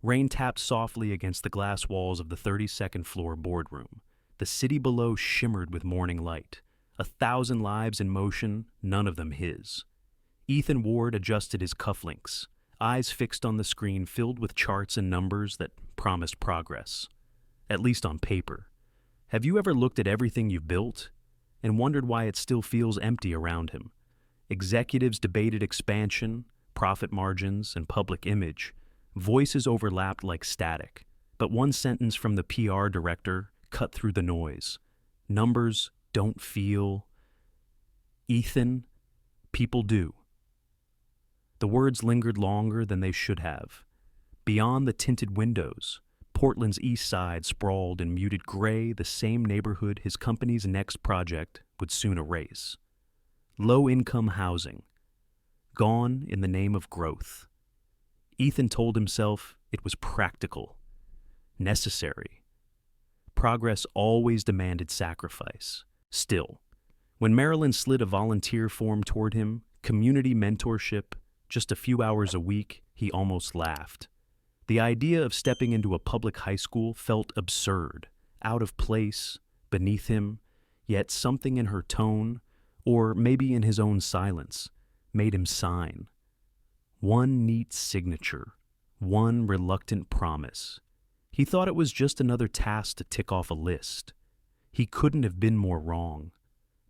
Rain tapped softly against the glass walls of the 32nd floor boardroom. The city below shimmered with morning light. 1,000 lives in motion, none of them his. Ethan Ward adjusted his cufflinks, eyes fixed on the screen filled with charts and numbers that promised progress. At least on paper. Have you ever looked at everything you've built and wondered why it still feels empty around him? Executives debated expansion, profit margins, and public image. Voices overlapped like static, but one sentence from the PR director cut through the noise. Numbers don't feel. Ethan, people do. The words lingered longer than they should have. Beyond the tinted windows, Portland's east side sprawled in muted gray, the same neighborhood his company's next project would soon erase. Low-income housing, gone in the name of growth. Ethan told himself it was practical, necessary. Progress always demanded sacrifice. Still, when Marilyn slid a volunteer form toward him, community mentorship, just a few hours a week, he almost laughed. The idea of stepping into a public high school felt absurd, out of place, beneath him, yet something in her tone, or maybe in his own silence, made him sign. One neat signature, one reluctant promise. He thought it was just another task to tick off a list. He couldn't have been more wrong.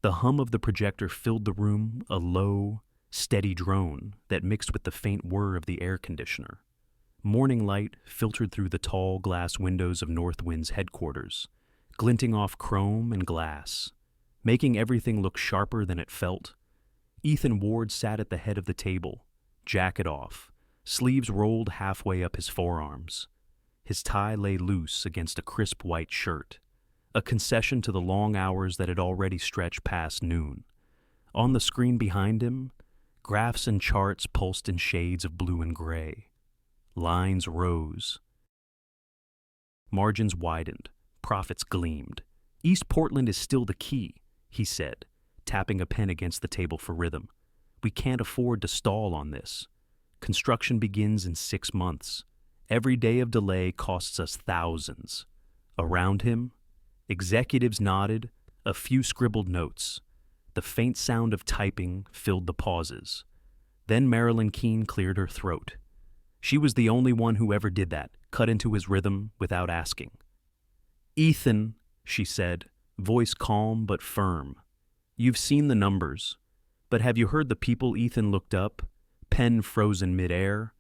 The hum of the projector filled the room, a low, steady drone that mixed with the faint whir of the air conditioner. Morning light filtered through the tall glass windows of Northwind's headquarters, glinting off chrome and glass, making everything look sharper than it felt. Ethan Ward sat at the head of the table, jacket off, sleeves rolled halfway up his forearms. His tie lay loose against a crisp white shirt, a concession to the long hours that had already stretched past noon. On the screen behind him, graphs and charts pulsed in shades of blue and gray. Lines rose. Margins widened. Profits gleamed. East Portland is still the key, he said, tapping a pen against the table for rhythm. We can't afford to stall on this. Construction begins in 6 months. Every day of delay costs us thousands. Around him, executives nodded, a few scribbled notes. The faint sound of typing filled the pauses. Then Marilyn Keene cleared her throat. She was the only one who ever did that, cut into his rhythm without asking. Ethan, she said, voice calm but firm. You've seen the numbers, but have you heard the people? Ethan looked up, pen frozen midair.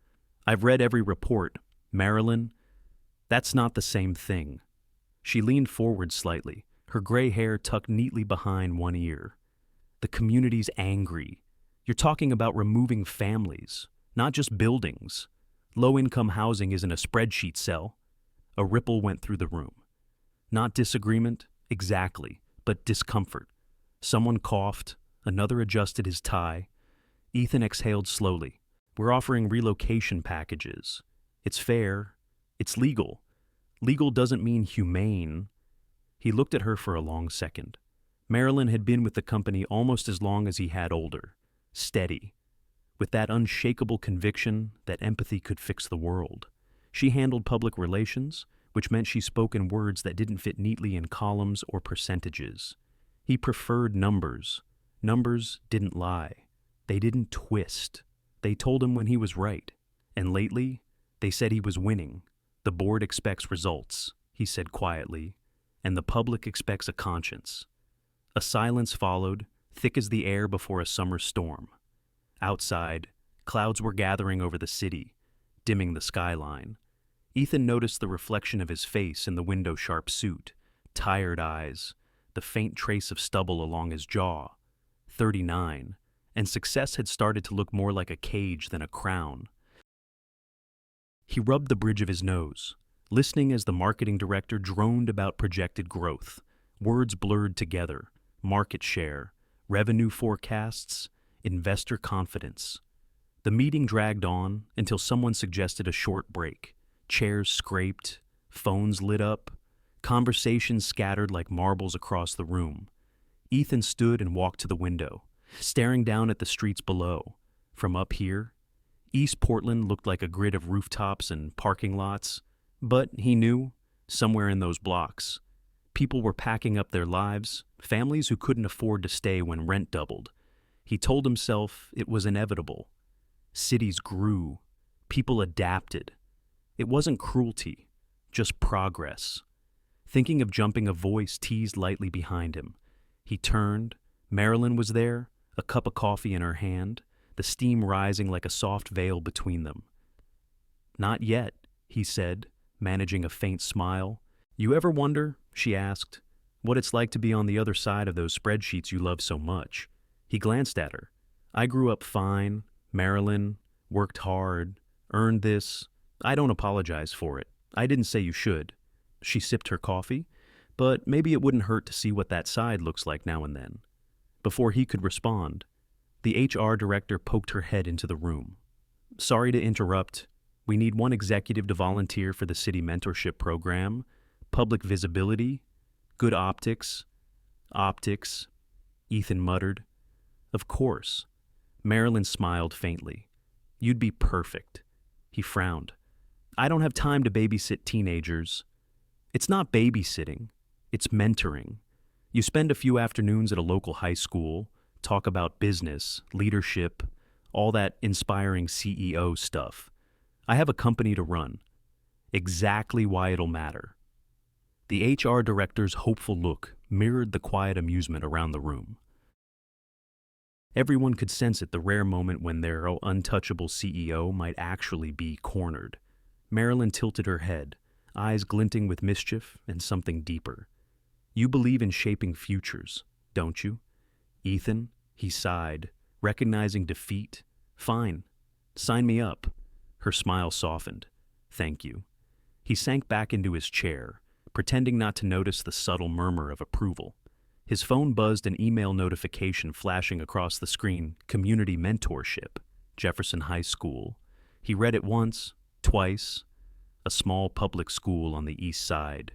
I've read every report. Marilyn, that's not the same thing. She leaned forward slightly, her gray hair tucked neatly behind one ear. The community's angry. You're talking about removing families, not just buildings. Low-income housing isn't a spreadsheet cell. A ripple went through the room. Not disagreement, exactly, but discomfort. Someone coughed, another adjusted his tie. Ethan exhaled slowly. We're offering relocation packages. It's fair. It's legal. Legal doesn't mean humane. He looked at her for a long second. Marilyn had been with the company almost as long as he had older. Steady. With that unshakable conviction that empathy could fix the world. She handled public relations, which meant she spoke in words that didn't fit neatly in columns or percentages. He preferred numbers. Numbers didn't lie. They didn't twist. They told him when he was right. And lately, they said he was winning. The board expects results, he said quietly, and the public expects a conscience. A silence followed, thick as the air before a summer storm. Outside, clouds were gathering over the city, dimming the skyline. Ethan noticed the reflection of his face in the window-sharp suit, tired eyes, the faint trace of stubble along his jaw. 39, and success had started to look more like a cage than a crown. He rubbed the bridge of his nose, listening as the marketing director droned about projected growth. Words blurred together, market share, revenue forecasts, investor confidence. The meeting dragged on until someone suggested a short break. Chairs scraped, phones lit up, conversations scattered like marbles across the room. Ethan stood and walked to the window, staring down at the streets below. From up here, East Portland looked like a grid of rooftops and parking lots, but he knew, somewhere in those blocks, people were packing up their lives, families who couldn't afford to stay when rent doubled. He told himself it was inevitable. Cities grew. People adapted. It wasn't cruelty, just progress. Thinking of jumping, a voice teased lightly behind him. He turned. Marilyn was there, a cup of coffee in her hand, the steam rising like a soft veil between them. "Not yet," he said, managing a faint smile. "You ever wonder," she asked, "what it's like to be on the other side of those spreadsheets you love so much?" He glanced at her. "I grew up fine, Marilyn, worked hard, earned this. I don't apologize for it. I didn't say you should." She sipped her coffee, but maybe it wouldn't hurt to see what that side looks like now and then. Before he could respond, the HR director poked her head into the room. "Sorry to interrupt. We need one executive to volunteer for the city mentorship program. Public visibility, good optics." "Optics," Ethan muttered. "Of course." Marilyn smiled faintly. "You'd be perfect." He frowned. "I don't have time to babysit teenagers." "It's not babysitting. It's mentoring. You spend a few afternoons at a local high school, talk about business, leadership, all that inspiring CEO stuff. I have a company to run. Exactly why it'll matter." The HR director's hopeful look mirrored the quiet amusement around the room. Everyone could sense it, the rare moment when their untouchable CEO might actually be cornered. Marilyn tilted her head, eyes glinting with mischief and something deeper. "You believe in shaping futures, don't you?" "Ethan," he sighed, recognizing defeat. "Fine. Sign me up." Her smile softened. "Thank you." He sank back into his chair, pretending not to notice the subtle murmur of approval. His phone buzzed, an email notification flashing across the screen. Community mentorship, Jefferson High School. He read it once, twice. A small public school on the east side.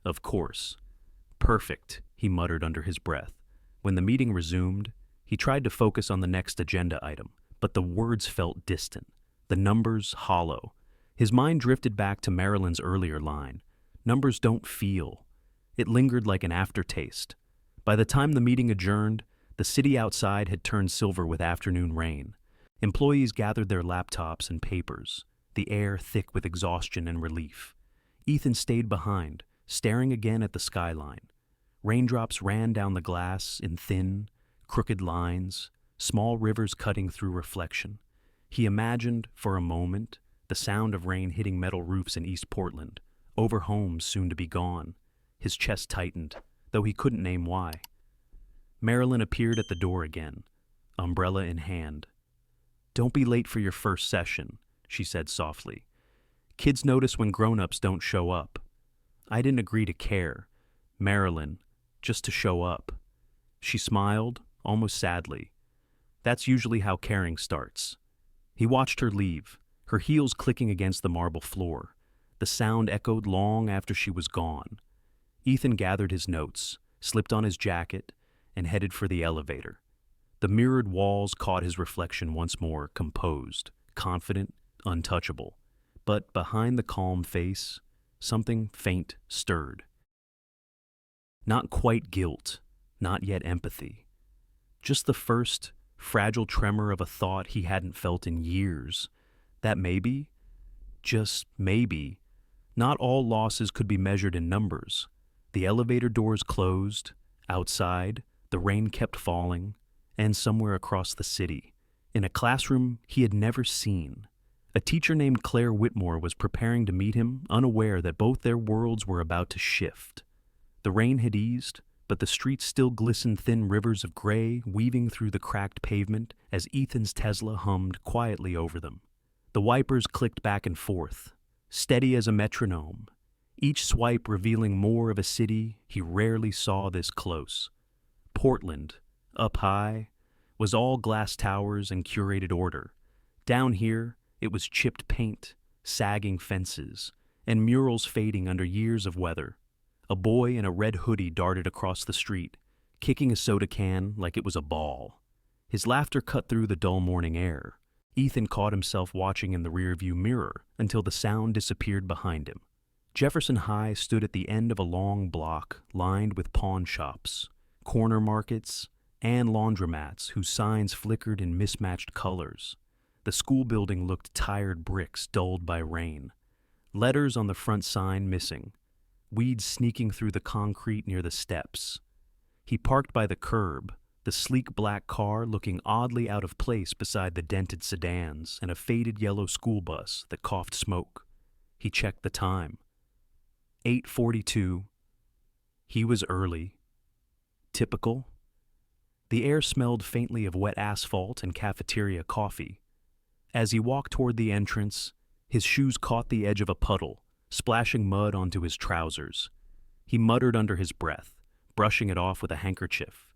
Of course. "Perfect," he muttered under his breath. When the meeting resumed, he tried to focus on the next agenda item, but the words felt distant, the numbers hollow. His mind drifted back to Marilyn's earlier line. "Numbers don't feel." It lingered like an aftertaste. By the time the meeting adjourned, the city outside had turned silver with afternoon rain. Employees gathered their laptops and papers, the air thick with exhaustion and relief. Ethan stayed behind, staring again at the skyline. Raindrops ran down the glass in thin, crooked lines, small rivers cutting through reflection. He imagined, for a moment, the sound of rain hitting metal roofs in East Portland, over homes soon to be gone. His chest tightened, though he couldn't name why. Marilyn appeared at the door again, umbrella in hand. "Don't be late for your first session," she said softly. "Kids notice when grown-ups don't show up." "I didn't agree to care, Marilyn, just to show up." She smiled, almost sadly. "That's usually how caring starts." He watched her leave, her heels clicking against the marble floor. The sound echoed long after she was gone. Ethan gathered his notes, slipped on his jacket, and headed for the elevator. The mirrored walls caught his reflection once more, composed, confident, untouchable. But behind the calm face, something faint stirred. Not quite guilt, not yet empathy. Just the first, fragile tremor of a thought he hadn't felt in years. That maybe, just maybe, not all losses could be measured in numbers. The elevator doors closed. Outside, the rain kept falling, and somewhere across the city, in a classroom he had never seen, a teacher named Claire Whitmore was preparing to meet him, unaware that both their worlds were about to shift. The rain had eased, but the streets still glistened, thin rivers of gray weaving through the cracked pavement as Ethan's Tesla hummed quietly over them. The wipers clicked back and forth, steady as a metronome, each swipe revealing more of a city he rarely saw this close. Portland, up high, was all glass towers and curated order. Down here, it was chipped paint, sagging fences, and murals fading under years of weather. A boy in a red hoodie darted across the street, kicking a soda can like it was a ball. His laughter cut through the dull morning air. Ethan caught himself watching in the rearview mirror until the sound disappeared behind him. Jefferson High stood at the end of a long block lined with pawn shops, corner markets, and laundromats whose signs flickered in mismatched colors. The school building looked tired bricks dulled by rain. Letters on the front sign missing. Weeds sneaking through the concrete near the steps. He parked by the curb, the sleek black car looking oddly out of place beside the dented sedans and a faded yellow school bus that coughed smoke. He checked the time. 8:42. He was early. Typical. The air smelled faintly of wet asphalt and cafeteria coffee. As he walked toward the entrance, his shoes caught the edge of a puddle, splashing mud onto his trousers. He muttered under his breath, brushing it off with a handkerchief.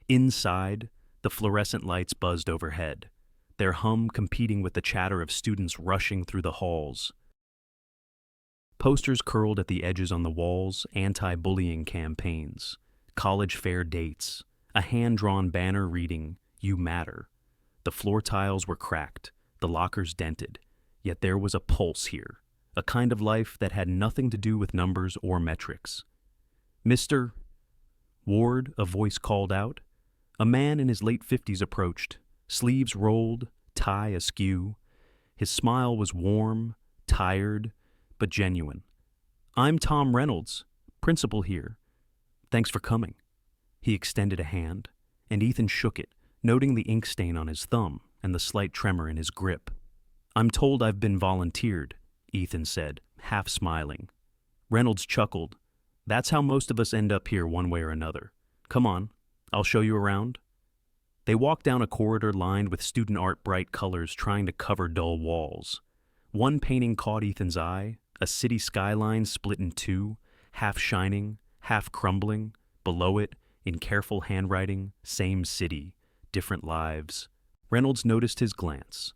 Inside, the fluorescent lights buzzed overhead, their hum competing with the chatter of students rushing through the halls. Posters curled at the edges on the walls, anti-bullying campaigns, college fair dates, a hand-drawn banner reading, "You Matter." The floor tiles were cracked, the lockers dented, yet there was a pulse here, a kind of life that had nothing to do with numbers or metrics. "Mr. Ward," a voice called out. A man in his late 50s approached, sleeves rolled, tie askew. His smile was warm, tired, but genuine. "I'm Tom Reynolds, principal here. Thanks for coming." He extended a hand, and Ethan shook it, noting the ink stain on his thumb and the slight tremor in his grip. "I'm told I've been volunteered," Ethan said, half smiling. Reynolds chuckled. "That's how most of us end up here one way or another. Come on, I'll show you around." They walked down a corridor lined with student art bright colors trying to cover dull walls. One painting caught Ethan's eye, a city skyline split in two, half shining, half crumbling. Below it, in careful handwriting, "Same city, different lives." Reynolds noticed his glance.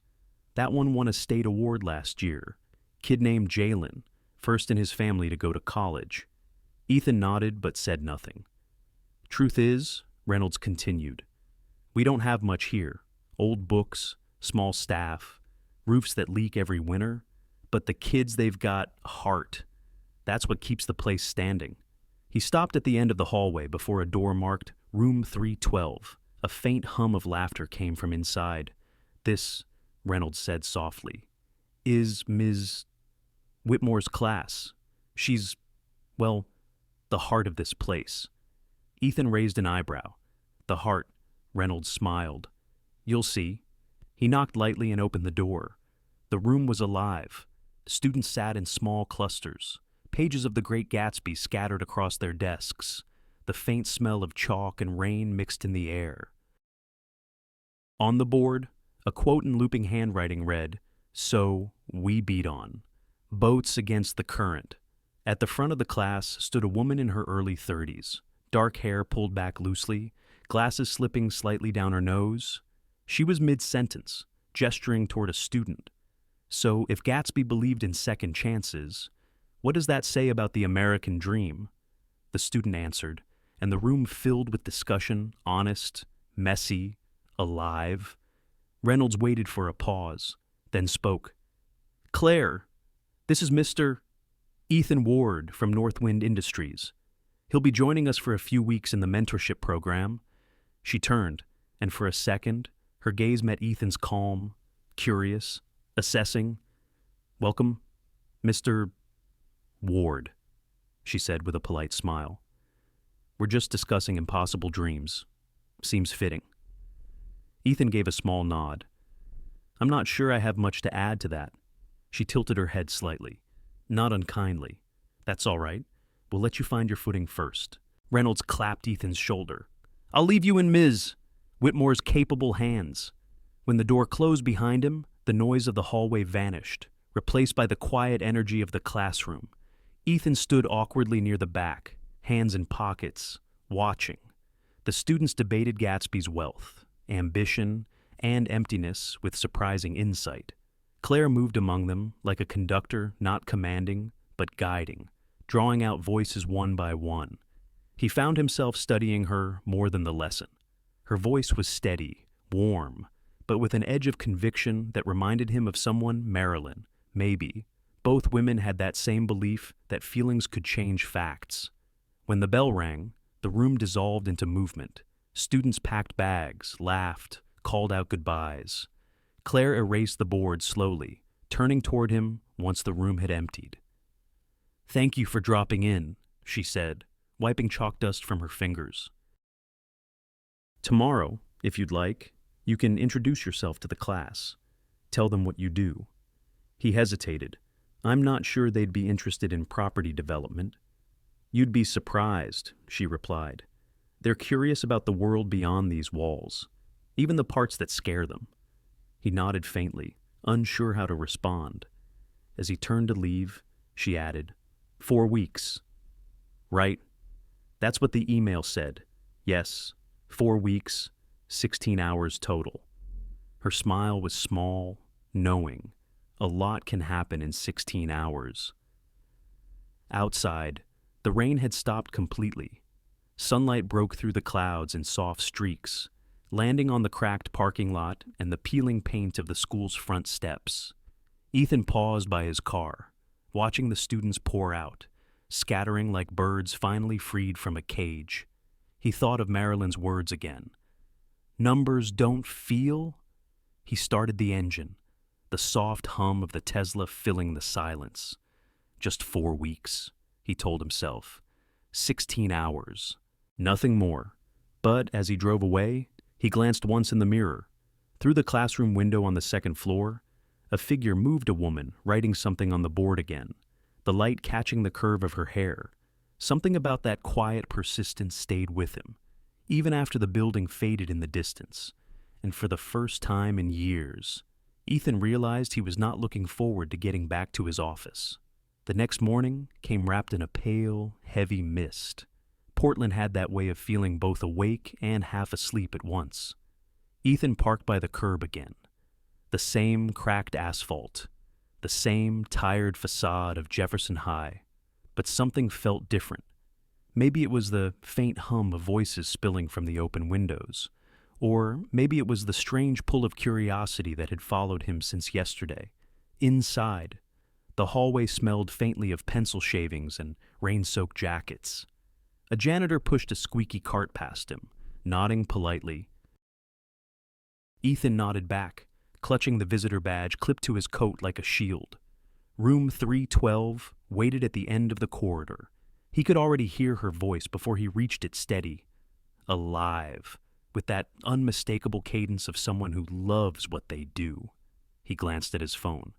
That one won a state award last year. Kid named Jalen, first in his family to go to college. Ethan nodded but said nothing. "Truth is," Reynolds continued, "we don't have much here. Old books, small staff, roofs that leak every winter, but the kids, they've got heart. That's what keeps the place standing." He stopped at the end of the hallway before a door marked Room 312. A faint hum of laughter came from inside. "This," Reynolds said softly, "is Ms. Whitmore's class. She's, well, the heart of this place." Ethan raised an eyebrow. "The heart," Reynolds smiled. "You'll see." He knocked lightly and opened the door. The room was alive. Students sat in small clusters. Pages of The Great Gatsby scattered across their desks. The faint smell of chalk and rain mixed in the air. On the board, a quote in looping handwriting read, "So we beat on. Boats against the current." At the front of the class stood a woman in her early 30s, dark hair pulled back loosely, glasses slipping slightly down her nose. She was mid-sentence, gesturing toward a student. So if Gatsby believed in second chances, what does that say about the American dream? The student answered, and the room filled with discussion, honest, messy, alive. Reynolds waited for a pause, then spoke. "Claire, this is Mr. Ethan Ward from Northwind Industries. He'll be joining us for a few weeks in the mentorship program." She turned, and for a second, her gaze met Ethan's calm, curious, assessing. "Welcome, Mr. Ward," she said with a polite smile. "We're just discussing impossible dreams. Seems fitting." Ethan gave a small nod. "I'm not sure I have much to add to that." She tilted her head slightly. Not unkindly. "That's all right. We'll let you find your footing first." Reynolds clapped Ethan's shoulder. "I'll leave you in Ms. Whitmore's capable hands." When the door closed behind him, the noise of the hallway vanished, replaced by the quiet energy of the classroom. Ethan stood awkwardly near the back, hands in pockets, watching. The students debated Gatsby's wealth, ambition, and emptiness with surprising insight. Claire moved among them like a conductor not commanding, but guiding, drawing out voices one by one. He found himself studying her more than the lesson. Her voice was steady, warm, but with an edge of conviction that reminded him of someone, Marilyn. Maybe. Both women had that same belief that feelings could change facts. When the bell rang, the room dissolved into movement. Students packed bags, laughed, called out goodbyes. Claire erased the board slowly, turning toward him once the room had emptied. "Thank you for dropping in," she said, wiping chalk dust from her fingers. "Tomorrow, if you'd like, you can introduce yourself to the class. Tell them what you do." He hesitated. "I'm not sure they'd be interested in property development." "You'd be surprised," she replied. "They're curious about the world beyond these walls, even the parts that scare them." He nodded faintly, unsure how to respond. As he turned to leave, she added, 4 weeks. "Right. That's what the email said. Yes, 4 weeks, 16 hours total." Her smile was small, knowing. A lot can happen in 16 hours. Outside, the rain had stopped completely. Sunlight broke through the clouds in soft streaks, landing on the cracked parking lot and the peeling paint of the school's front steps. Ethan paused by his car, watching the students pour out, scattering like birds finally freed from a cage. He thought of Marilyn's words again. "Numbers don't feel?" He started the engine, the soft hum of the Tesla filling the silence. Just 4 weeks, he told himself. 16 hours. Nothing more. But as he drove away, he glanced once in the mirror. Through the classroom window on the second floor, a figure moved a woman writing something on the board again, the light catching the curve of her hair. Something about that quiet persistence stayed with him, even after the building faded in the distance. And for the first time in years, Ethan realized he was not looking forward to getting back to his office. The next morning came wrapped in a pale, heavy mist. Portland had that way of feeling both awake and half asleep at once. Ethan parked by the curb again. The same cracked asphalt, the same tired facade of Jefferson High, but something felt different. Maybe it was the faint hum of voices spilling from the open windows, or maybe it was the strange pull of curiosity that had followed him since yesterday. Inside, the hallway smelled faintly of pencil shavings and rain-soaked jackets. A janitor pushed a squeaky cart past him, nodding politely. Ethan nodded back, clutching the visitor badge clipped to his coat like a shield. Room 312 waited at the end of the corridor. He could already hear her voice before he reached it steady. Alive, with that unmistakable cadence of someone who loves what they do. He glanced at his phone.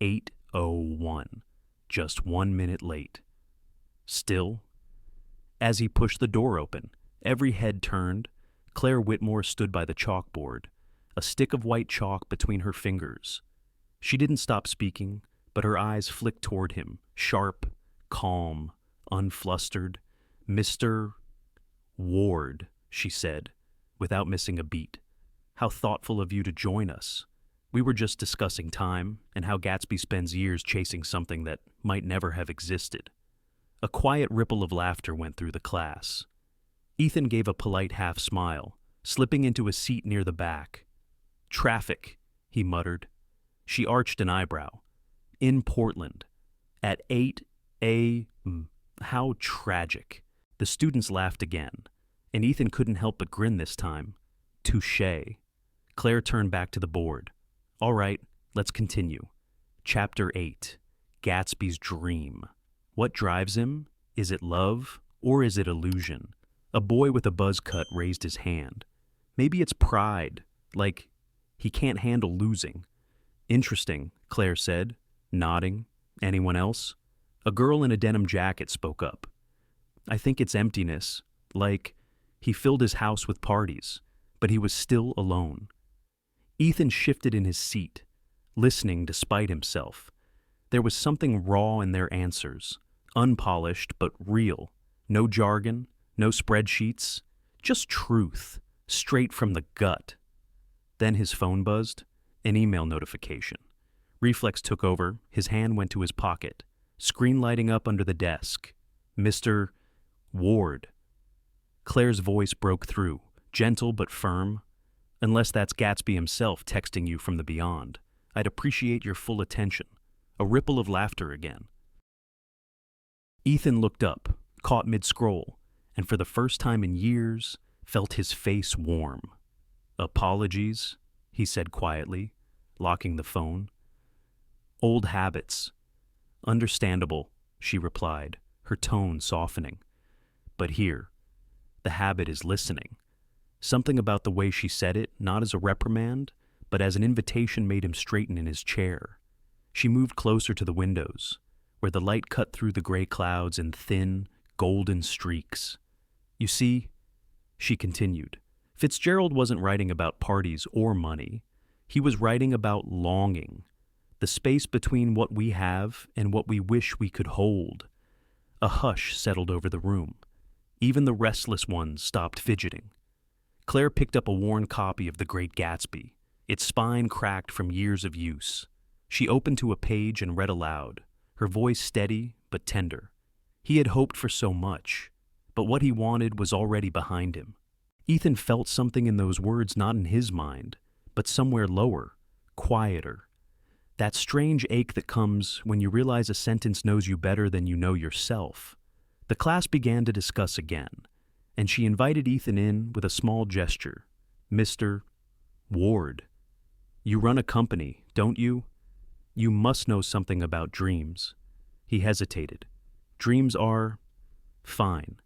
8:01, just 1 minute late. Still, as he pushed the door open, every head turned. Claire Whitmore stood by the chalkboard, a stick of white chalk between her fingers. She didn't stop speaking, but her eyes flicked toward him, sharp, calm, unflustered. "Mr. Ward," she said, without missing a beat. "How thoughtful of you to join us. We were just discussing time and how Gatsby spends years chasing something that might never have existed." A quiet ripple of laughter went through the class. Ethan gave a polite half smile, slipping into a seat near the back. "Traffic," he muttered. She arched an eyebrow. "In Portland. At 8 a.m. How tragic." The students laughed again, and Ethan couldn't help but grin this time. Touché. Claire turned back to the board. "All right, let's continue." Chapter 8. Gatsby's Dream. What drives him? Is it love, or is it illusion? A boy with a buzz cut raised his hand. Maybe it's pride, like he can't handle losing. "Interesting," Claire said, nodding. "Anyone else?" A girl in a denim jacket spoke up. "I think it's emptiness, like he filled his house with parties, but he was still alone." Ethan shifted in his seat, listening despite himself. There was something raw in their answers, unpolished but real. No jargon, no spreadsheets, just truth, straight from the gut. Then his phone buzzed, an email notification. Reflex took over, his hand went to his pocket, screen lighting up under the desk. "Mr. Ward." Claire's voice broke through, gentle but firm. Unless that's Gatsby himself texting you from the beyond. I'd appreciate your full attention. A ripple of laughter again. Ethan looked up, caught mid-scroll, and for the first time in years, felt his face warm. Apologies, he said quietly, locking the phone. Old habits. Understandable, she replied, her tone softening. But here, the habit is listening. Something about the way she said it, not as a reprimand, but as an invitation, made him straighten in his chair. She moved closer to the windows, where the light cut through the gray clouds in thin, golden streaks. You see, she continued, Fitzgerald wasn't writing about parties or money. He was writing about longing, the space between what we have and what we wish we could hold. A hush settled over the room. Even the restless ones stopped fidgeting. Claire picked up a worn copy of The Great Gatsby, its spine cracked from years of use. She opened to a page and read aloud, her voice steady but tender. He had hoped for so much, but what he wanted was already behind him. Ethan felt something in those words, not in his mind, but somewhere lower, quieter. That strange ache that comes when you realize a sentence knows you better than you know yourself. The class began to discuss again, and she invited Ethan in with a small gesture. Mr. Ward, you run a company, don't you? You must know something about dreams. He hesitated. Dreams are fine,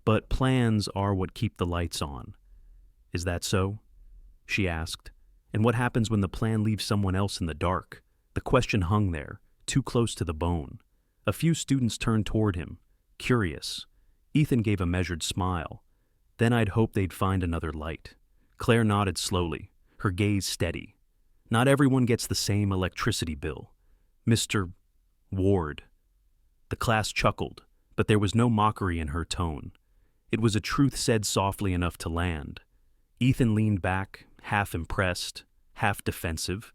but plans are what keep the lights on. Is that so? She asked. And what happens when the plan leaves someone else in the dark? The question hung there, too close to the bone. A few students turned toward him, curious. Ethan gave a measured smile. Then I'd hoped they'd find another light. Claire nodded slowly, her gaze steady. Not everyone gets the same electricity bill. Mr. Ward. The class chuckled, but there was no mockery in her tone. It was a truth said softly enough to land. Ethan leaned back, half impressed, half defensive.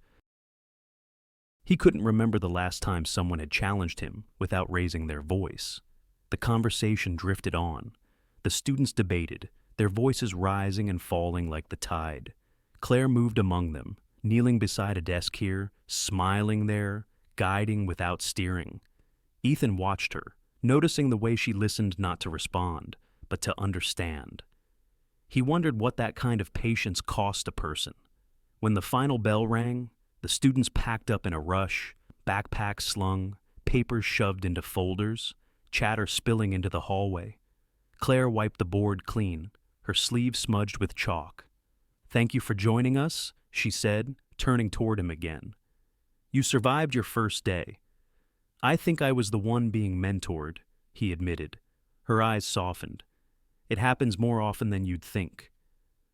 He couldn't remember the last time someone had challenged him without raising their voice. The conversation drifted on. The students debated, their voices rising and falling like the tide. Claire moved among them, kneeling beside a desk here, smiling there, guiding without steering. Ethan watched her, noticing the way she listened not to respond, but to understand. He wondered what that kind of patience cost a person. When the final bell rang, the students packed up in a rush, backpacks slung, papers shoved into folders, chatter spilling into the hallway. Claire wiped the board clean, her sleeve smudged with chalk. Thank you for joining us, she said, turning toward him again. You survived your first day. I think I was the one being mentored, he admitted. Her eyes softened. It happens more often than you'd think.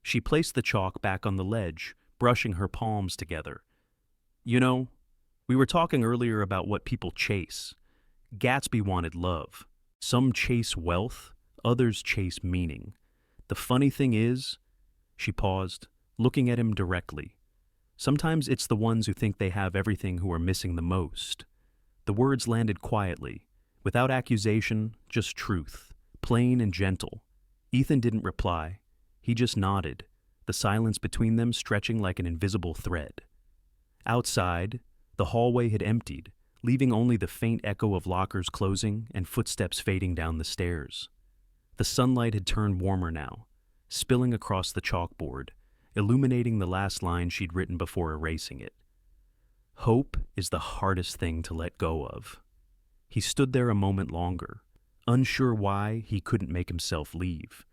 She placed the chalk back on the ledge, brushing her palms together. You know, we were talking earlier about what people chase. Gatsby wanted love. Some chase wealth, others chase meaning. The funny thing is, she paused, looking at him directly. Sometimes it's the ones who think they have everything who are missing the most. The words landed quietly, without accusation, just truth, plain and gentle. Ethan didn't reply. He just nodded, the silence between them stretching like an invisible thread. Outside, the hallway had emptied, leaving only the faint echo of lockers closing and footsteps fading down the stairs. The sunlight had turned warmer now, spilling across the chalkboard, illuminating the last line she'd written before erasing it. Hope is the hardest thing to let go of. He stood there a moment longer, unsure why he couldn't make himself leave.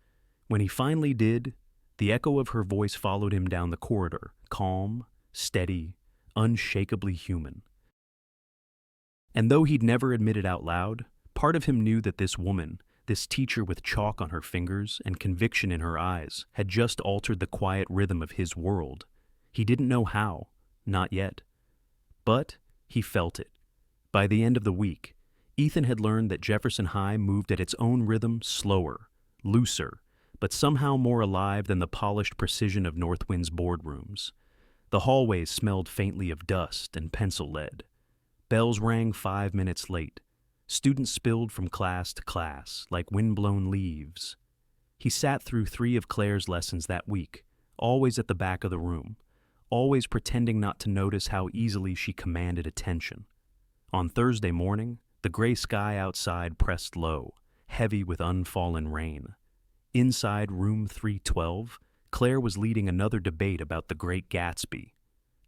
When he finally did, the echo of her voice followed him down the corridor, calm, steady, unshakably human. And though he'd never admit it out loud, part of him knew that this woman, this teacher with chalk on her fingers and conviction in her eyes, had just altered the quiet rhythm of his world. He didn't know how, not yet. But he felt it. By the end of the week, Ethan had learned that Jefferson High moved at its own rhythm, slower, looser, but somehow more alive than the polished precision of Northwind's boardrooms. The hallways smelled faintly of dust and pencil lead. Bells rang 5 minutes late. Students spilled from class to class like wind-blown leaves. He sat through 3 of Claire's lessons that week, always at the back of the room, always pretending not to notice how easily she commanded attention. On Thursday morning, the gray sky outside pressed low, heavy with unfallen rain. Inside room 312, Claire was leading another debate about The Great Gatsby.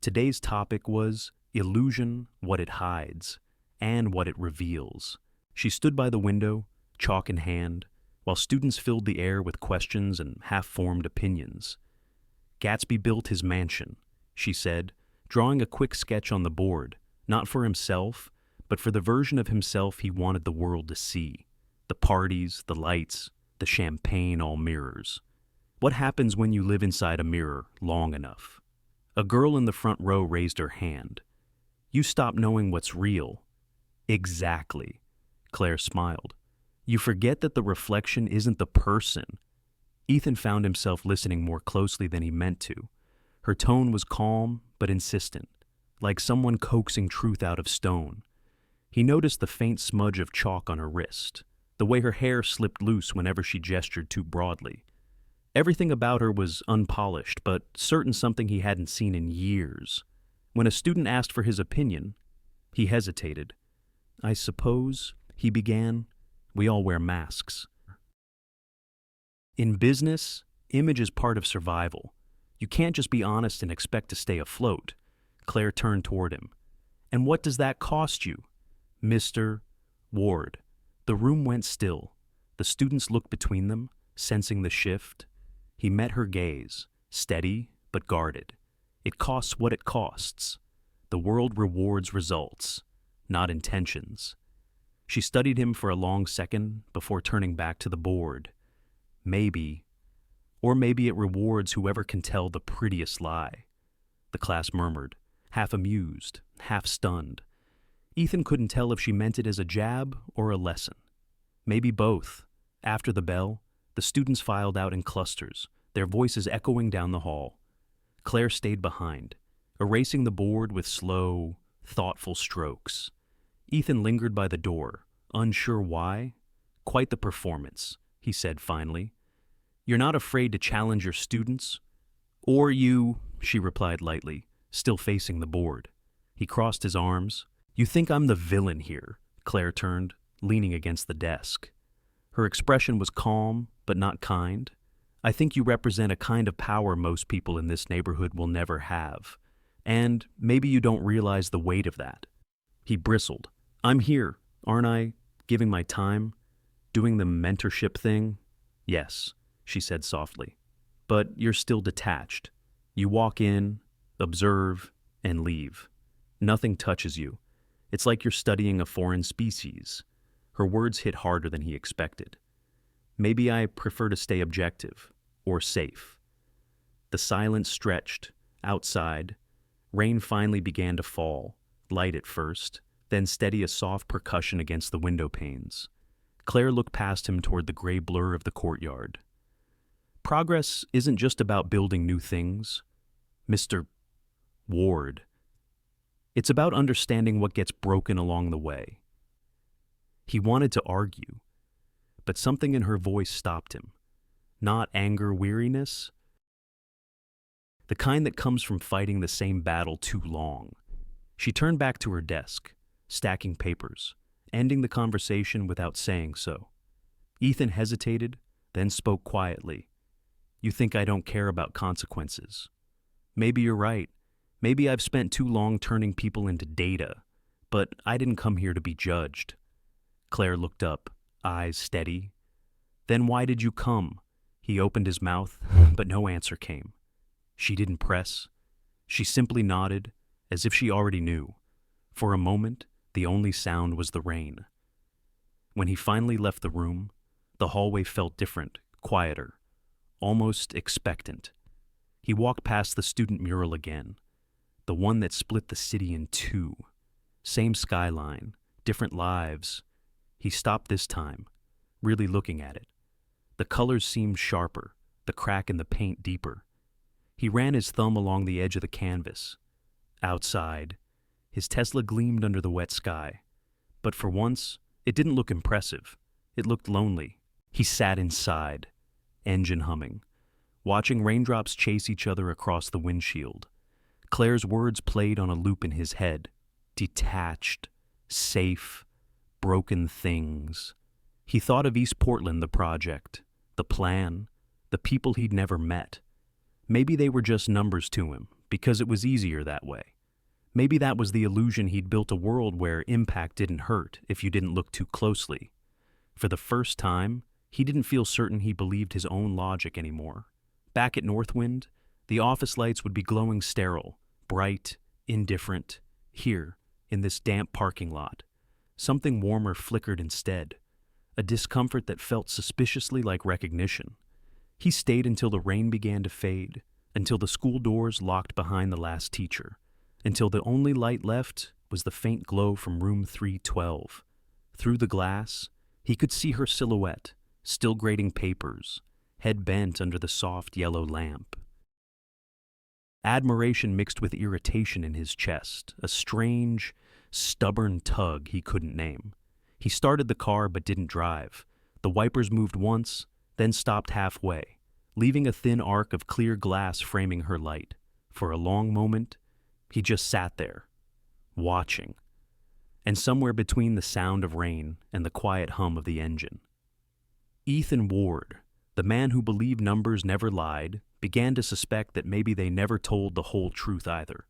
Today's topic was illusion, what it hides, and what it reveals. She stood by the window, chalk in hand, while students filled the air with questions and half-formed opinions. Gatsby built his mansion, she said, drawing a quick sketch on the board, not for himself, but for the version of himself he wanted the world to see. The parties, the lights, the champagne, all mirrors. What happens when you live inside a mirror long enough? A girl in the front row raised her hand. You stop knowing what's real. Exactly. Claire smiled. You forget that the reflection isn't the person. Ethan found himself listening more closely than he meant to. Her tone was calm but insistent, like someone coaxing truth out of stone. He noticed the faint smudge of chalk on her wrist, the way her hair slipped loose whenever she gestured too broadly. Everything about her was unpolished, but certain something he hadn't seen in years. When a student asked for his opinion, he hesitated. I suppose, he began, we all wear masks. In business, image is part of survival. You can't just be honest and expect to stay afloat. Claire turned toward him. And what does that cost you? Mr. Ward. The room went still. The students looked between them, sensing the shift. He met her gaze, steady but guarded. It costs what it costs. The world rewards results, not intentions. She studied him for a long second before turning back to the board. Maybe, or maybe it rewards whoever can tell the prettiest lie. The class murmured, half amused, half stunned. Ethan couldn't tell if she meant it as a jab or a lesson. Maybe both. After the bell, the students filed out in clusters, their voices echoing down the hall. Claire stayed behind, erasing the board with slow, thoughtful strokes. Ethan lingered by the door, unsure why. Quite the performance, he said finally. You're not afraid to challenge your students? Or you, she replied lightly, still facing the board. He crossed his arms. You think I'm the villain here, Claire turned, leaning against the desk. Her expression was calm, but not kind. I think you represent a kind of power most people in this neighborhood will never have. And maybe you don't realize the weight of that. He bristled. I'm here, aren't I? Giving my time? Doing the mentorship thing? Yes, she said softly. But you're still detached. You walk in, observe, and leave. Nothing touches you. It's like you're studying a foreign species. Her words hit harder than he expected. Maybe I prefer to stay objective, or safe. The silence stretched. Outside, rain finally began to fall, light at first, then steady as soft percussion against the window panes. Claire looked past him toward the gray blur of the courtyard. Progress isn't just about building new things, Mr. Ward. It's about understanding what gets broken along the way. He wanted to argue, but something in her voice stopped him. Not anger, weariness, the kind that comes from fighting the same battle too long. She turned back to her desk, stacking papers, ending the conversation without saying so. Ethan hesitated, then spoke quietly. You think I don't care about consequences. Maybe you're right. Maybe I've spent too long turning people into data, but I didn't come here to be judged. Claire looked up, eyes steady. Then why did you come? He opened his mouth, but no answer came. She didn't press. She simply nodded, as if she already knew. For a moment, the only sound was the rain. When he finally left the room, the hallway felt different, quieter, almost expectant. He walked past the student mural again, the one that split the city in two. Same skyline, different lives. He stopped this time, really looking at it. The colors seemed sharper, the crack in the paint deeper. He ran his thumb along the edge of the canvas. Outside, his Tesla gleamed under the wet sky. But for once, it didn't look impressive. It looked lonely. He sat inside, engine humming, watching raindrops chase each other across the windshield. Claire's words played on a loop in his head. Detached, safe, broken things. He thought of East Portland, the project, the plan, the people he'd never met. Maybe they were just numbers to him, because it was easier that way. Maybe that was the illusion he'd built a world where impact didn't hurt if you didn't look too closely. For the first time, he didn't feel certain he believed his own logic anymore. Back at Northwind, the office lights would be glowing sterile, bright, indifferent. Here, in this damp parking lot, something warmer flickered instead, a discomfort that felt suspiciously like recognition. He stayed until the rain began to fade, until the school doors locked behind the last teacher, until the only light left was the faint glow from room 312. Through the glass, he could see her silhouette, still grading papers, head bent under the soft yellow lamp. Admiration mixed with irritation in his chest, a strange, stubborn tug he couldn't name. He started the car but didn't drive. The wipers moved once, then stopped halfway, leaving a thin arc of clear glass framing her light. For a long moment, he just sat there, watching, and somewhere between the sound of rain and the quiet hum of the engine, Ethan Ward, the man who believed numbers never lied, began to suspect that maybe they never told the whole truth either.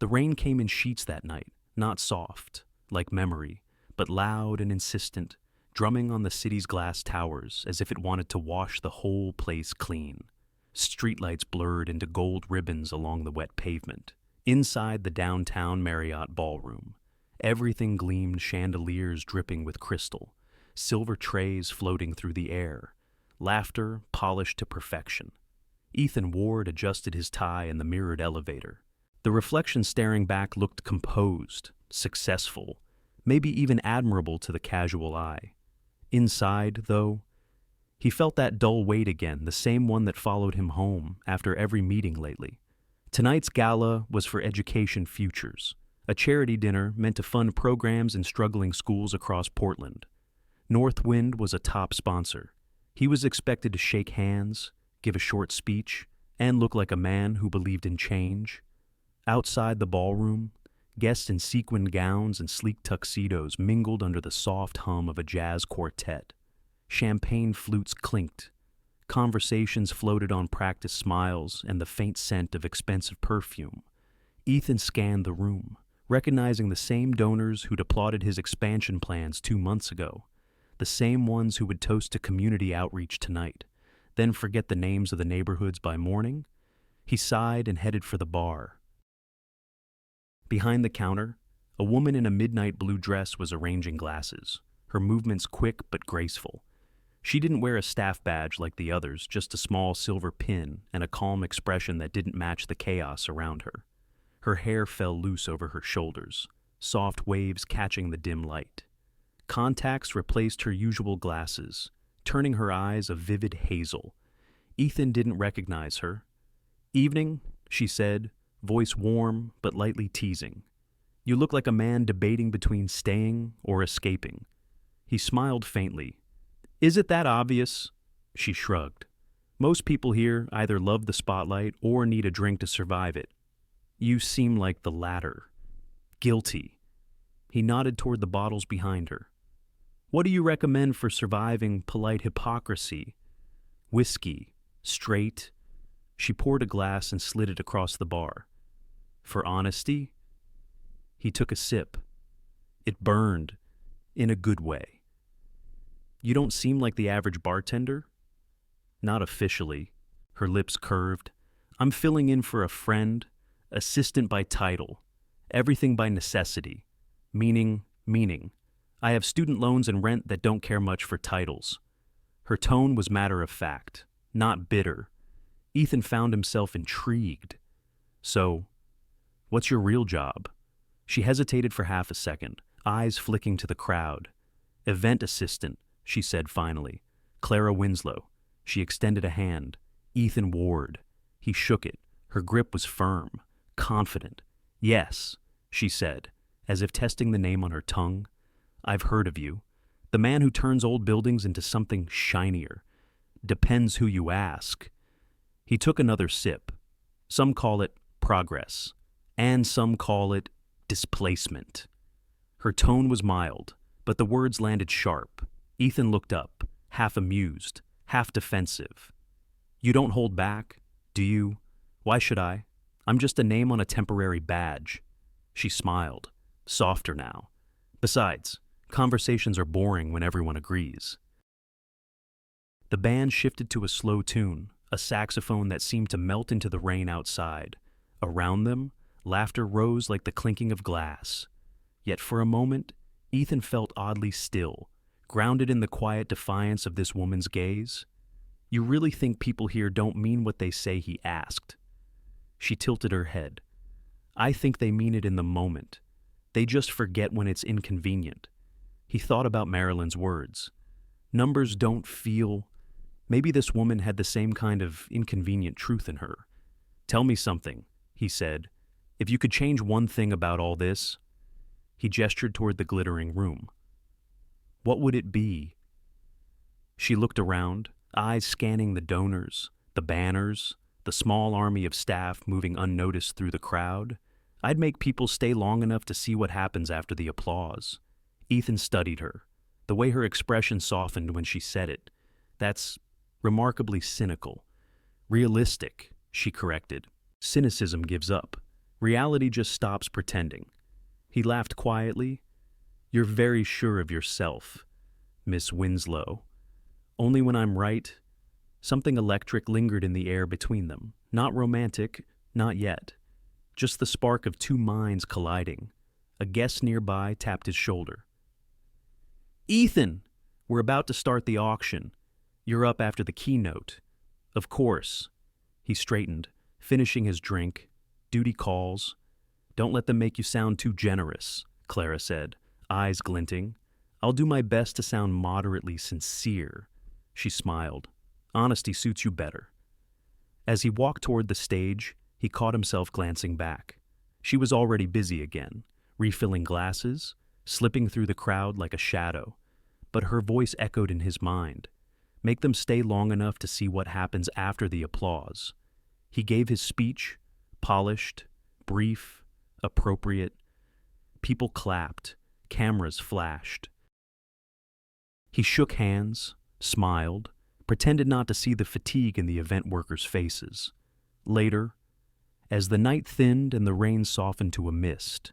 The rain came in sheets that night, not soft, like memory, but loud and insistent, drumming on the city's glass towers as if it wanted to wash the whole place clean. Streetlights blurred into gold ribbons along the wet pavement. Inside the downtown Marriott ballroom, everything gleamed, chandeliers dripping with crystal, silver trays floating through the air, laughter polished to perfection. Ethan Ward adjusted his tie in the mirrored elevator. The reflection staring back looked composed, successful, maybe even admirable to the casual eye. Inside, though, he felt that dull weight again, the same one that followed him home after every meeting lately. Tonight's gala was for Education Futures, a charity dinner meant to fund programs in struggling schools across Portland. Northwind was a top sponsor. He was expected to shake hands, give a short speech, and look like a man who believed in change. Outside the ballroom, guests in sequined gowns and sleek tuxedos mingled under the soft hum of a jazz quartet. Champagne flutes clinked. Conversations floated on practiced smiles and the faint scent of expensive perfume. Ethan scanned the room, recognizing the same donors who'd applauded his expansion plans 2 months ago, the same ones who would toast to community outreach tonight, then forget the names of the neighborhoods by morning. He sighed and headed for the bar. Behind the counter, a woman in a midnight blue dress was arranging glasses, her movements quick but graceful. She didn't wear a staff badge like the others, just a small silver pin and a calm expression that didn't match the chaos around her. Her hair fell loose over her shoulders, soft waves catching the dim light. Contacts replaced her usual glasses, turning her eyes a vivid hazel. Ethan didn't recognize her. "Evening," she said, voice warm but lightly teasing. "You look like a man debating between staying or escaping." He smiled faintly. "Is it that obvious?" She shrugged. "Most people here either love the spotlight or need a drink to survive it. You seem like the latter. Guilty." He nodded toward the bottles behind her. "What do you recommend for surviving polite hypocrisy?" "Whiskey. Straight." She poured a glass and slid it across the bar. "For honesty?" He took a sip. It burned, in a good way. "You don't seem like the average bartender?" "Not officially." Her lips curved. "I'm filling in for a friend, assistant by title, everything by necessity. Meaning. I have student loans and rent that don't care much for titles." Her tone was matter of fact, not bitter. Ethan found himself intrigued. "So, what's your real job?" She hesitated for half a second, eyes flicking to the crowd. "Event assistant," she said finally. "Clara Winslow." She extended a hand. "Ethan Ward." He shook it. Her grip was firm, confident. "Yes," she said, as if testing the name on her tongue. "I've heard of you. The man who turns old buildings into something shinier. Depends who you ask." He took another sip. Some call it progress, and some call it displacement. Her tone was mild, but the words landed sharp. Ethan looked up, half amused, half defensive. You don't hold back, do you? Why should I? I'm just a name on a temporary badge. She smiled, softer now. Besides, conversations are boring when everyone agrees. The band shifted to a slow tune, a saxophone that seemed to melt into the rain outside. Around them, laughter rose like the clinking of glass. Yet for a moment, Ethan felt oddly still, grounded in the quiet defiance of this woman's gaze. You really think people here don't mean what they say, he asked. She tilted her head. I think they mean it in the moment. They just forget when it's inconvenient. He thought about Marilyn's words. Numbers don't feel. Maybe this woman had the same kind of inconvenient truth in her. Tell me something, he said. If you could change one thing about all this. He gestured toward the glittering room. What would it be? She looked around, eyes scanning the donors, the banners, the small army of staff moving unnoticed through the crowd. I'd make people stay long enough to see what happens after the applause. Ethan studied her, the way her expression softened when she said it. That's remarkably cynical. Realistic, she corrected. Cynicism gives up. Reality just stops pretending. He laughed quietly. You're very sure of yourself, Miss Winslow. Only when I'm right. Something electric lingered in the air between them. Not romantic, not yet. Just the spark of two minds colliding. A guest nearby tapped his shoulder. Ethan, we're about to start the auction. You're up after the keynote. Of course. He straightened, finishing his drink. Duty calls. Don't let them make you sound too generous, Clara said, eyes glinting. I'll do my best to sound moderately sincere. She smiled. Honesty suits you better. As he walked toward the stage, he caught himself glancing back. She was already busy again, refilling glasses, slipping through the crowd like a shadow. But her voice echoed in his mind. Make them stay long enough to see what happens after the applause. He gave his speech, polished, brief, appropriate. People clapped, cameras flashed. He shook hands, smiled, pretended not to see the fatigue in the event workers' faces. Later, as the night thinned and the rain softened to a mist,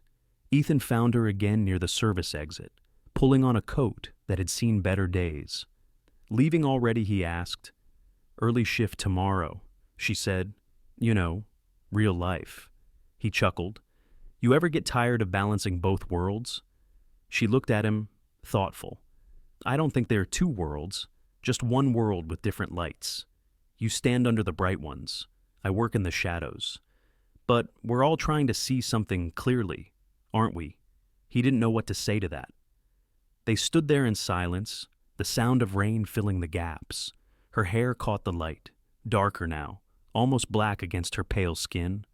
Ethan found her again near the service exit, pulling on a coat that had seen better days. Leaving already, he asked. Early shift tomorrow, she said. You know, real life. He chuckled. You ever get tired of balancing both worlds? She looked at him, thoughtful. I don't think there are two worlds, just one world with different lights. You stand under the bright ones. I work in the shadows. But we're all trying to see something clearly, aren't we? He didn't know what to say to that. They stood there in silence, the sound of rain filling the gaps. Her hair caught the light, darker now, almost black against her pale skin.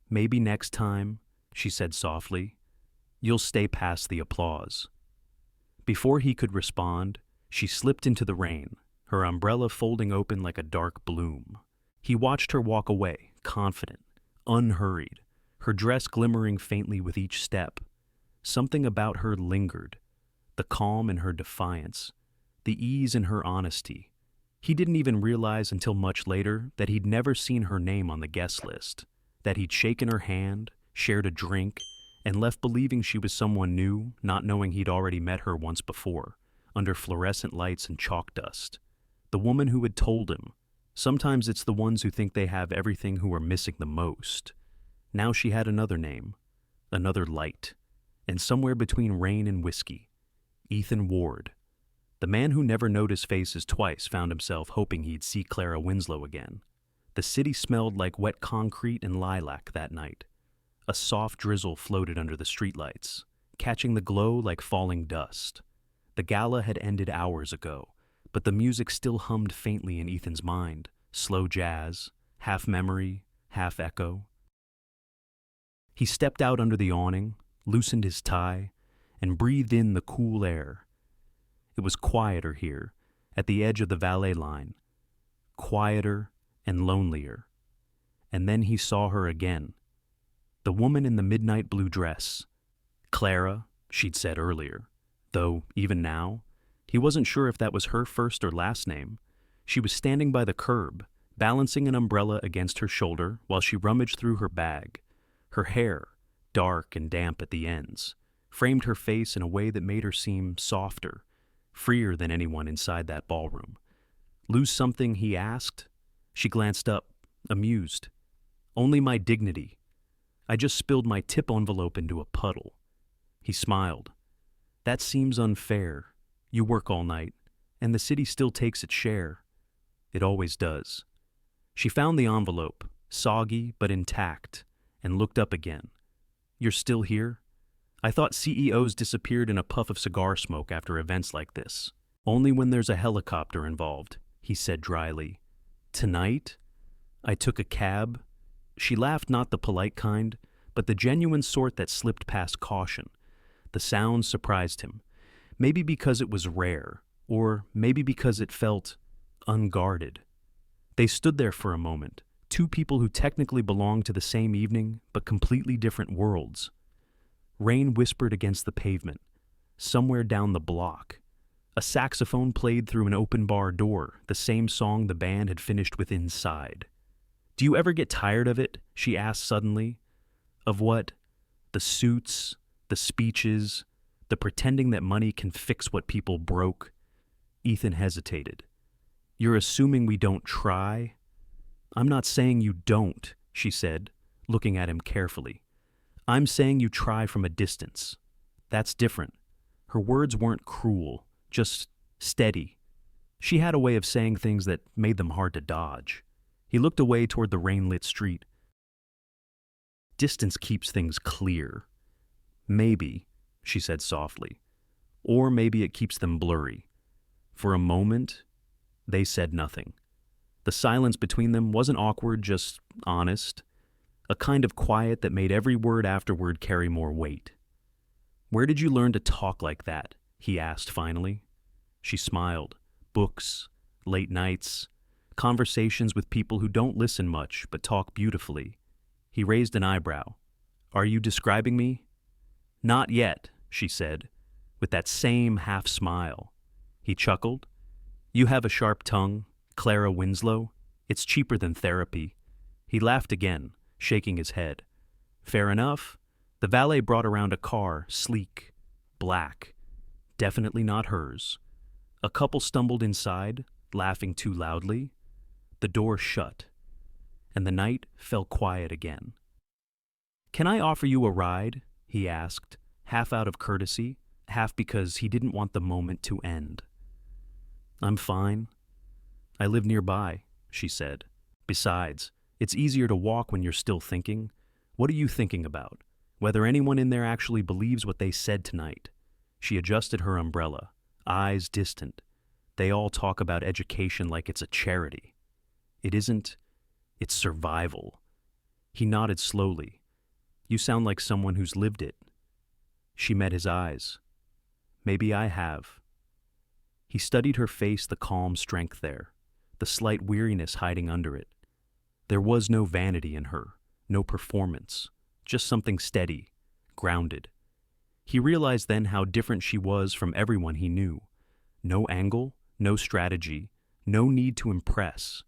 Maybe next time, she said softly, you'll stay past the applause. Before he could respond, she slipped into the rain, her umbrella folding open like a dark bloom. He watched her walk away, confident, unhurried, her dress glimmering faintly with each step. Something about her lingered, the calm in her defiance, the ease in her honesty. He didn't even realize until much later that he'd never seen her name on the guest list, that he'd shaken her hand, shared a drink, and left believing she was someone new, not knowing he'd already met her once before, under fluorescent lights and chalk dust. The woman who had told him. Sometimes it's the ones who think they have everything who are missing the most. Now she had another name, another light, and somewhere between rain and whiskey, Ethan Ward. The man who never noticed faces twice found himself hoping he'd see Clara Winslow again. The city smelled like wet concrete and lilac that night. A soft drizzle floated under the streetlights, catching the glow like falling dust. The gala had ended hours ago, but the music still hummed faintly in Ethan's mind, slow jazz, half memory, half echo. He stepped out under the awning, loosened his tie, and breathed in the cool air. It was quieter here, at the edge of the valet line. Quieter, and lonelier. And then he saw her again. The woman in the midnight blue dress. Clara, she'd said earlier. Though, even now, he wasn't sure if that was her first or last name. She was standing by the curb, balancing an umbrella against her shoulder while she rummaged through her bag. Her hair, dark and damp at the ends, framed her face in a way that made her seem softer, freer than anyone inside that ballroom. "Lose something?" he asked. She glanced up, amused. "Only my dignity. I just spilled my tip envelope into a puddle." He smiled. "That seems unfair. You work all night, and the city still takes its share." "It always does." She found the envelope, soggy but intact, and looked up again. "You're still here? I thought CEOs disappeared in a puff of cigar smoke after events like this." "Only when there's a helicopter involved," he said dryly. "Tonight? I took a cab." She laughed, not the polite kind, but the genuine sort that slipped past caution. The sound surprised him. Maybe because it was rare, or maybe because it felt unguarded. They stood there for a moment, two people who technically belonged to the same evening, but completely different worlds. Rain whispered against the pavement. Somewhere down the block, a saxophone played through an open bar door, the same song the band had finished with inside. "Do you ever get tired of it?" she asked suddenly. "Of what? The suits, the speeches, the pretending that money can fix what people broke?" Ethan hesitated. "You're assuming we don't try?" "I'm not saying you don't," she said, looking at him carefully. "I'm saying you try from a distance. That's different." Her words weren't cruel, just steady. She had a way of saying things that made them hard to dodge. He looked away toward the rain-lit street. "Distance keeps things clear." "Maybe," she said softly. "Or maybe it keeps them blurry." For a moment, they said nothing. The silence between them wasn't awkward, just honest. A kind of quiet that made every word afterward carry more weight. "Where did you learn to talk like that?" he asked finally. She smiled. "Books, late nights, conversations with people who don't listen much but talk beautifully." He raised an eyebrow. "Are you describing me?" "Not yet," she said, with that same half smile. He chuckled. "You have a sharp tongue, Clara Winslow. It's cheaper than therapy." He laughed again, shaking his head. "Fair enough." The valet brought around a car, sleek, black, definitely not hers. A couple stumbled inside, laughing too loudly. The door shut, and the night fell quiet again. "Can I offer you a ride?" he asked, half out of courtesy, half because he didn't want the moment to end. "I'm fine. I live nearby," she said. "Besides, it's easier to walk when you're still thinking. What are you thinking about? Whether anyone in there actually believes what they said tonight." She adjusted her umbrella, eyes distant. "They all talk about education like it's a charity." "It isn't. It's survival." He nodded slowly. "You sound like someone who's lived it." She met his eyes. "Maybe I have." He studied her face, the calm strength there, the slight weariness hiding under it. There was no vanity in her, no performance, just something steady, grounded. He realized then how different she was from everyone he knew. No angle, no strategy, no need to impress.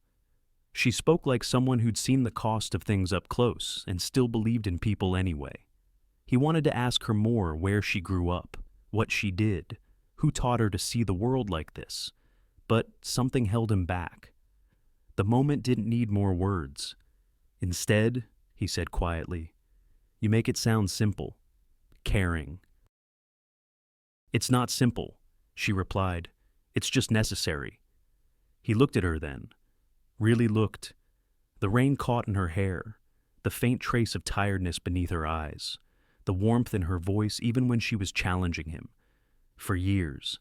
She spoke like someone who'd seen the cost of things up close and still believed in people anyway. He wanted to ask her more where she grew up, what she did, who taught her to see the world like this, but something held him back. The moment didn't need more words. "Instead," he said quietly, "you make it sound simple, caring." "It's not simple," she replied. "It's just necessary." He looked at her then, really looked. The rain caught in her hair, the faint trace of tiredness beneath her eyes, the warmth in her voice even when she was challenging him. For years,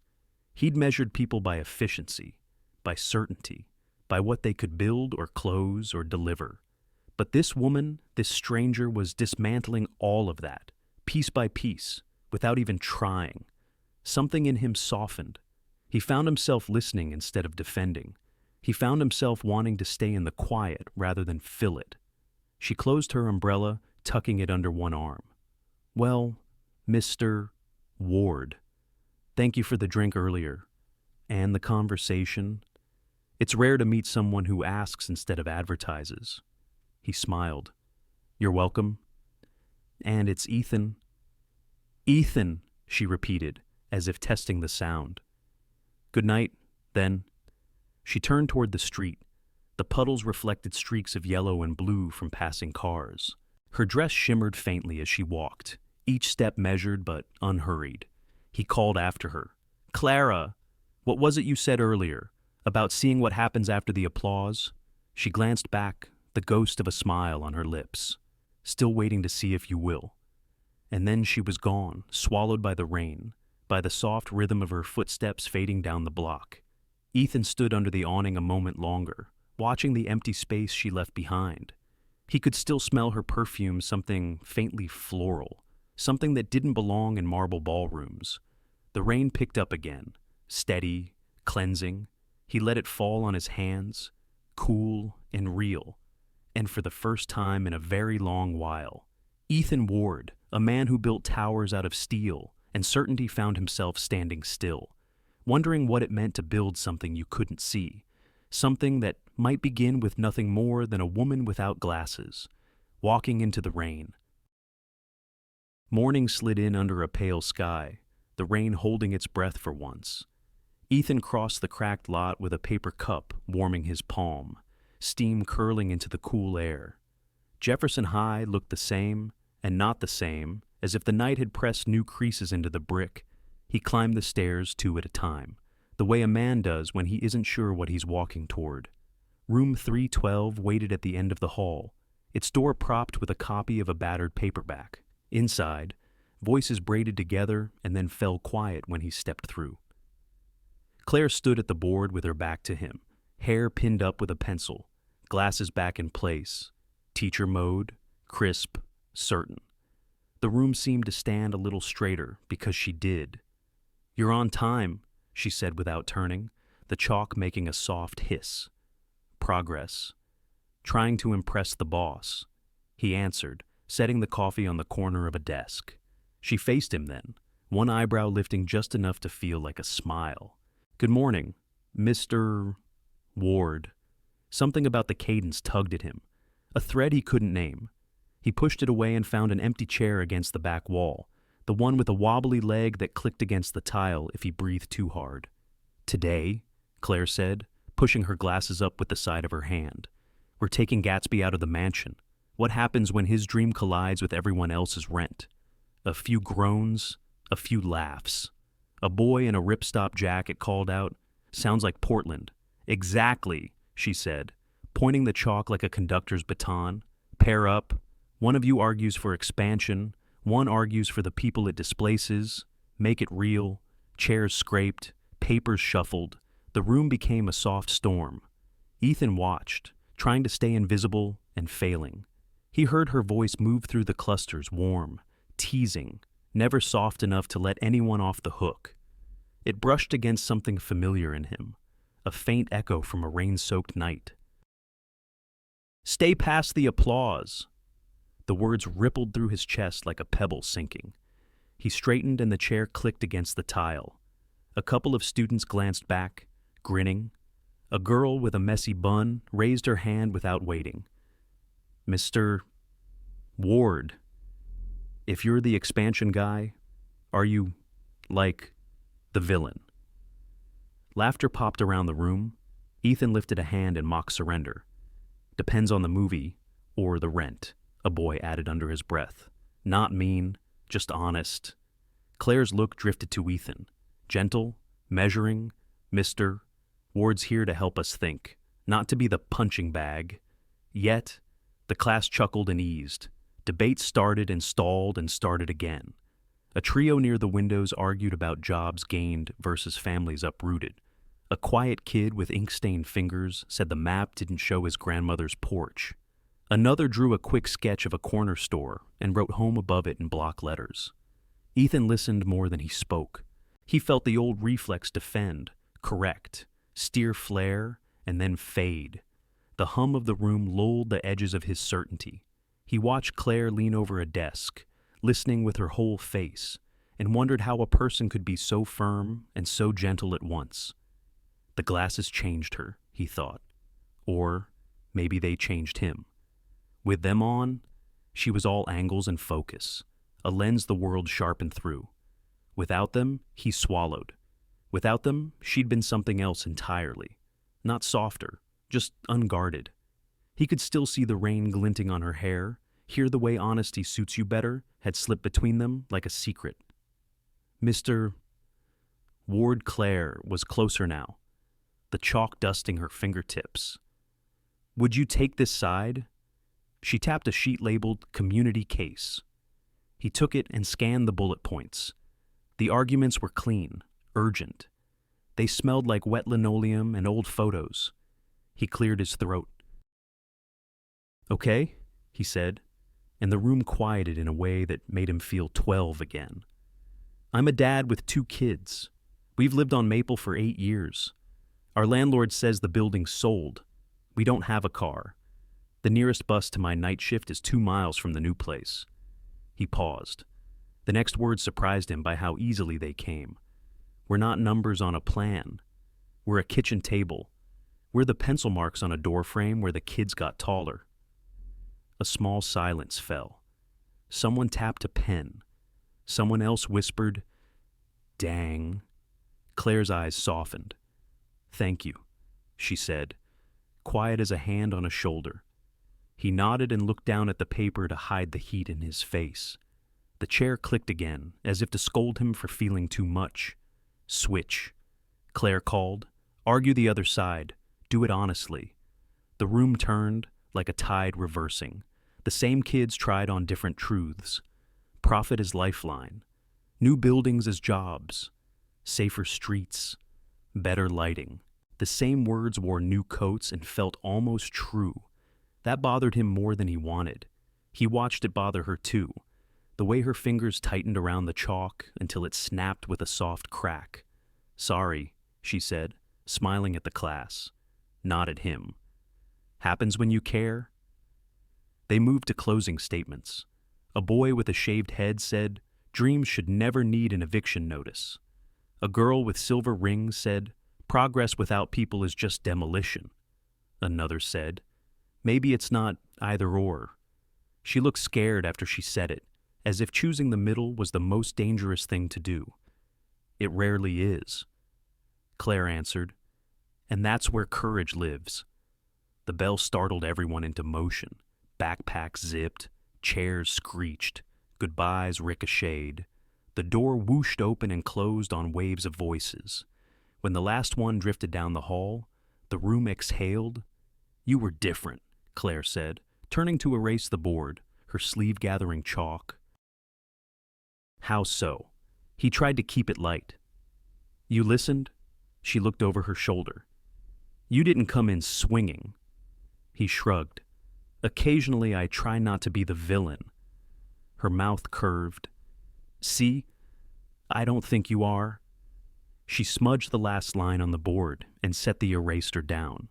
he'd measured people by efficiency, by certainty, by what they could build or close or deliver. But this woman, this stranger, was dismantling all of that, piece by piece, without even trying. Something in him softened. He found himself listening instead of defending, He found himself wanting to stay in the quiet rather than fill it. She closed her umbrella, tucking it under one arm. "Well, Mr. Ward, thank you for the drink earlier. And the conversation. It's rare to meet someone who asks instead of advertises." He smiled. "You're welcome. And it's Ethan." "Ethan," she repeated, as if testing the sound. "Good night, then." She turned toward the street. The puddles reflected streaks of yellow and blue from passing cars. Her dress shimmered faintly as she walked, each step measured but unhurried. He called after her. "Clara, what was it you said earlier, about seeing what happens after the applause?" She glanced back, the ghost of a smile on her lips. "Still waiting to see if you will." And then she was gone, swallowed by the rain, by the soft rhythm of her footsteps fading down the block. Ethan stood under the awning a moment longer, watching the empty space she left behind. He could still smell her perfume, something faintly floral, something that didn't belong in marble ballrooms. The rain picked up again, steady, cleansing. He let it fall on his hands, cool and real. And for the first time in a very long while, Ethan Ward, a man who built towers out of steel, and certainty found himself standing still, wondering what it meant to build something you couldn't see, something that might begin with nothing more than a woman without glasses, walking into the rain. Morning slid in under a pale sky, the rain holding its breath for once. Ethan crossed the cracked lot with a paper cup warming his palm, steam curling into the cool air. Jefferson High looked the same, and not the same, as if the night had pressed new creases into the brick. He climbed the stairs 2 at a time, the way a man does when he isn't sure what he's walking toward. Room 312 waited at the end of the hall, its door propped with a copy of a battered paperback. Inside, voices braided together and then fell quiet when he stepped through. Claire stood at the board with her back to him, hair pinned up with a pencil, glasses back in place, teacher mode, crisp, certain. The room seemed to stand a little straighter because she did. "You're on time," she said without turning, the chalk making a soft hiss. "Progress. Trying to impress the boss," he answered, setting the coffee on the corner of a desk. She faced him then, one eyebrow lifting just enough to feel like a smile. "Good morning, Mr. Ward." Something about the cadence tugged at him, a thread he couldn't name. He pushed it away and found an empty chair against the back wall, the one with a wobbly leg that clicked against the tile if he breathed too hard. "Today," Claire said, pushing her glasses up with the side of her hand. "We're taking Gatsby out of the mansion. What happens when his dream collides with everyone else's rent?" A few groans, a few laughs. A boy in a ripstop jacket called out, "Sounds like Portland." "Exactly," she said, pointing the chalk like a conductor's baton. "Pair up. One of you argues for expansion, one argues for the people it displaces. Make it real." Chairs scraped, papers shuffled. The room became a soft storm. Ethan watched, trying to stay invisible and failing. He heard her voice move through the clusters, warm, teasing, never soft enough to let anyone off the hook. It brushed against something familiar in him, a faint echo from a rain-soaked night. "Stay past the applause." The words rippled through his chest like a pebble sinking. He straightened and the chair clicked against the tile. A couple of students glanced back, grinning. A girl with a messy bun raised her hand without waiting. "Mr. Ward, if you're the expansion guy, are you, like, the villain?" Laughter popped around the room. Ethan lifted a hand in mock surrender. "Depends on the movie, or the rent," a boy added under his breath. "Not mean, just honest." Claire's look drifted to Ethan. Gentle, measuring, "Mr. Ward's here to help us think, not to be the punching bag." Yet, the class chuckled and eased. Debate started and stalled and started again. A trio near the windows argued about jobs gained versus families uprooted. A quiet kid with ink-stained fingers said the map didn't show his grandmother's porch. Another drew a quick sketch of a corner store and wrote home above it in block letters. Ethan listened more than he spoke. He felt the old reflex defend, correct, steer flare, and then fade. The hum of the room lulled the edges of his certainty. He watched Claire lean over a desk, listening with her whole face, and wondered how a person could be so firm and so gentle at once. The glasses changed her, he thought. Or maybe they changed him. With them on, she was all angles and focus, a lens the world sharpened through. Without them, he swallowed. Without them, she'd been something else entirely. Not softer, just unguarded. He could still see the rain glinting on her hair, hear the way honesty suits you better had slipped between them like a secret. Mr. Ward Claire was closer now, the chalk dusting her fingertips. Would you take this side? She tapped a sheet labeled Community Case. He took it and scanned the bullet points. The arguments were clean, urgent. They smelled like wet linoleum and old photos. He cleared his throat. Okay, he said, and the room quieted in a way that made him feel 12 again. I'm a dad with 2 kids. We've lived on Maple for 8 years. Our landlord says the building's sold. We don't have a car. The nearest bus to my night shift is 2 miles from the new place. He paused. The next words surprised him by how easily they came. We're not numbers on a plan. We're a kitchen table. We're the pencil marks on a door frame where the kids got taller. A small silence fell. Someone tapped a pen. Someone else whispered, "Dang." Claire's eyes softened. "Thank you," she said, quiet as a hand on a shoulder. He nodded and looked down at the paper to hide the heat in his face. The chair clicked again, as if to scold him for feeling too much. "Switch," Claire called. "Argue the other side. Do it honestly." The room turned, like a tide reversing. The same kids tried on different truths. Profit as lifeline. New buildings as jobs. Safer streets. Better lighting. The same words wore new coats and felt almost true. That bothered him more than he wanted. He watched it bother her too. The way her fingers tightened around the chalk until it snapped with a soft crack. "Sorry," she said, smiling at the class. Not at him. "Happens when you care?" They moved to closing statements. A boy with a shaved head said, "Dreams should never need an eviction notice." A girl with silver rings said, "Progress without people is just demolition." Another said, "Maybe it's not either or." She looked scared after she said it, as if choosing the middle was the most dangerous thing to do. "It rarely is," Claire answered, "and that's where courage lives." The bell startled everyone into motion. Backpacks zipped, chairs screeched, goodbyes ricocheted. The door whooshed open and closed on waves of voices. When the last one drifted down the hall, the room exhaled. "You were different," Claire said, turning to erase the board, her sleeve gathering chalk. "How so?" He tried to keep it light. "You listened?" She looked over her shoulder. "You didn't come in swinging." He shrugged. "Occasionally I try not to be the villain." Her mouth curved. "See? I don't think you are." She smudged the last line on the board and set the eraser down.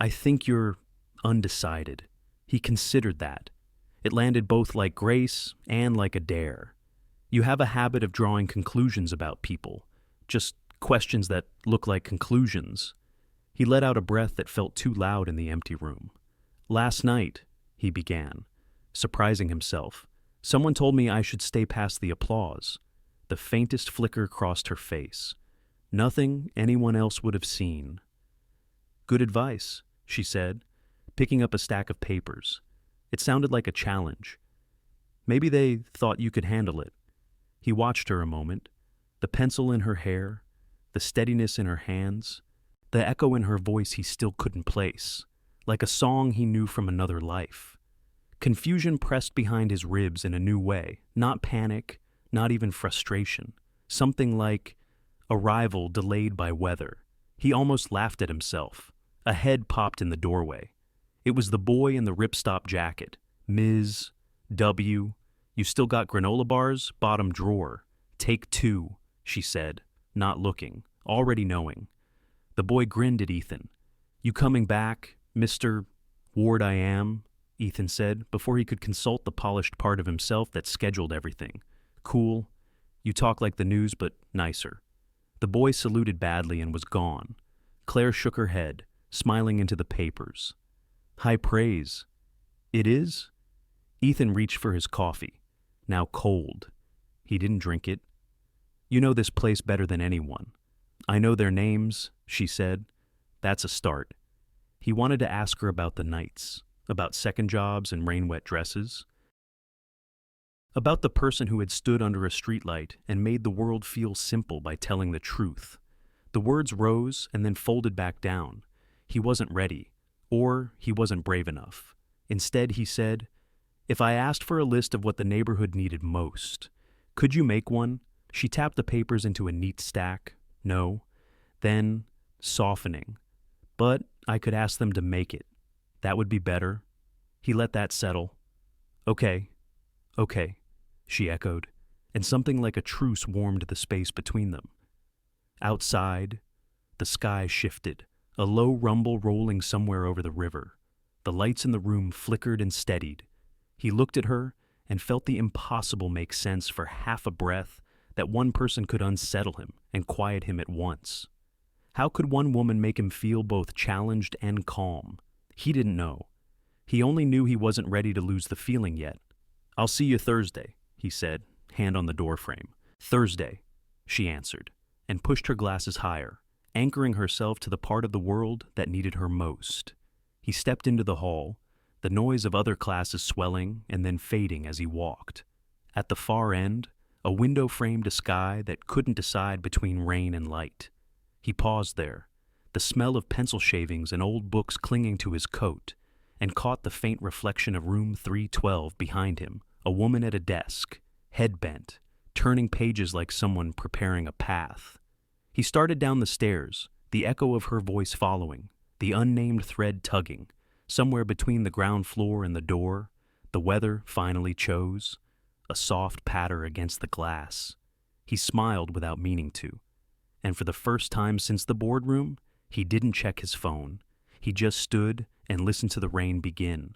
"I think you're undecided." He considered that. It landed both like grace and like a dare. You have a habit of drawing conclusions about people, just questions that look like conclusions. He let out a breath that felt too loud in the empty room. "Last night," he began, surprising himself, "someone told me I should stay past the applause." The faintest flicker crossed her face. Nothing anyone else would have seen. "Good advice," she said, picking up a stack of papers. It sounded like a challenge. "Maybe they thought you could handle it." He watched her a moment, the pencil in her hair, the steadiness in her hands, the echo in her voice he still couldn't place, like a song he knew from another life. Confusion pressed behind his ribs in a new way, not panic, not even frustration. Something like arrival delayed by weather. He almost laughed at himself. A head popped in the doorway. It was the boy in the ripstop jacket. "Ms. W. You still got granola bars? Bottom drawer. Take 2, she said, not looking, already knowing. The boy grinned at Ethan. "You coming back, Mr. Ward I am," Ethan said, before he could consult the polished part of himself that scheduled everything. "Cool. You talk like the news, but nicer." The boy saluted badly and was gone. Claire shook her head, smiling into the papers. "High praise." "It is?" Ethan reached for his coffee, now cold. He didn't drink it. "You know this place better than anyone." "I know their names," she said. "That's a start." He wanted to ask her about the nights, about second jobs and rain-wet dresses, about the person who had stood under a streetlight and made the world feel simple by telling the truth. The words rose and then folded back down. He wasn't ready, or he wasn't brave enough. Instead, he said, "If I asked for a list of what the neighborhood needed most, could you make one?" She tapped the papers into a neat stack. "No." Then, softening. "But I could ask them to make it. That would be better." He let that settle. "Okay, okay," she echoed, and something like a truce warmed the space between them. Outside, the sky shifted, a low rumble rolling somewhere over the river. The lights in the room flickered and steadied. He looked at her and felt the impossible make sense for half a breath, that one person could unsettle him and quiet him at once. How could one woman make him feel both challenged and calm? He didn't know. He only knew he wasn't ready to lose the feeling yet. "I'll see you Thursday," he said, hand on the doorframe. "Thursday," she answered, and pushed her glasses higher, anchoring herself to the part of the world that needed her most. He stepped into the hall, the noise of other classes swelling and then fading as he walked. At the far end, a window framed a sky that couldn't decide between rain and light. He paused there, the smell of pencil shavings and old books clinging to his coat, and caught the faint reflection of room 312 behind him, a woman at a desk, head bent, turning pages like someone preparing a path. He started down the stairs, the echo of her voice following, the unnamed thread tugging. Somewhere between the ground floor and the door, the weather finally chose, a soft patter against the glass. He smiled without meaning to, and for the first time since the boardroom, he didn't check his phone. He just stood and listened to the rain begin.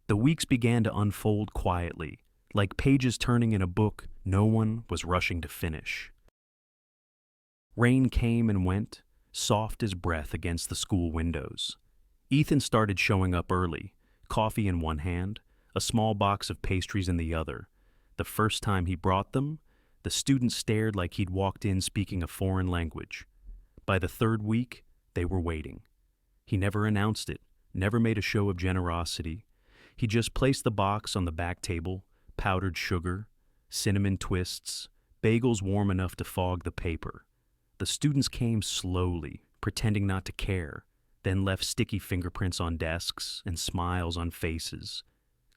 The weeks began to unfold quietly, like pages turning in a book no one was rushing to finish. Rain came and went, soft as breath against the school windows. Ethan started showing up early, coffee in one hand, a small box of pastries in the other. The first time he brought them, the students stared like he'd walked in speaking a foreign language. By the third week, they were waiting. He never announced it, never made a show of generosity. He just placed the box on the back table, powdered sugar, cinnamon twists, bagels warm enough to fog the paper. The students came slowly, pretending not to care, then left sticky fingerprints on desks and smiles on faces.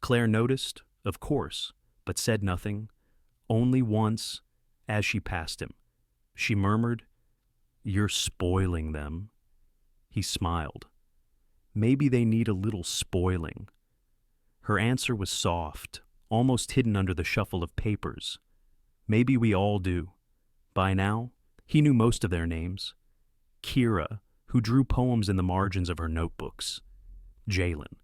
Claire noticed, of course, but said nothing. Only once, as she passed him, she murmured, "You're spoiling them." He smiled. "Maybe they need a little spoiling." Her answer was soft, almost hidden under the shuffle of papers. "Maybe we all do." By now, he knew most of their names. Kira, who drew poems in the margins of her notebooks. Jalen,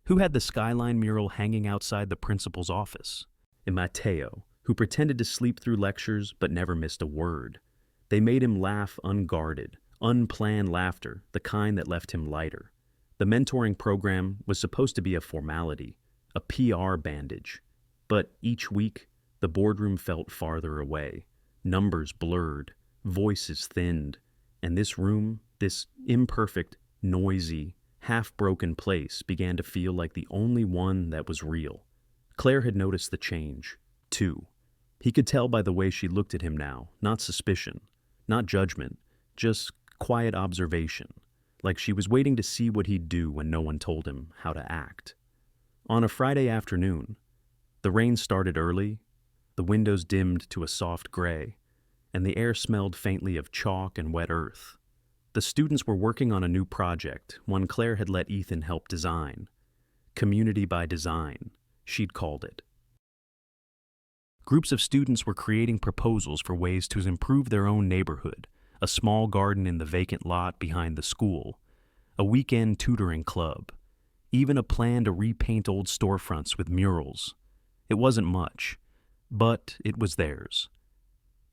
who had the skyline mural hanging outside the principal's office. And Mateo, who pretended to sleep through lectures but never missed a word. They made him laugh unguarded, unplanned laughter, the kind that left him lighter. The mentoring program was supposed to be a formality, a PR bandage. But each week, the boardroom felt farther away. Numbers blurred, voices thinned, and this room, this imperfect, noisy, half-broken place began to feel like the only one that was real. Claire had noticed the change, too. He could tell by the way she looked at him now, not suspicion, not judgment, just quiet observation, like she was waiting to see what he'd do when no one told him how to act. On a Friday afternoon, the rain started early, the windows dimmed to a soft gray, and the air smelled faintly of chalk and wet earth. The students were working on a new project, one Claire had let Ethan help design. Community by Design, she'd called it. Groups of students were creating proposals for ways to improve their own neighborhood, a small garden in the vacant lot behind the school, a weekend tutoring club, even a plan to repaint old storefronts with murals. It wasn't much, but it was theirs.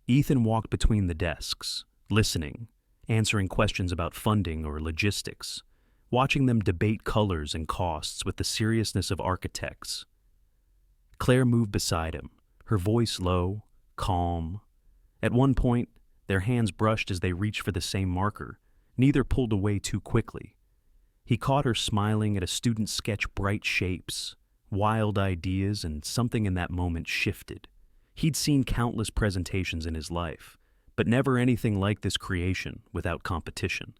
Ethan walked between the desks, listening, answering questions about funding or logistics, watching them debate colors and costs with the seriousness of architects. Claire moved beside him, her voice low, calm. At one point, their hands brushed as they reached for the same marker. Neither pulled away too quickly. He caught her smiling at a student's sketch bright shapes, wild ideas, and something in that moment shifted. He'd seen countless presentations in his life, but never anything like this creation without competition.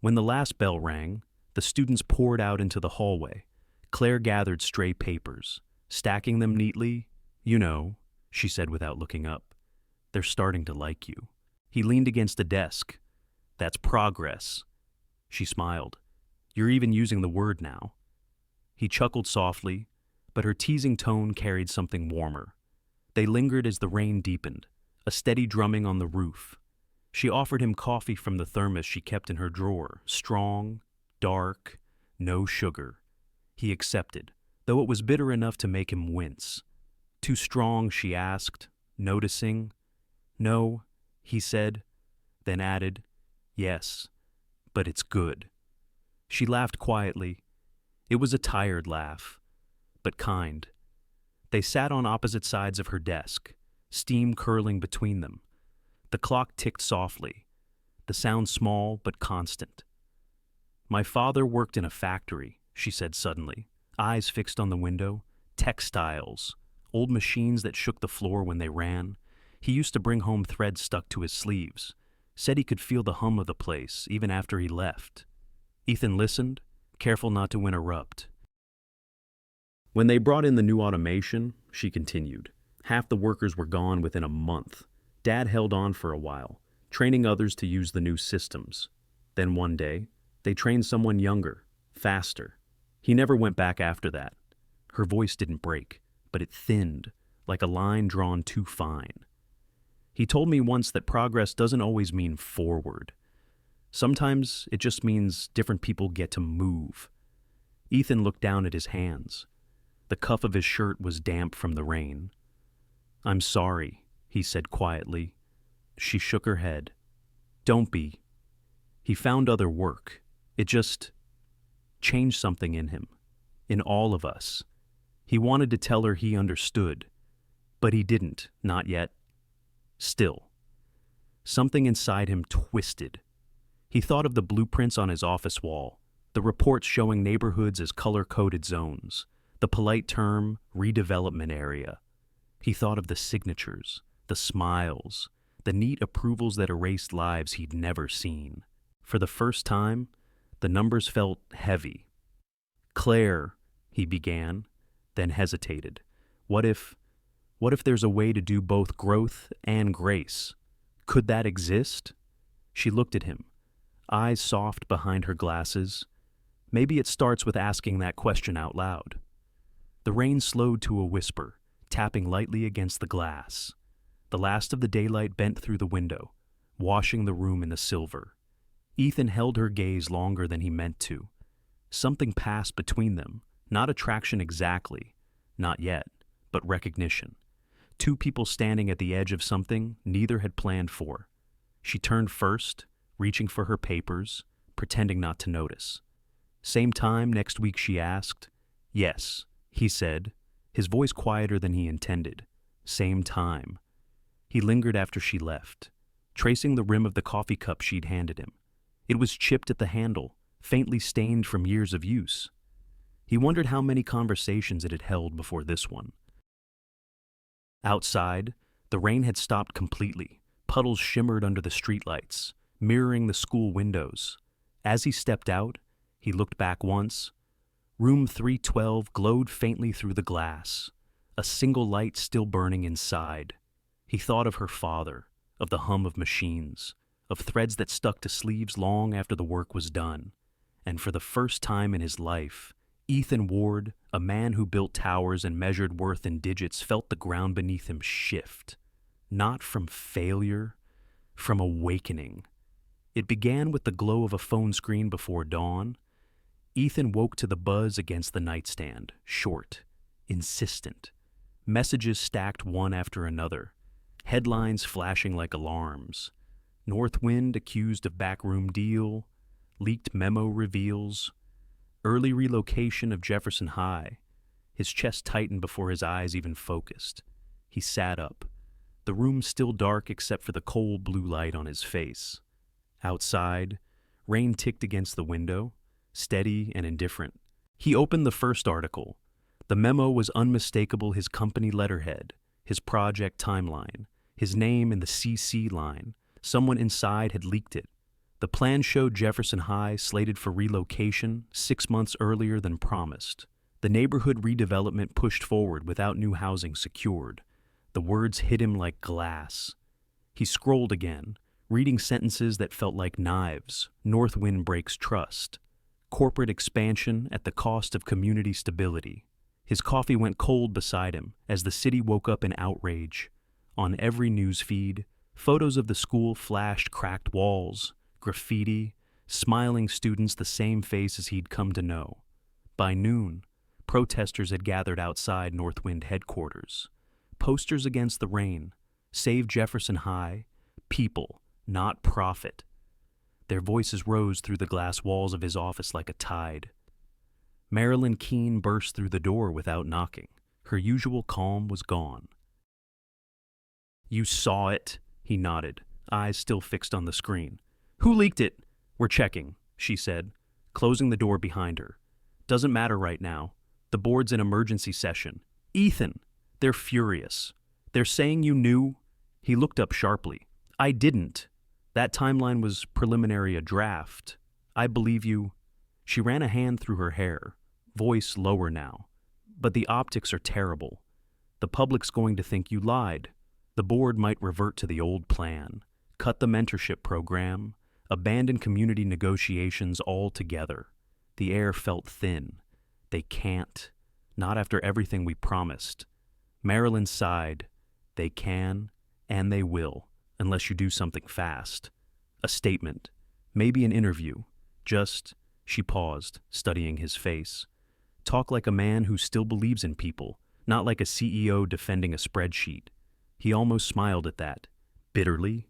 When the last bell rang, the students poured out into the hallway. Claire gathered stray papers, stacking them neatly. "You know," she said without looking up, "they're starting to like you." He leaned against a desk. "That's progress." She smiled. "You're even using the word now." He chuckled softly, but her teasing tone carried something warmer. They lingered as the rain deepened, a steady drumming on the roof. She offered him coffee from the thermos she kept in her drawer, strong, dark, no sugar. He accepted, though it was bitter enough to make him wince. "Too strong?" she asked, noticing. "No," he said, then added, "Yes, but it's good." She laughed quietly. It was a tired laugh, but kind. They sat on opposite sides of her desk, steam curling between them. The clock ticked softly, the sound small but constant. "My father worked in a factory," she said suddenly, eyes fixed on the window. "Textiles, old machines that shook the floor when they ran. He used to bring home threads stuck to his sleeves. Said he could feel the hum of the place, even after he left." Ethan listened, careful not to interrupt. "When they brought in the new automation," she continued, "half the workers were gone within a month. Dad held on for a while, training others to use the new systems. Then one day, they trained someone younger, faster. He never went back after that." Her voice didn't break, but it thinned, like a line drawn too fine. "He told me once that progress doesn't always mean forward. Sometimes it just means different people get to move." Ethan looked down at his hands. The cuff of his shirt was damp from the rain. "I'm sorry," he said quietly. She shook her head. "Don't be." He found other work. It just changed something in him, in all of us. He wanted to tell her he understood, but he didn't, not yet. Still, something inside him twisted. He thought of the blueprints on his office wall, the reports showing neighborhoods as color-coded zones, the polite term redevelopment area. He thought of the signatures, the smiles, the neat approvals that erased lives he'd never seen. For the first time, the numbers felt heavy. "Claire," he began, then hesitated. What if there's a way to do both growth and grace? Could that exist?" She looked at him, eyes soft behind her glasses. "Maybe it starts with asking that question out loud." The rain slowed to a whisper, tapping lightly against the glass. The last of the daylight bent through the window, washing the room in the silver. Ethan held her gaze longer than he meant to. Something passed between them, not attraction exactly, not yet, but recognition. Two people standing at the edge of something neither had planned for. She turned first, reaching for her papers, pretending not to notice. "Same time next week?" she asked. "Yes," he said, his voice quieter than he intended. "Same time." He lingered after she left, tracing the rim of the coffee cup she'd handed him. It was chipped at the handle, faintly stained from years of use. He wondered how many conversations it had held before this one. Outside, the rain had stopped completely. Puddles shimmered under the streetlights, mirroring the school windows. As he stepped out, he looked back once. Room 312 glowed faintly through the glass, a single light still burning inside. He thought of her father, of the hum of machines, of threads that stuck to sleeves long after the work was done. And for the first time in his life, Ethan Ward, a man who built towers and measured worth in digits, felt the ground beneath him shift. Not from failure, from awakening. It began with the glow of a phone screen before dawn, Ethan woke to the buzz against the nightstand, short, insistent. Messages stacked one after another, headlines flashing like alarms. Northwind accused of backroom deal, leaked memo reveals, early relocation of Jefferson High. His chest tightened before his eyes even focused. He sat up, the room still dark except for the cold blue light on his face. Outside, rain ticked against the window, steady and indifferent. He opened the first article. The memo was unmistakable, his company letterhead, his project timeline, his name in the CC line. Someone inside had leaked it. The plan showed Jefferson High slated for relocation 6 months earlier than promised. The neighborhood redevelopment pushed forward without new housing secured. The words hit him like glass. He scrolled again, reading sentences that felt like knives. Northwind breaks trust. Corporate expansion at the cost of community stability. His coffee went cold beside him as the city woke up in outrage. On every news feed, photos of the school flashed cracked walls, graffiti, smiling students the same faces he'd come to know. By noon, protesters had gathered outside Northwind headquarters. Posters against the rain, Save Jefferson High, people, not profit. Their voices rose through the glass walls of his office like a tide. Marilyn Keene burst through the door without knocking. Her usual calm was gone. "You saw it," he nodded, eyes still fixed on the screen. "Who leaked it?" "We're checking," she said, closing the door behind her. "Doesn't matter right now. The board's in emergency session." "Ethan!" "They're furious. They're saying you knew." He looked up sharply. "I didn't. That timeline was preliminary, a draft. I believe you." She ran a hand through her hair, voice lower now. "But the optics are terrible. The public's going to think you lied. The board might revert to the old plan, cut the mentorship program, abandon community negotiations altogether." The air felt thin. "They can't. Not after everything we promised." Marilyn sighed. "They can, and they will, unless you do something fast. A statement, maybe an interview. Just," she paused, studying his face, "talk like a man who still believes in people, not like a CEO defending a spreadsheet." He almost smiled at that, bitterly.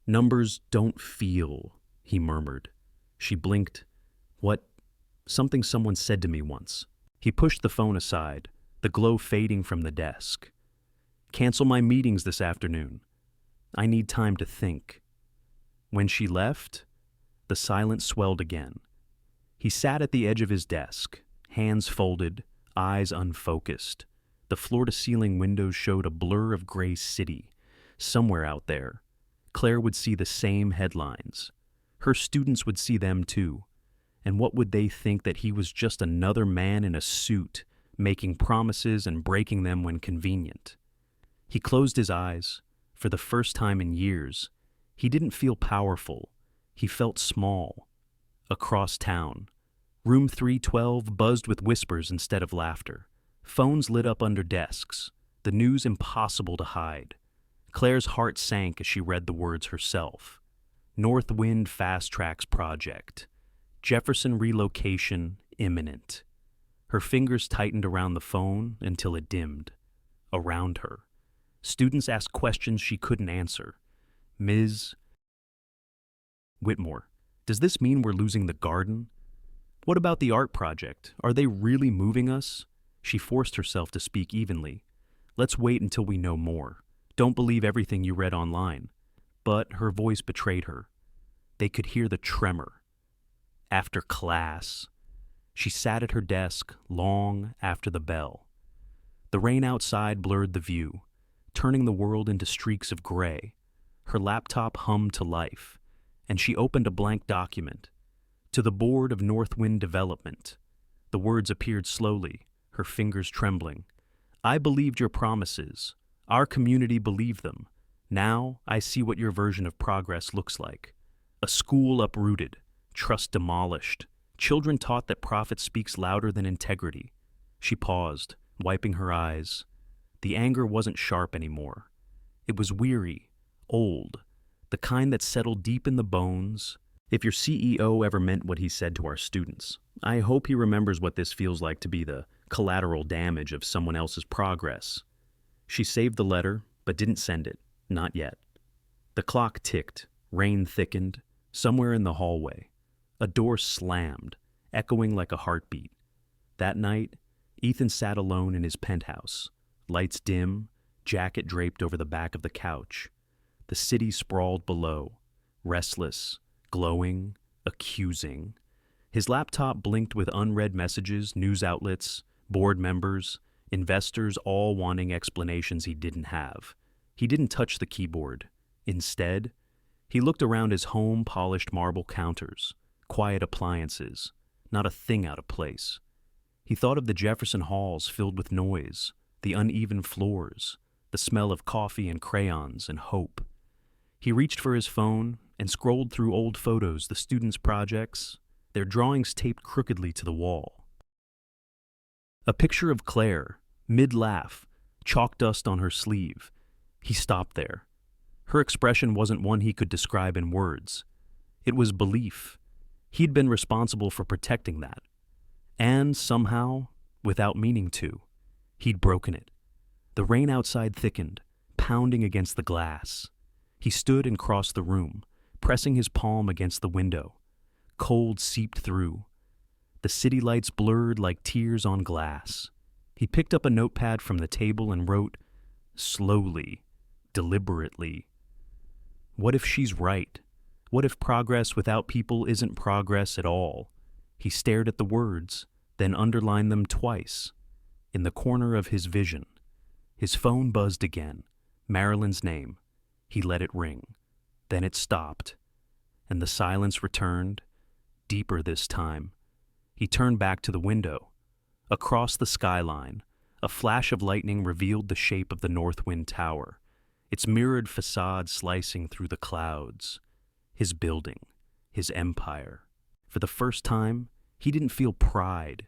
"Numbers don't feel," he murmured. She blinked. "What?" "Something someone said to me once." He pushed the phone aside, the glow fading from the desk. "Cancel my meetings this afternoon. I need time to think." When she left, the silence swelled again. He sat at the edge of his desk, hands folded, eyes unfocused. The floor-to-ceiling windows showed a blur of gray city. Somewhere out there, Claire would see the same headlines. Her students would see them too. And what would they think, that he was just another man in a suit, making promises and breaking them when convenient? He closed his eyes. For the first time in years, he didn't feel powerful. He felt small. Across town, room 312 buzzed with whispers instead of laughter. Phones lit up under desks, the news impossible to hide. Claire's heart sank as she read the words herself. Northwind Fast Tracks Project. Jefferson relocation imminent. Her fingers tightened around the phone until it dimmed. Around her, students asked questions she couldn't answer. "Ms. Whitmore, does this mean we're losing the garden? What about the art project? Are they really moving us?" She forced herself to speak evenly. "Let's wait until we know more. Don't believe everything you read online." But her voice betrayed her. They could hear the tremor. After class. She sat at her desk long after the bell. The rain outside blurred the view, turning the world into streaks of gray. Her laptop hummed to life, and she opened a blank document. "To the Board of Northwind Development." The words appeared slowly, her fingers trembling. "I believed your promises. Our community believed them. Now I see what your version of progress looks like. A school uprooted, trust demolished, children taught that profit speaks louder than integrity." She paused, wiping her eyes. The anger wasn't sharp anymore. It was weary, old, the kind that settled deep in the bones, If your CEO ever meant what he said to our students, I hope he remembers what this feels like to be the collateral damage of someone else's progress. She saved the letter, but didn't send it. Not yet. The clock ticked, rain thickened. Somewhere in the hallway, a door slammed, echoing like a heartbeat. That night, Ethan sat alone in his penthouse, lights dim, jacket draped over the back of the couch. The city sprawled below, restless, glowing, accusing. His laptop blinked with unread messages, news outlets, board members, investors all wanting explanations he didn't have. He didn't touch the keyboard. Instead, he looked around his home, polished marble counters, quiet appliances, not a thing out of place. He thought of the Jefferson halls filled with noise, the uneven floors, the smell of coffee and crayons and hope. He reached for his phone and scrolled through old photos, the students' projects, their drawings taped crookedly to the wall. A picture of Claire, mid-laugh, chalk dust on her sleeve. He stopped there. Her expression wasn't one he could describe in words. It was belief. He'd been responsible for protecting that. And somehow, without meaning to, he'd broken it. The rain outside thickened, pounding against the glass. He stood and crossed the room, pressing his palm against the window. Cold seeped through. The city lights blurred like tears on glass. He picked up a notepad from the table and wrote, slowly, deliberately, what if she's right? What if progress without people isn't progress at all? He stared at the words, then underlined them twice. In the corner of his vision, his phone buzzed again. Marilyn's name. He let it ring. Then it stopped, and the silence returned, deeper this time. He turned back to the window. Across the skyline, a flash of lightning revealed the shape of the Northwind Tower, its mirrored facade slicing through the clouds. His building, his empire. For the first time, he didn't feel pride.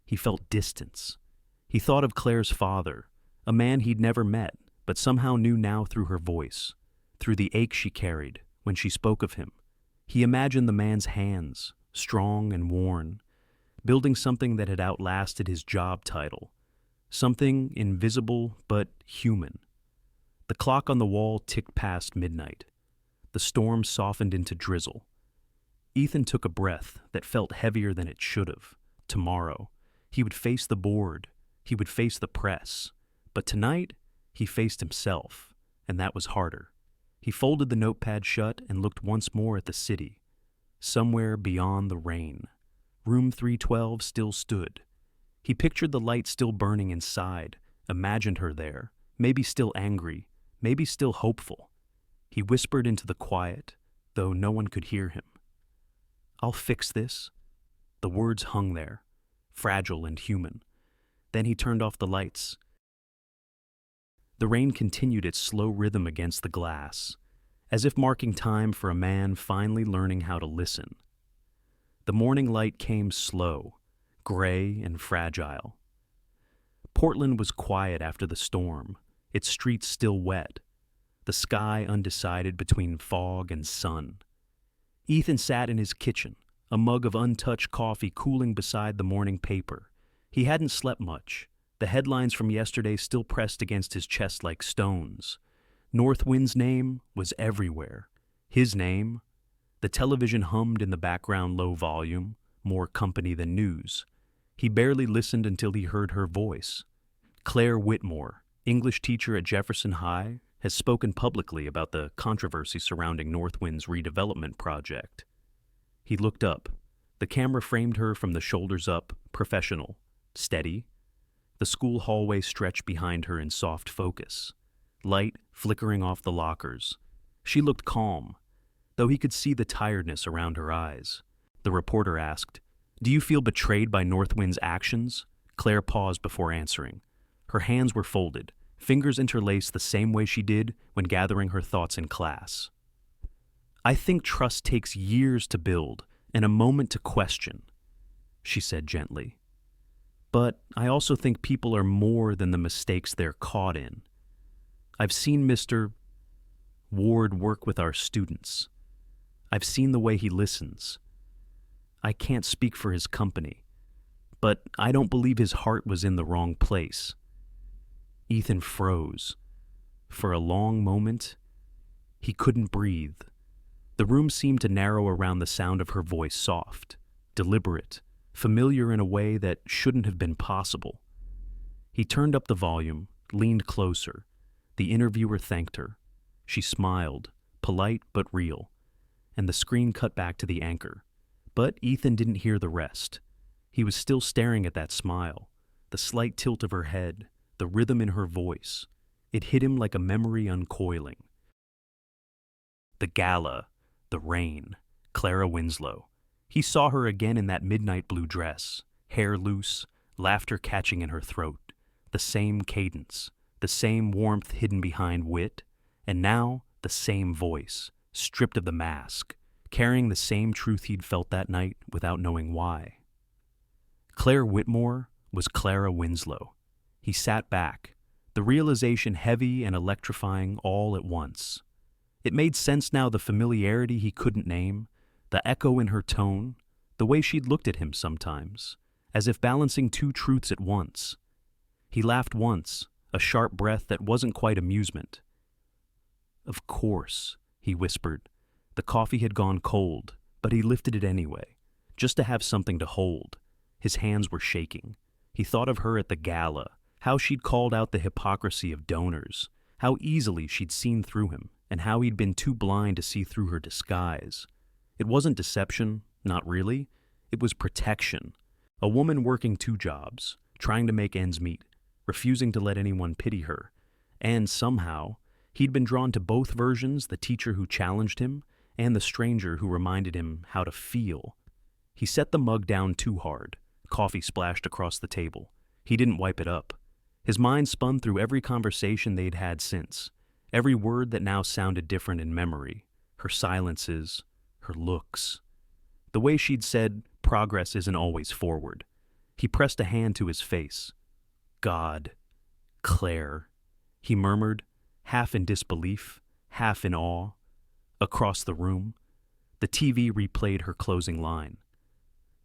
He felt distance. He thought of Claire's father, a man he'd never met, but somehow knew now through her voice, through the ache she carried when she spoke of him. He imagined the man's hands, strong and worn, building something that had outlasted his job title, something invisible but human. The clock on the wall ticked past midnight. The storm softened into drizzle. Ethan took a breath that felt heavier than it should have. Tomorrow, he would face the board. He would face the press. But tonight, he faced himself, and that was harder. He folded the notepad shut and looked once more at the city. Somewhere beyond the rain, room 312 still stood. He pictured the light still burning inside, imagined her there, maybe still angry, maybe still hopeful. He whispered into the quiet, though no one could hear him. I'll fix this. The words hung there, fragile and human. Then he turned off the lights. The rain continued its slow rhythm against the glass, as if marking time for a man finally learning how to listen. The morning light came slow, gray and fragile. Portland was quiet after the storm, its streets still wet, the sky undecided between fog and sun. Ethan sat in his kitchen, a mug of untouched coffee cooling beside the morning paper. He hadn't slept much. The headlines from yesterday still pressed against his chest like stones. Northwind's name was everywhere. His name. The television hummed in the background low volume, more company than news. He barely listened until he heard her voice. Claire Whitmore, English teacher at Jefferson High, has spoken publicly about the controversy surrounding Northwind's redevelopment project. He looked up. The camera framed her from the shoulders up, professional, steady. The school hallway stretched behind her in soft focus, light flickering off the lockers. She looked calm, though he could see the tiredness around her eyes. The reporter asked, "Do you feel betrayed by Northwind's actions?" Claire paused before answering. Her hands were folded, fingers interlaced the same way she did when gathering her thoughts in class. "I think trust takes years to build and a moment to question," she said gently. "But I also think people are more than the mistakes they're caught in. I've seen Mr. Ward work with our students. I've seen the way he listens. I can't speak for his company, but I don't believe his heart was in the wrong place." Ethan froze. For a long moment, he couldn't breathe. The room seemed to narrow around the sound of her voice, soft, deliberate, familiar in a way that shouldn't have been possible. He turned up the volume, leaned closer. The interviewer thanked her. She smiled, polite but real, and the screen cut back to the anchor. But Ethan didn't hear the rest. He was still staring at that smile, the slight tilt of her head, the rhythm in her voice. It hit him like a memory uncoiling. The gala, the rain, Clara Winslow. He saw her again in that midnight blue dress, hair loose, laughter catching in her throat, the same cadence, the same warmth hidden behind wit, and now the same voice, stripped of the mask, carrying the same truth he'd felt that night without knowing why. Claire Whitmore was Clara Winslow. He sat back, the realization heavy and electrifying all at once. It made sense now, the familiarity he couldn't name, the echo in her tone, the way she'd looked at him sometimes, as if balancing two truths at once. He laughed once, a sharp breath that wasn't quite amusement. "Of course," he whispered. The coffee had gone cold, but he lifted it anyway, just to have something to hold. His hands were shaking. He thought of her at the gala, how she'd called out the hypocrisy of donors, how easily she'd seen through him, and how he'd been too blind to see through her disguise. It wasn't deception, not really. It was protection. A woman working two jobs, trying to make ends meet, refusing to let anyone pity her. And somehow, he'd been drawn to both versions, the teacher who challenged him and the stranger who reminded him how to feel. He set the mug down too hard. Coffee splashed across the table. He didn't wipe it up. His mind spun through every conversation they'd had since, every word that now sounded different in memory, her silences, her looks. The way she'd said, "Progress isn't always forward." He pressed a hand to his face. "God, Claire," he murmured, half in disbelief, half in awe. Across the room, the TV replayed her closing line.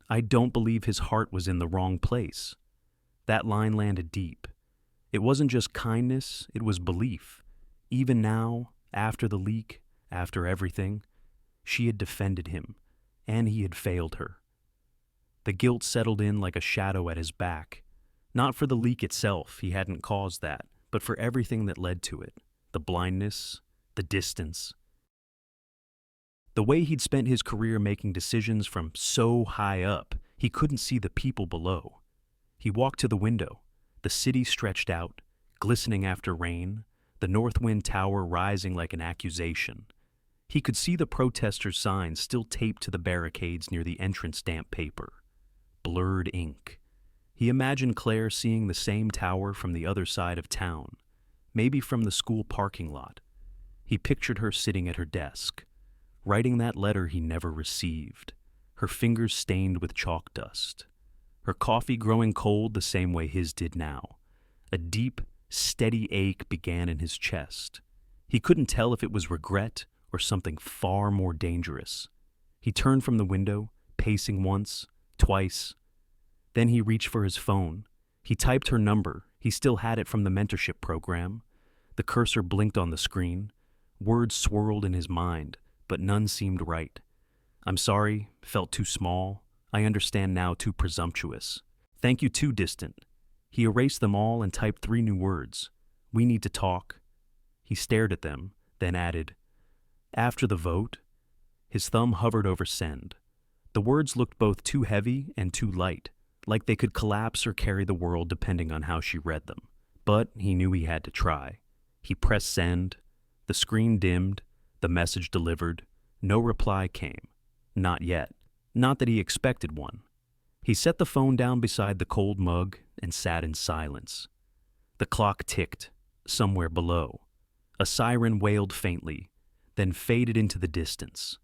"I don't believe his heart was in the wrong place." That line landed deep. It wasn't just kindness, it was belief. Even now, after the leak, after everything, she had defended him, and he had failed her. The guilt settled in like a shadow at his back. Not for the leak itself, he hadn't caused that, but for everything that led to it. The blindness, the distance. The way he'd spent his career making decisions from so high up, he couldn't see the people below. He walked to the window. The city stretched out, glistening after rain, the North Wind Tower rising like an accusation. He could see the protesters' signs still taped to the barricades near the entrance stamp paper. Blurred ink. He imagined Claire seeing the same tower from the other side of town, maybe from the school parking lot. He pictured her sitting at her desk, writing that letter he never received, her fingers stained with chalk dust, her coffee growing cold the same way his did now. A deep, steady ache began in his chest. He couldn't tell if it was regret or something far more dangerous. He turned from the window, pacing once, twice. Then he reached for his phone. He typed her number. He still had it from the mentorship program. The cursor blinked on the screen. Words swirled in his mind, but none seemed right. "I'm sorry, felt too small. I understand now, too presumptuous. Thank you, too distant." He erased them all and typed 3 new words. "We need to talk." He stared at them, then added, "After the vote." His thumb hovered over send. The words looked both too heavy and too light, like they could collapse or carry the world depending on how she read them. But he knew he had to try. He pressed send. The screen dimmed. The message delivered. No reply came. Not yet. Not that he expected one. He set the phone down beside the cold mug and sat in silence. The clock ticked, somewhere below. A siren wailed faintly, then faded into the distance.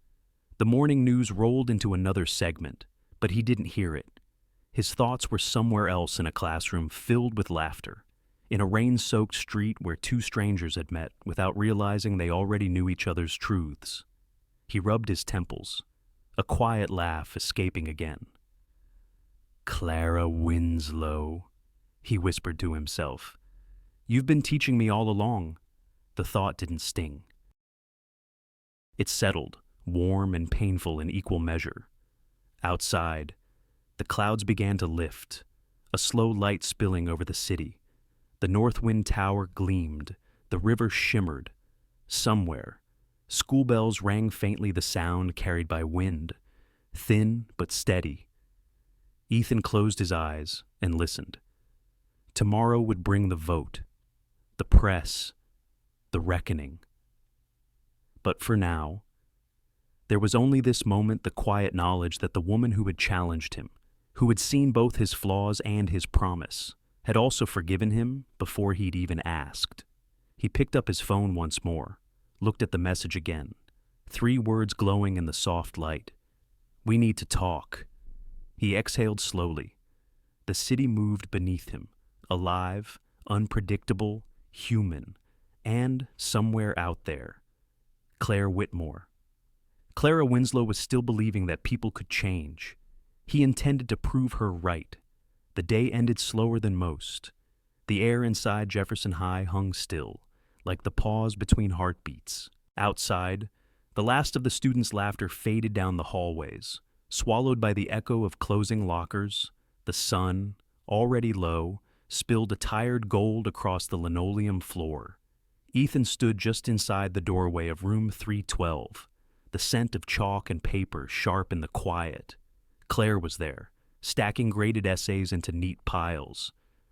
The morning news rolled into another segment, but he didn't hear it. His thoughts were somewhere else, in a classroom filled with laughter, in a rain-soaked street where 2 strangers had met without realizing they already knew each other's truths. He rubbed his temples, a quiet laugh escaping again. "Clara Winslow," he whispered to himself. "You've been teaching me all along." The thought didn't sting. It settled, warm and painful in equal measure. Outside, the clouds began to lift, a slow light spilling over the city. The North Wind Tower gleamed, the river shimmered. Somewhere, school bells rang faintly, the sound carried by wind, thin but steady. Ethan closed his eyes and listened. Tomorrow would bring the vote, the press, the reckoning. But for now, there was only this moment, the quiet knowledge that the woman who had challenged him, who had seen both his flaws and his promise, had also forgiven him before he'd even asked. He picked up his phone once more, looked at the message again. 3 words glowing in the soft light. "We need to talk." He exhaled slowly. The city moved beneath him, alive, unpredictable, human, and somewhere out there, Claire Whitmore. Clara Winslow was still believing that people could change. He intended to prove her right. The day ended slower than most. The air inside Jefferson High hung still, like the pause between heartbeats. Outside, the last of the students' laughter faded down the hallways, swallowed by the echo of closing lockers. The sun, already low, spilled a tired gold across the linoleum floor. Ethan stood just inside the doorway of room 312, the scent of chalk and paper sharp in the quiet. Claire was there, stacking graded essays into neat piles.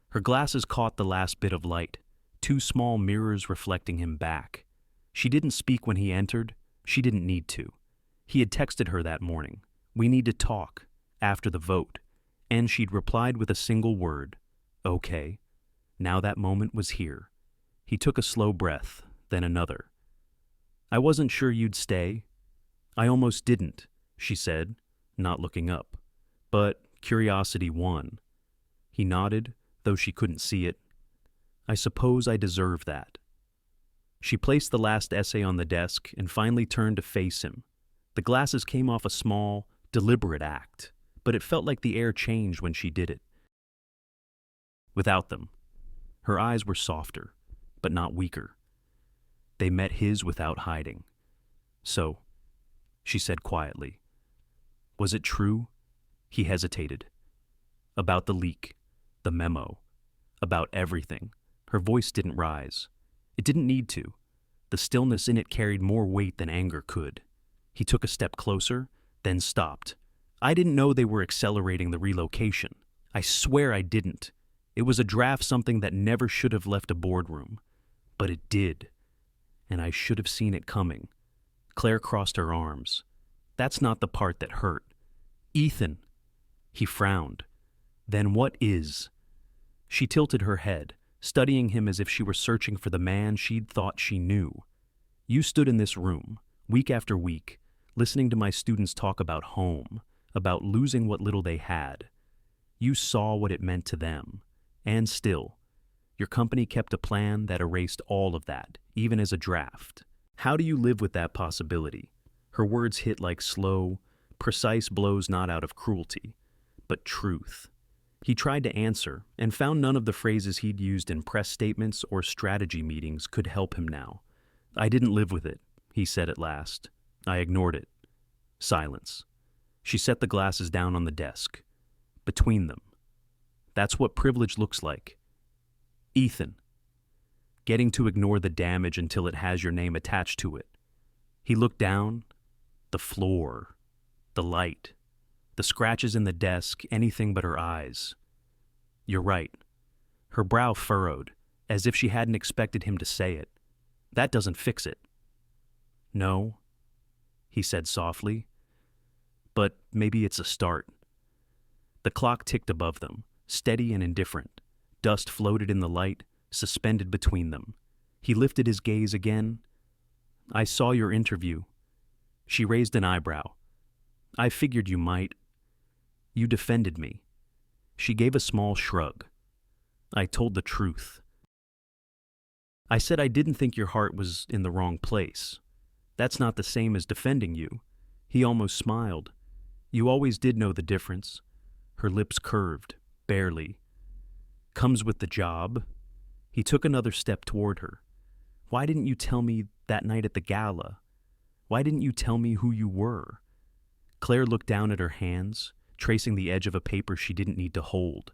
Her glasses caught the last bit of light, 2 small mirrors reflecting him back. She didn't speak when he entered. She didn't need to. He had texted her that morning, "We need to talk," after the vote, and she'd replied with a single word, "Okay." Now that moment was here. He took a slow breath, then another. "I wasn't sure you'd stay." "I almost didn't," she said, not looking up. But curiosity won. He nodded, though she couldn't see it. "I suppose I deserve that." She placed the last essay on the desk and finally turned to face him. The glasses came off a small, deliberate act, but it felt like the air changed when she did it. Without them, her eyes were softer, but not weaker. They met his without hiding. "So," she said quietly, "was it true?" He hesitated. "About the leak, the memo, about everything." Her voice didn't rise. It didn't need to. The stillness in it carried more weight than anger could. He took a step closer, then stopped. "I didn't know they were accelerating the relocation. I swear I didn't. It was a draft, something that never should have left a boardroom. But it did. And I should have seen it coming." Claire crossed her arms. "That's not the part that hurt. Ethan." He frowned. "Then what is?" She tilted her head, studying him as if she were searching for the man she'd thought she knew. "You stood in this room, week after week, listening to my students talk about home, about losing what little they had. You saw what it meant to them. And still, your company kept a plan that erased all of that, even as a draft. How do you live with that possibility?" Her words hit like slow, precise blows, not out of cruelty, but truth. He tried to answer, and found none of the phrases he'd used in press statements or strategy meetings could help him now. "I didn't live with it," he said at last. "I ignored it." Silence. She set the glasses down on the desk. Between them. That's what privilege looks like. Ethan. Getting to ignore the damage until it has your name attached to it. He looked down. The floor. The light. The scratches in the desk, anything but her eyes. "You're right." Her brow furrowed, as if she hadn't expected him to say it. "That doesn't fix it." "No," he said softly. "But maybe it's a start." The clock ticked above them, steady and indifferent. Dust floated in the light, suspended between them. He lifted his gaze again. "I saw your interview." She raised an eyebrow. "I figured you might. You defended me." She gave a small shrug. "I told the truth. I said I didn't think your heart was in the wrong place. That's not the same as defending you. He almost smiled. You always did know the difference. Her lips curved, barely. Comes with the job. He took another step toward her. Why didn't you tell me that night at the gala? Why didn't you tell me who you were? Claire looked down at her hands, tracing the edge of a paper she didn't need to hold.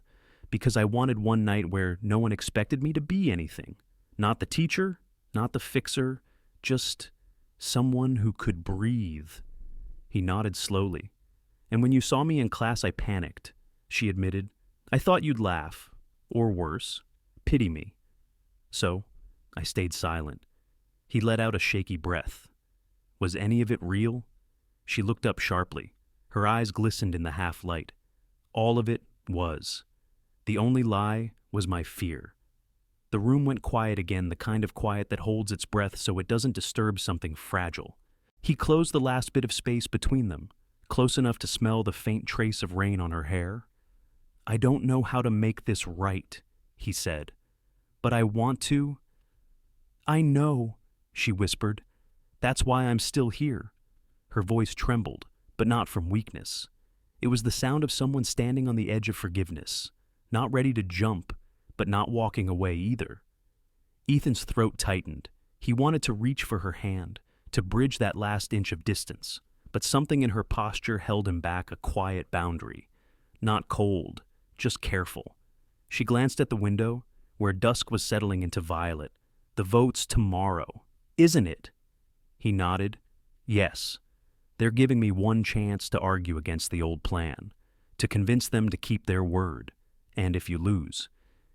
Because I wanted one night where no one expected me to be anything. Not the teacher, not the fixer, just someone who could breathe. He nodded slowly. And when you saw me in class, I panicked, she admitted. I thought you'd laugh, or worse, pity me. So, I stayed silent. He let out a shaky breath. Was any of it real? She looked up sharply. Her eyes glistened in the half-light. All of it was. The only lie was my fear. The room went quiet again, the kind of quiet that holds its breath so it doesn't disturb something fragile. He closed the last bit of space between them, close enough to smell the faint trace of rain on her hair. I don't know how to make this right, he said, but I want to. I know, she whispered. That's why I'm still here. Her voice trembled, but not from weakness. It was the sound of someone standing on the edge of forgiveness, not ready to jump, but not walking away either. Ethan's throat tightened. He wanted to reach for her hand, to bridge that last inch of distance, but something in her posture held him back, a quiet boundary. Not cold, just careful. She glanced at the window, where dusk was settling into violet. The vote's tomorrow, isn't it? He nodded. Yes. They're giving me one chance to argue against the old plan, to convince them to keep their word. And if you lose.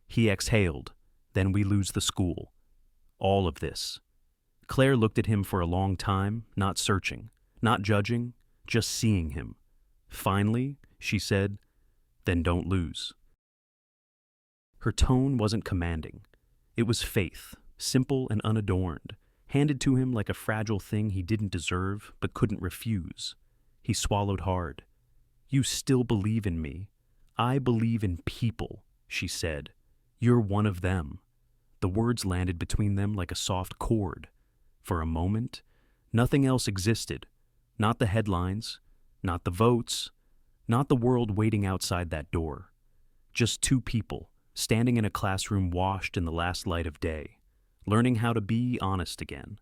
He exhaled. Then we lose the school. All of this. Claire looked at him for a long time, not searching, not judging, just seeing him. Finally, she said, then don't lose. Her tone wasn't commanding. It was faith, simple and unadorned, handed to him like a fragile thing he didn't deserve but couldn't refuse. He swallowed hard. You still believe in me. I believe in people, she said. You're one of them. The words landed between them like a soft chord. For a moment, nothing else existed. Not the headlines, not the votes, not the world waiting outside that door. Just two people, standing in a classroom washed in the last light of day, learning how to be honest again.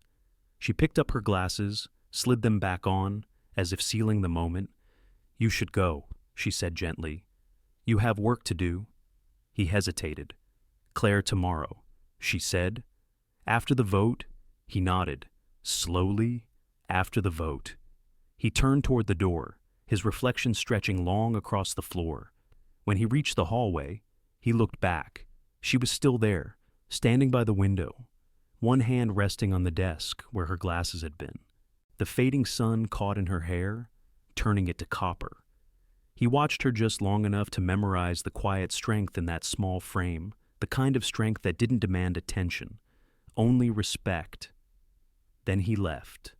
She picked up her glasses, slid them back on, as if sealing the moment. You should go, she said gently. You have work to do. He hesitated. Claire, tomorrow, she said. After the vote, he nodded. Slowly, after the vote. He turned toward the door, his reflection stretching long across the floor. When he reached the hallway, he looked back. She was still there, standing by the window, one hand resting on the desk where her glasses had been. The fading sun caught in her hair, turning it to copper. He watched her just long enough to memorize the quiet strength in that small frame, the kind of strength that didn't demand attention, only respect. Then he left.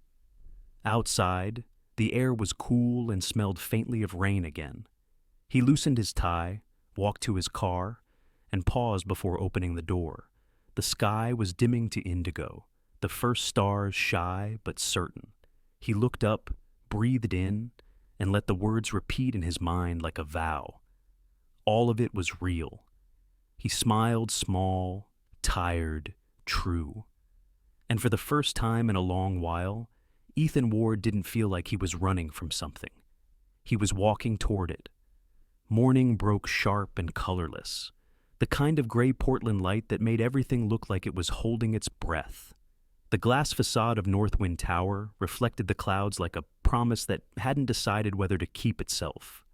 Outside, the air was cool and smelled faintly of rain again. He loosened his tie, walked to his car, and paused before opening the door. The sky was dimming to indigo, the first stars shy but certain. He looked up, breathed in, and let the words repeat in his mind like a vow. All of it was real. He smiled small, tired, true. And for the first time in a long while, Ethan Ward didn't feel like he was running from something. He was walking toward it. Morning broke sharp and colorless, the kind of gray Portland light that made everything look like it was holding its breath. The glass facade of Northwind Tower reflected the clouds like a promise that hadn't decided whether to keep itself.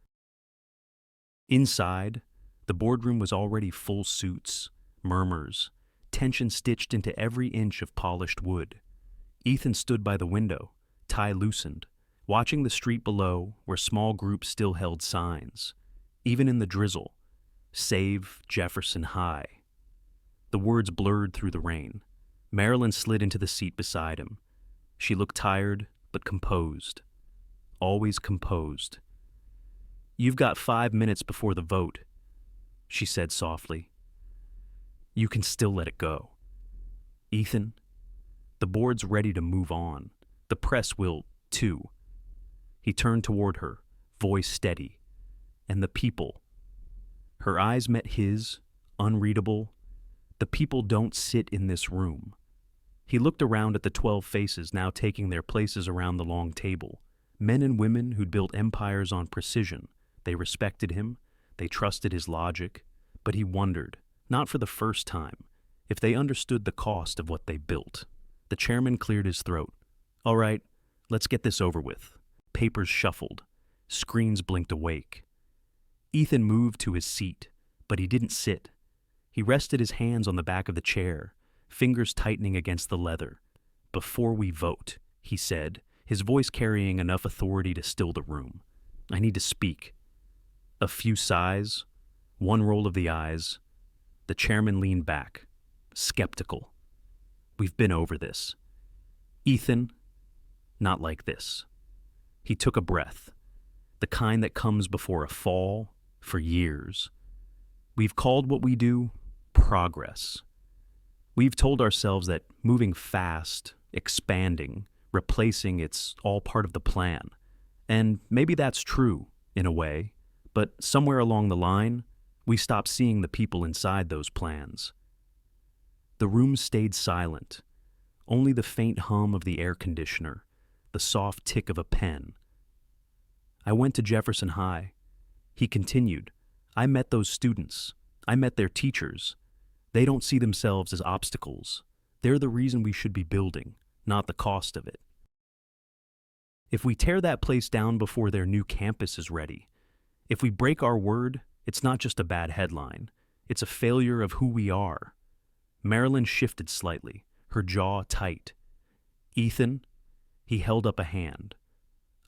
Inside, the boardroom was already full suits, murmurs, tension stitched into every inch of polished wood. Ethan stood by the window, tie loosened, watching the street below where small groups still held signs. Even in the drizzle, save Jefferson High. The words blurred through the rain. Marilyn slid into the seat beside him. She looked tired, but composed. Always composed. You've got 5 minutes before the vote, she said softly. You can still let it go. Ethan, the board's ready to move on. The press will, too. He turned toward her, voice steady. And the people. Her eyes met his, unreadable. The people don't sit in this room. He looked around at the 12 faces now taking their places around the long table. Men and women who'd built empires on precision. They respected him. They trusted his logic. But he wondered, not for the first time, if they understood the cost of what they built. The chairman cleared his throat. All right, let's get this over with. Papers shuffled. Screens blinked awake. Ethan moved to his seat, but he didn't sit. He rested his hands on the back of the chair, fingers tightening against the leather. Before we vote, he said, his voice carrying enough authority to still the room. I need to speak. A few sighs, one roll of the eyes. The chairman leaned back, skeptical. We've been over this. Ethan, not like this. He took a breath, the kind that comes before a fall, for years. We've called what we do progress. We've told ourselves that moving fast, expanding, replacing, it's all part of the plan. And maybe that's true, in a way, but somewhere along the line, we stopped seeing the people inside those plans. The room stayed silent, only the faint hum of the air conditioner, the soft tick of a pen. I went to Jefferson High. He continued, I met those students. I met their teachers. They don't see themselves as obstacles. They're the reason we should be building, not the cost of it. If we tear that place down before their new campus is ready, if we break our word, it's not just a bad headline. It's a failure of who we are. Marilyn shifted slightly, her jaw tight. Ethan, he held up a hand.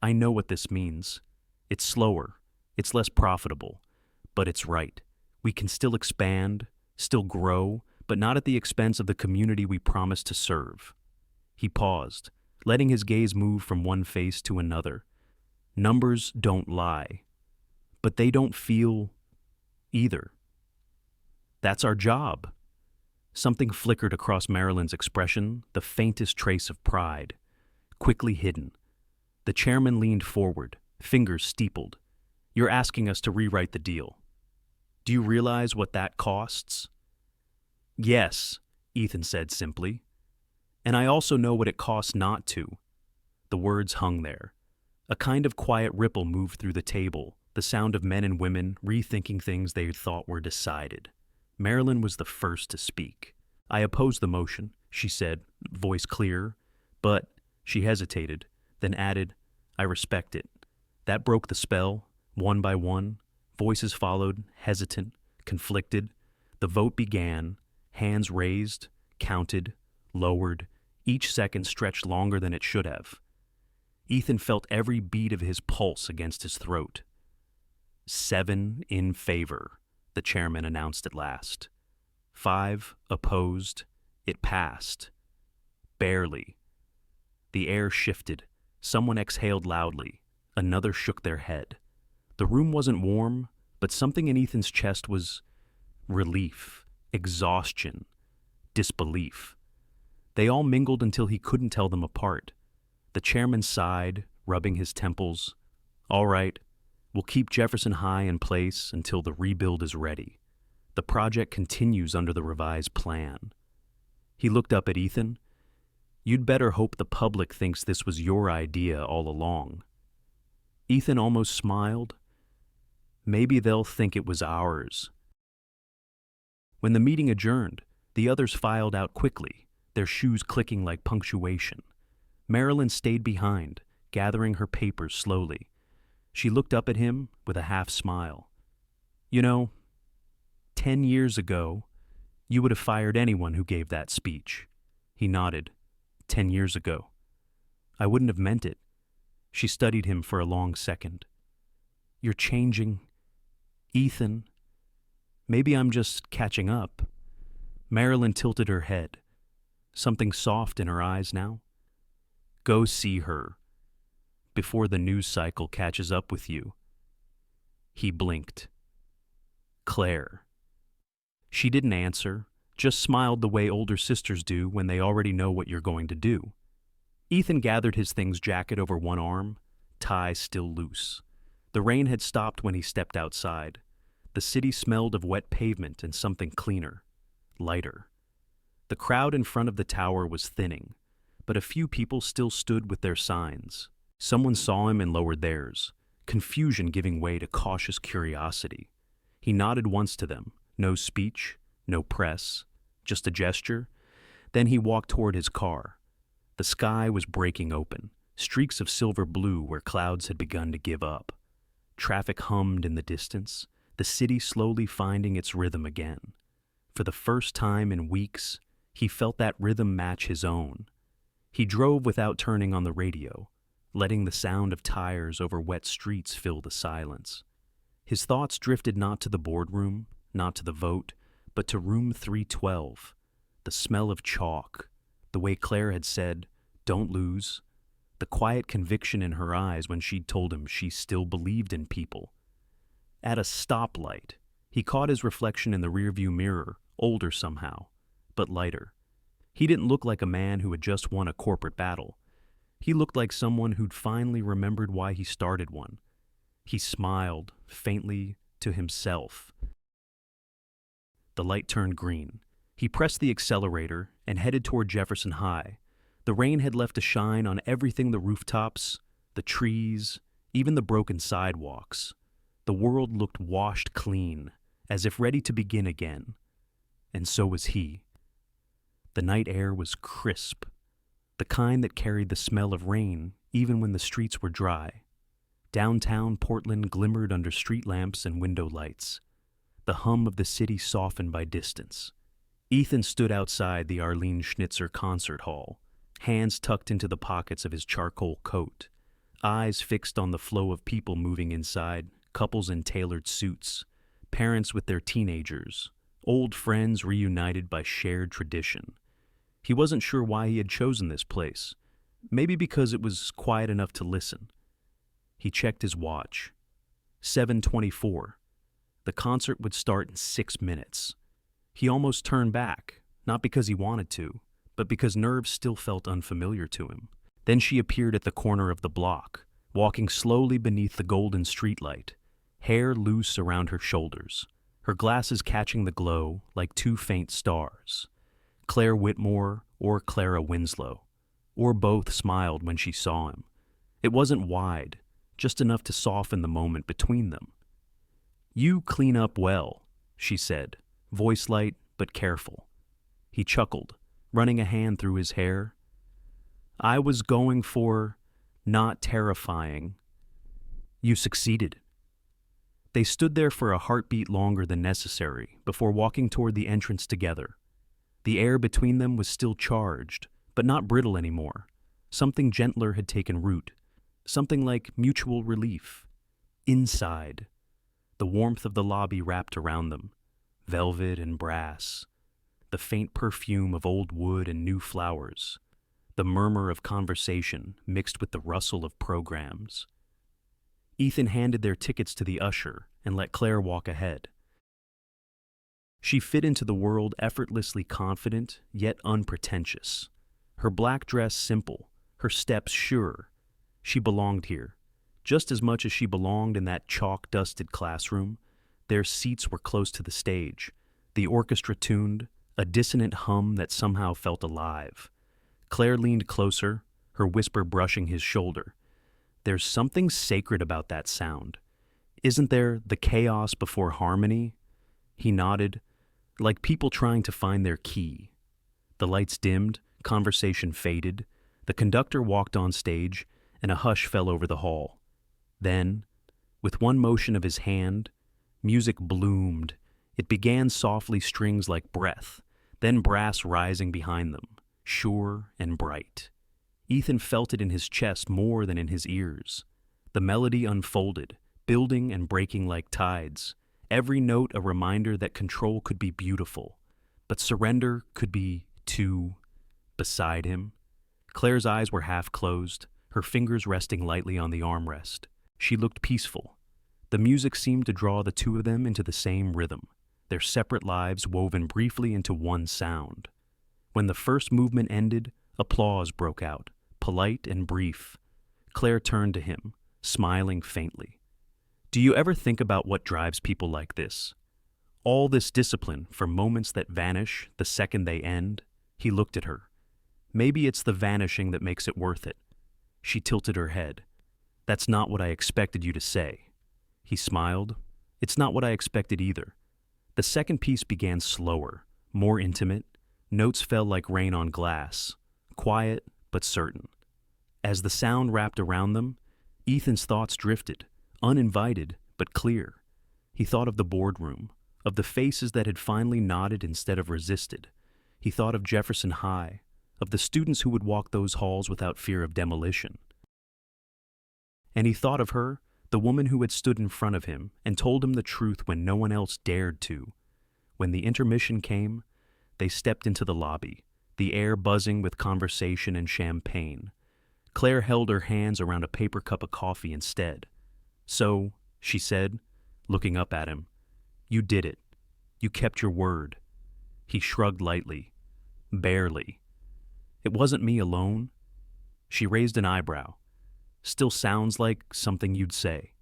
I know what this means. It's slower. It's less profitable, but it's right. We can still expand, still grow, but not at the expense of the community we promised to serve. He paused, letting his gaze move from one face to another. Numbers don't lie, but they don't feel either. That's our job. Something flickered across Marilyn's expression, the faintest trace of pride, quickly hidden. The chairman leaned forward, fingers steepled. You're asking us to rewrite the deal. Do you realize what that costs? Yes, Ethan said simply. And I also know what it costs not to. The words hung there. A kind of quiet ripple moved through the table, the sound of men and women rethinking things they thought were decided. Marilyn was the first to speak. I oppose the motion, she said, voice clear, but she hesitated, then added, I respect it. That broke the spell. One by one, voices followed, hesitant, conflicted. The vote began, hands raised, counted, lowered. Each second stretched longer than it should have. Ethan felt every beat of his pulse against his throat. 7 in favor, the chairman announced at last. 5 opposed. It passed. Barely. The air shifted. Someone exhaled loudly. Another shook their head. The room wasn't warm, but something in Ethan's chest was relief, exhaustion, disbelief. They all mingled until he couldn't tell them apart. The chairman sighed, rubbing his temples. All right, we'll keep Jefferson High in place until the rebuild is ready. The project continues under the revised plan. He looked up at Ethan. You'd better hope the public thinks this was your idea all along. Ethan almost smiled. Maybe they'll think it was ours. When the meeting adjourned, the others filed out quickly, their shoes clicking like punctuation. Marilyn stayed behind, gathering her papers slowly. She looked up at him with a half smile. You know, 10 years ago, you would have fired anyone who gave that speech. He nodded. 10 years ago. I wouldn't have meant it. She studied him for a long second. You're changing. Ethan. Maybe I'm just catching up. Marilyn tilted her head. Something soft in her eyes now. Go see her before the news cycle catches up with you. He blinked. Claire. She didn't answer, just smiled the way older sisters do when they already know what you're going to do. Ethan gathered his things jacket over one arm, tie still loose. The rain had stopped when he stepped outside. The city smelled of wet pavement and something cleaner, lighter. The crowd in front of the tower was thinning, but a few people still stood with their signs. Someone saw him and lowered theirs, confusion giving way to cautious curiosity. He nodded once to them, no speech, no press, just a gesture. Then he walked toward his car. The sky was breaking open, streaks of silver blue where clouds had begun to give up. Traffic hummed in the distance, the city slowly finding its rhythm again. For the first time in weeks, he felt that rhythm match his own. He drove without turning on the radio, letting the sound of tires over wet streets fill the silence. His thoughts drifted not to the boardroom, not to the vote, but to room 312, the smell of chalk, the way Claire had said, "Don't lose," the quiet conviction in her eyes when she'd told him she still believed in people. At a stoplight, he caught his reflection in the rearview mirror, older somehow, but lighter. He didn't look like a man who had just won a corporate battle. He looked like someone who'd finally remembered why he started one. He smiled, faintly, to himself. The light turned green. He pressed the accelerator and headed toward Jefferson High. The rain had left a shine on everything: the rooftops, the trees, even the broken sidewalks. The world looked washed clean, as if ready to begin again. And so was he. The night air was crisp, the kind that carried the smell of rain even when the streets were dry. Downtown Portland glimmered under street lamps and window lights. The hum of the city softened by distance. Ethan stood outside the Arlene Schnitzer concert hall, hands tucked into the pockets of his charcoal coat, eyes fixed on the flow of people moving inside, couples in tailored suits, parents with their teenagers, old friends reunited by shared tradition. He wasn't sure why he had chosen this place. Maybe because it was quiet enough to listen. He checked his watch. 7:24. The concert would start in 6 minutes. He almost turned back, not because he wanted to, but because nerves still felt unfamiliar to him. Then she appeared at the corner of the block, walking slowly beneath the golden streetlight, hair loose around her shoulders, her glasses catching the glow like two faint stars. Claire Whitmore or Clara Winslow, or both, smiled when she saw him. It wasn't wide, just enough to soften the moment between them. "You clean up well," she said, voice light but careful. He chuckled, running a hand through his hair. "I was going for not terrifying. You succeeded." They stood there for a heartbeat longer than necessary before walking toward the entrance together. The air between them was still charged, but not brittle anymore. Something gentler had taken root, something like mutual relief. Inside, the warmth of the lobby wrapped around them, velvet and brass, the faint perfume of old wood and new flowers, the murmur of conversation mixed with the rustle of programs. Ethan handed their tickets to the usher and let Claire walk ahead. She fit into the world effortlessly confident, yet unpretentious. Her black dress simple, her steps sure. She belonged here, just as much as she belonged in that chalk-dusted classroom. Their seats were close to the stage, the orchestra tuned, a dissonant hum that somehow felt alive. Claire leaned closer, her whisper brushing his shoulder. "There's something sacred about that sound. Isn't there, the chaos before harmony?" He nodded, like people trying to find their key. The lights dimmed, conversation faded. The conductor walked on stage, and a hush fell over the hall. Then, with one motion of his hand, music bloomed. It began softly, strings like breath, then brass rising behind them, sure and bright. Ethan felt it in his chest more than in his ears. The melody unfolded, building and breaking like tides, every note a reminder that control could be beautiful, but surrender could be too. Beside him, Claire's eyes were half closed, her fingers resting lightly on the armrest. She looked peaceful. The music seemed to draw the two of them into the same rhythm, their separate lives woven briefly into one sound. When the first movement ended, applause broke out, polite and brief. Claire turned to him, smiling faintly. Do you ever think about what drives people like this? All this discipline for moments that vanish the second they end? He looked at her. Maybe it's the vanishing that makes it worth it. She tilted her head. That's not what I expected you to say. He smiled. It's not what I expected either. The second piece began slower, more intimate. Notes fell like rain on glass, quiet but certain. As the sound wrapped around them, Ethan's thoughts drifted, uninvited but clear. He thought of the boardroom, of the faces that had finally nodded instead of resisted. He thought of Jefferson High, of the students who would walk those halls without fear of demolition. And he thought of her, the woman who had stood in front of him and told him the truth when no one else dared to. When the intermission came, they stepped into the lobby, the air buzzing with conversation and champagne. Claire held her hands around a paper cup of coffee instead. So, she said, looking up at him, you did it. You kept your word. He shrugged lightly. Barely. It wasn't me alone. She raised an eyebrow. Still sounds like something you'd say.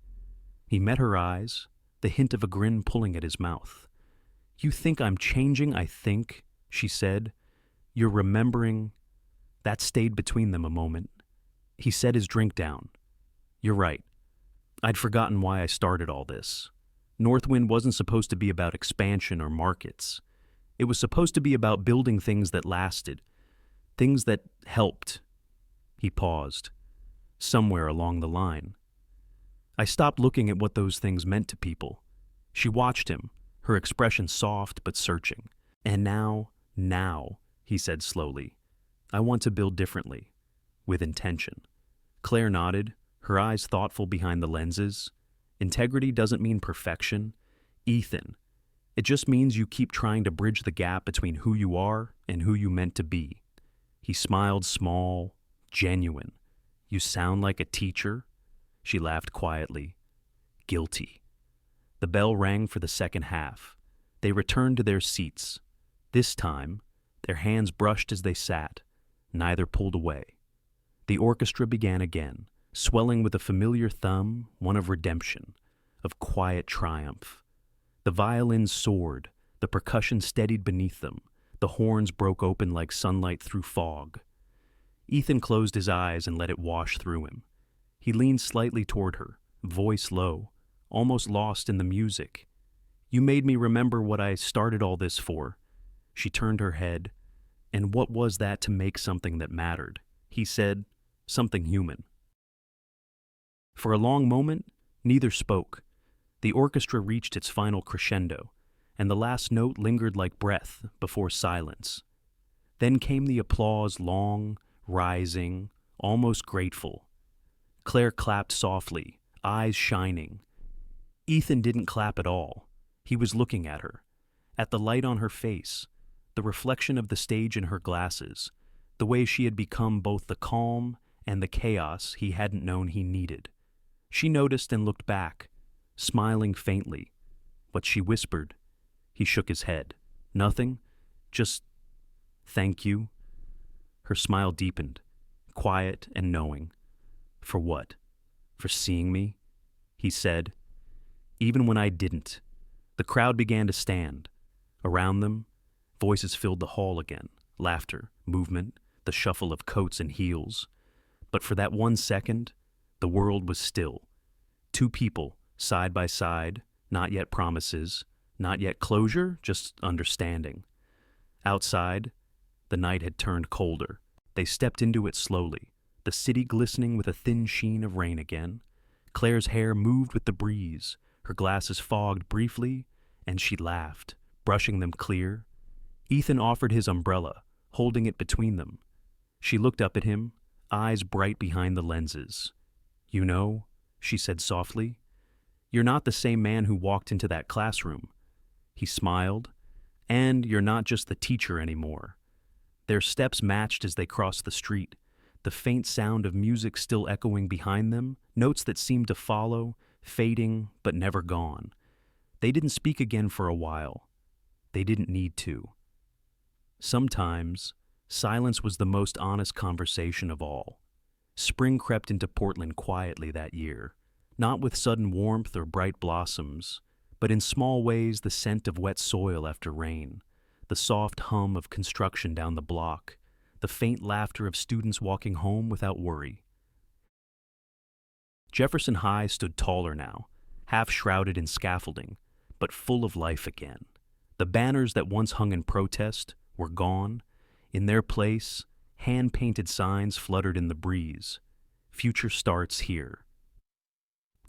He met her eyes, the hint of a grin pulling at his mouth. You think I'm changing, I think, she said. You're remembering. That stayed between them a moment. He set his drink down. You're right. I'd forgotten why I started all this. Northwind wasn't supposed to be about expansion or markets. It was supposed to be about building things that lasted, things that helped. He paused. Somewhere along the line. I stopped looking at what those things meant to people. She watched him, her expression soft but searching. And now, he said slowly, I want to build differently, with intention. Claire nodded, her eyes thoughtful behind the lenses. Integrity doesn't mean perfection, Ethan. It just means you keep trying to bridge the gap between who you are and who you meant to be. He smiled small, genuine. You sound like a teacher? She laughed quietly. Guilty. The bell rang for the second half. They returned to their seats. This time, their hands brushed as they sat. Neither pulled away. The orchestra began again, swelling with a familiar thumb, one of redemption, of quiet triumph. The violins soared, the percussion steadied beneath them, the horns broke open like sunlight through fog. Ethan closed his eyes and let it wash through him. He leaned slightly toward her, voice low, almost lost in the music. You made me remember what I started all this for. She turned her head. And what was that to make something that mattered? He said, something human. For a long moment, neither spoke. The orchestra reached its final crescendo, and the last note lingered like breath before silence. Then came the applause, long, rising, almost grateful. Claire clapped softly, eyes shining. Ethan didn't clap at all. He was looking at her, at the light on her face, the reflection of the stage in her glasses, the way she had become both the calm and the chaos he hadn't known he needed. She noticed and looked back, smiling faintly. What she whispered. He shook his head. Nothing, just thank you. Her smile deepened, quiet and knowing. For what? For seeing me? He said. Even when I didn't. The crowd began to stand. Around them, voices filled the hall again, laughter, movement, the shuffle of coats and heels. But for that 1 second, the world was still. Two people, side by side, not yet promises, not yet closure, just understanding. Outside, the night had turned colder. They stepped into it slowly, the city glistening with a thin sheen of rain again. Claire's hair moved with the breeze, her glasses fogged briefly, and she laughed, brushing them clear. Ethan offered his umbrella, holding it between them. She looked up at him, eyes bright behind the lenses. You know, she said softly, you're not the same man who walked into that classroom. He smiled. And you're not just the teacher anymore. Their steps matched as they crossed the street, the faint sound of music still echoing behind them, notes that seemed to follow, fading but never gone. They didn't speak again for a while. They didn't need to. Sometimes, silence was the most honest conversation of all. Spring crept into Portland quietly that year, not with sudden warmth or bright blossoms, but in small ways the scent of wet soil after rain, the soft hum of construction down the block, the faint laughter of students walking home without worry. Jefferson High stood taller now, half shrouded in scaffolding, but full of life again. The banners that once hung in protest were gone. In their place, hand-painted signs fluttered in the breeze. Future starts here.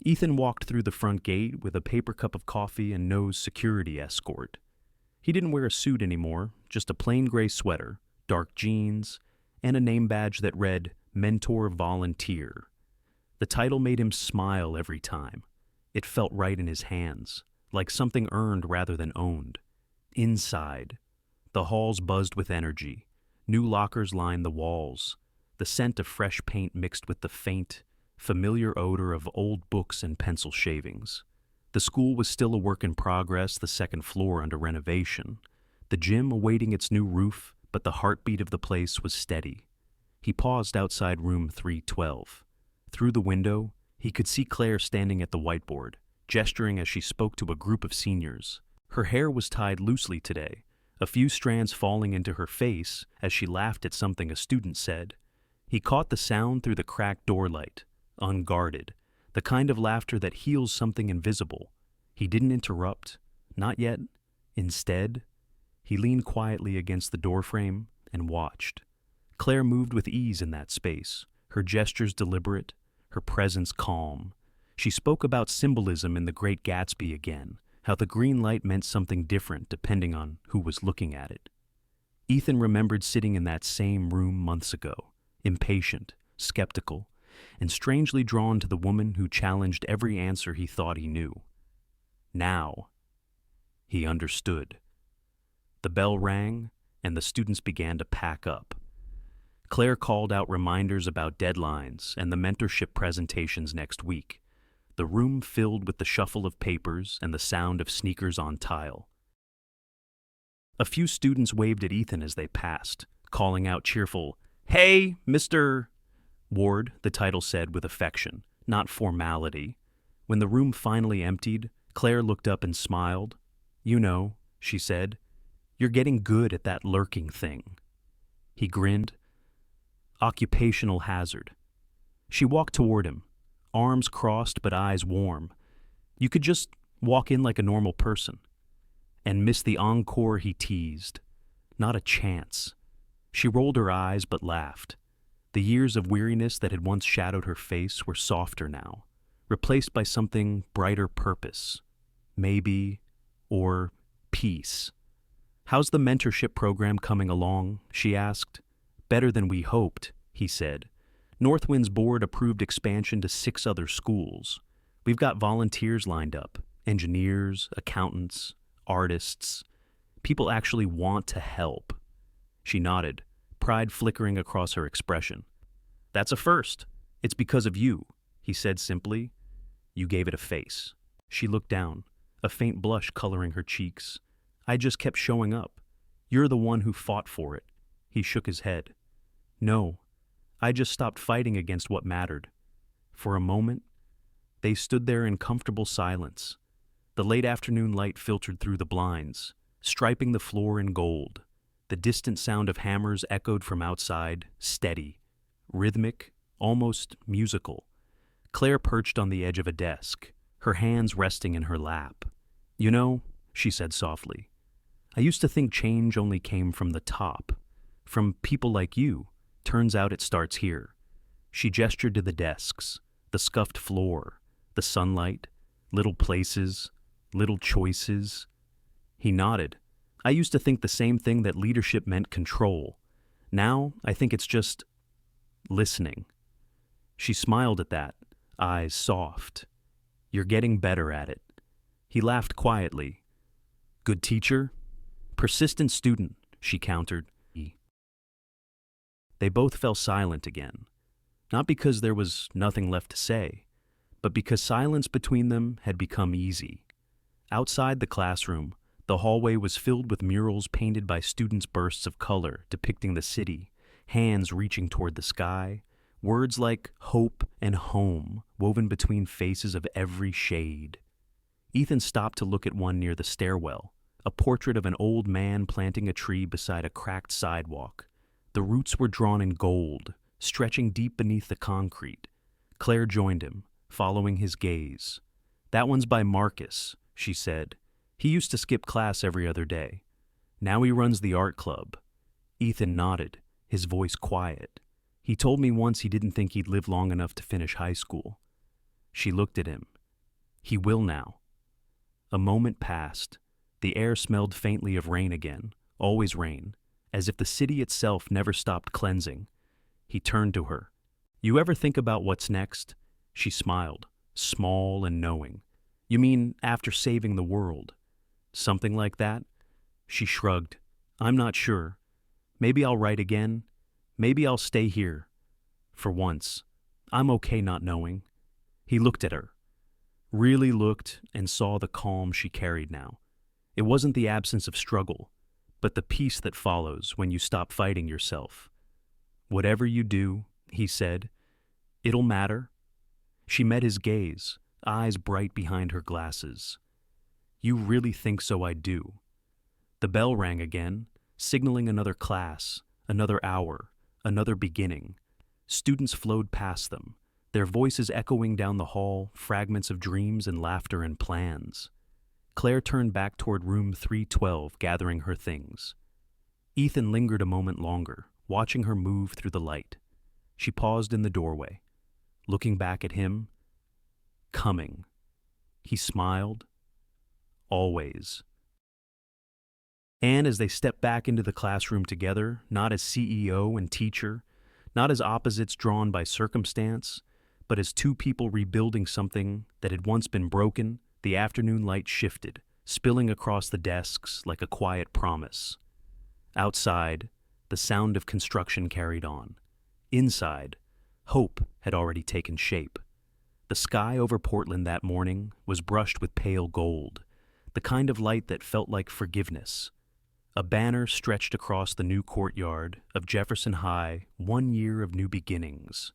Ethan walked through the front gate with a paper cup of coffee and no security escort. He didn't wear a suit anymore, just a plain gray sweater, dark jeans, and a name badge that read Mentor Volunteer. The title made him smile every time. It felt right in his hands, like something earned rather than owned. Inside, the halls buzzed with energy. New lockers lined the walls. The scent of fresh paint mixed with the faint, familiar odor of old books and pencil shavings. The school was still a work in progress, the second floor under renovation. The gym awaiting its new roof, but the heartbeat of the place was steady. He paused outside room 312. Through the window, he could see Claire standing at the whiteboard, gesturing as she spoke to a group of seniors. Her hair was tied loosely today, a few strands falling into her face as she laughed at something a student said. He caught the sound through the cracked door light, unguarded, the kind of laughter that heals something invisible. He didn't interrupt, not yet. Instead, he leaned quietly against the doorframe and watched. Claire moved with ease in that space, her gestures deliberate, her presence calm. She spoke about symbolism in The Great Gatsby again, how the green light meant something different depending on who was looking at it. Ethan remembered sitting in that same room months ago, impatient, skeptical, and strangely drawn to the woman who challenged every answer he thought he knew. Now, he understood. The bell rang, and the students began to pack up. Claire called out reminders about deadlines and the mentorship presentations next week. The room filled with the shuffle of papers and the sound of sneakers on tile. A few students waved at Ethan as they passed, calling out cheerful, "Hey, Mr. Ward," the title said with affection, not formality. When the room finally emptied, Claire looked up and smiled. "You know," she said, "you're getting good at that lurking thing." He grinned. Occupational hazard. She walked toward him, arms crossed but eyes warm. You could just walk in like a normal person. And miss the encore he teased. Not a chance. She rolled her eyes but laughed. The years of weariness that had once shadowed her face were softer now, replaced by something brighter purpose. Maybe, or peace. "How's the mentorship program coming along?" she asked. "Better than we hoped," he said. "Northwind's board approved expansion to 6 other schools. We've got volunteers lined up, engineers, accountants, artists. People actually want to help." She nodded, pride flickering across her expression. "That's a first. It's because of you," he said simply. "You gave it a face." She looked down, a faint blush coloring her cheeks. "I just kept showing up. You're the one who fought for it." He shook his head. "No, I just stopped fighting against what mattered." For a moment, they stood there in comfortable silence. The late afternoon light filtered through the blinds, striping the floor in gold. The distant sound of hammers echoed from outside, steady, rhythmic, almost musical. Claire perched on the edge of a desk, her hands resting in her lap. "You know," she said softly, "I used to think change only came from the top, from people like you. Turns out it starts here." She gestured to the desks, the scuffed floor, the sunlight, little places, little choices. He nodded. "I used to think the same thing, that leadership meant control. Now I think it's just listening." She smiled at that, eyes soft. "You're getting better at it." He laughed quietly. "Good teacher?" "Persistent student," she countered. They both fell silent again, not because there was nothing left to say, but because silence between them had become easy. Outside the classroom, the hallway was filled with murals painted by students' bursts of color depicting the city, hands reaching toward the sky, Words like hope and home woven between faces of every shade. Ethan stopped to look at one near the stairwell, a portrait of an old man planting a tree beside a cracked sidewalk. The roots were drawn in gold, stretching deep beneath the concrete. Claire joined him, following his gaze. "That one's by Marcus," she said. "He used to skip class every other day. Now he runs the art club." Ethan nodded, his voice quiet. "He told me once he didn't think he'd live long enough to finish high school." She looked at him. "He will now." A moment passed. The air smelled faintly of rain again, always rain, as if the city itself never stopped cleansing. He turned to her. "You ever think about what's next?" She smiled, small and knowing. "You mean after saving the world?" "Something like that?" She shrugged. "I'm not sure. Maybe I'll write again. Maybe I'll stay here. For once. I'm okay not knowing." He looked at her. Really looked and saw the calm she carried now. It wasn't the absence of struggle, but the peace that follows when you stop fighting yourself. "Whatever you do," he said, "it'll matter." She met his gaze, eyes bright behind her glasses. "You really think so I do." The bell rang again, signaling another class, another hour, another beginning. Students flowed past them, their voices echoing down the hall, fragments of dreams and laughter and plans. Claire turned back toward room 312, gathering her things. Ethan lingered a moment longer, watching her move through the light. She paused in the doorway, looking back at him. Coming. He smiled. Always. And as they stepped back into the classroom together, not as CEO and teacher, not as opposites drawn by circumstance, but as two people rebuilding something that had once been broken, the afternoon light shifted, spilling across the desks like a quiet promise. Outside, the sound of construction carried on. Inside, hope had already taken shape. The sky over Portland that morning was brushed with pale gold, the kind of light that felt like forgiveness. A banner stretched across the new courtyard of Jefferson High, 1 year of new beginnings.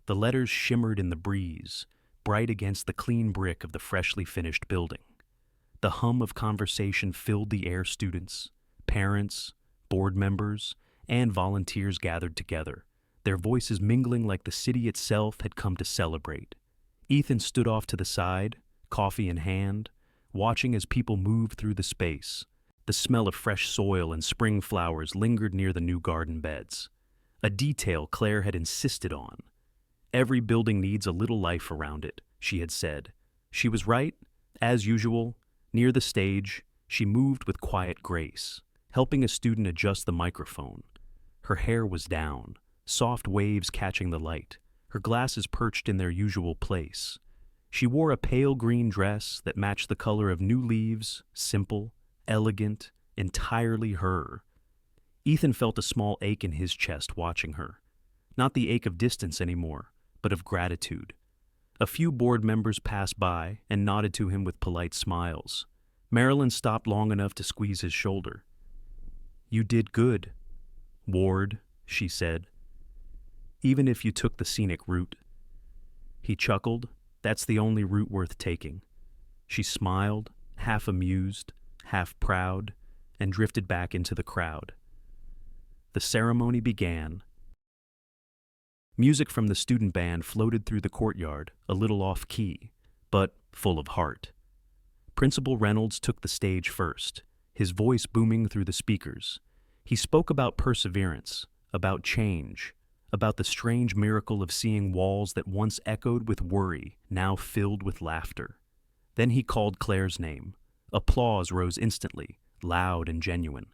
The letters shimmered in the breeze, bright against the clean brick of the freshly finished building. The hum of conversation filled the air. Students, parents, board members, and volunteers gathered together, their voices mingling like the city itself had come to celebrate. Ethan stood off to the side, coffee in hand, watching as people moved through the space. The smell of fresh soil and spring flowers lingered near the new garden beds, a detail Claire had insisted on. "Every building needs a little life around it," she had said. She was right. As usual, near the stage, she moved with quiet grace, helping a student adjust the microphone. Her hair was down, soft waves catching the light, her glasses perched in their usual place. She wore a pale green dress that matched the color of new leaves, simple, elegant, entirely her. Ethan felt a small ache in his chest watching her. Not the ache of distance anymore, but of gratitude. A few board members passed by and nodded to him with polite smiles. Marilyn stopped long enough to squeeze his shoulder. "You did good, Ward," she said. "Even if you took the scenic route." He chuckled. "That's the only route worth taking." She smiled, half amused, half proud, and drifted back into the crowd. The ceremony began. Music from the student band floated through the courtyard, a little off-key, but full of heart. Principal Reynolds took the stage first, his voice booming through the speakers. He spoke about perseverance, about change, about the strange miracle of seeing walls that once echoed with worry, now filled with laughter. Then he called Claire's name. Applause rose instantly, loud and genuine.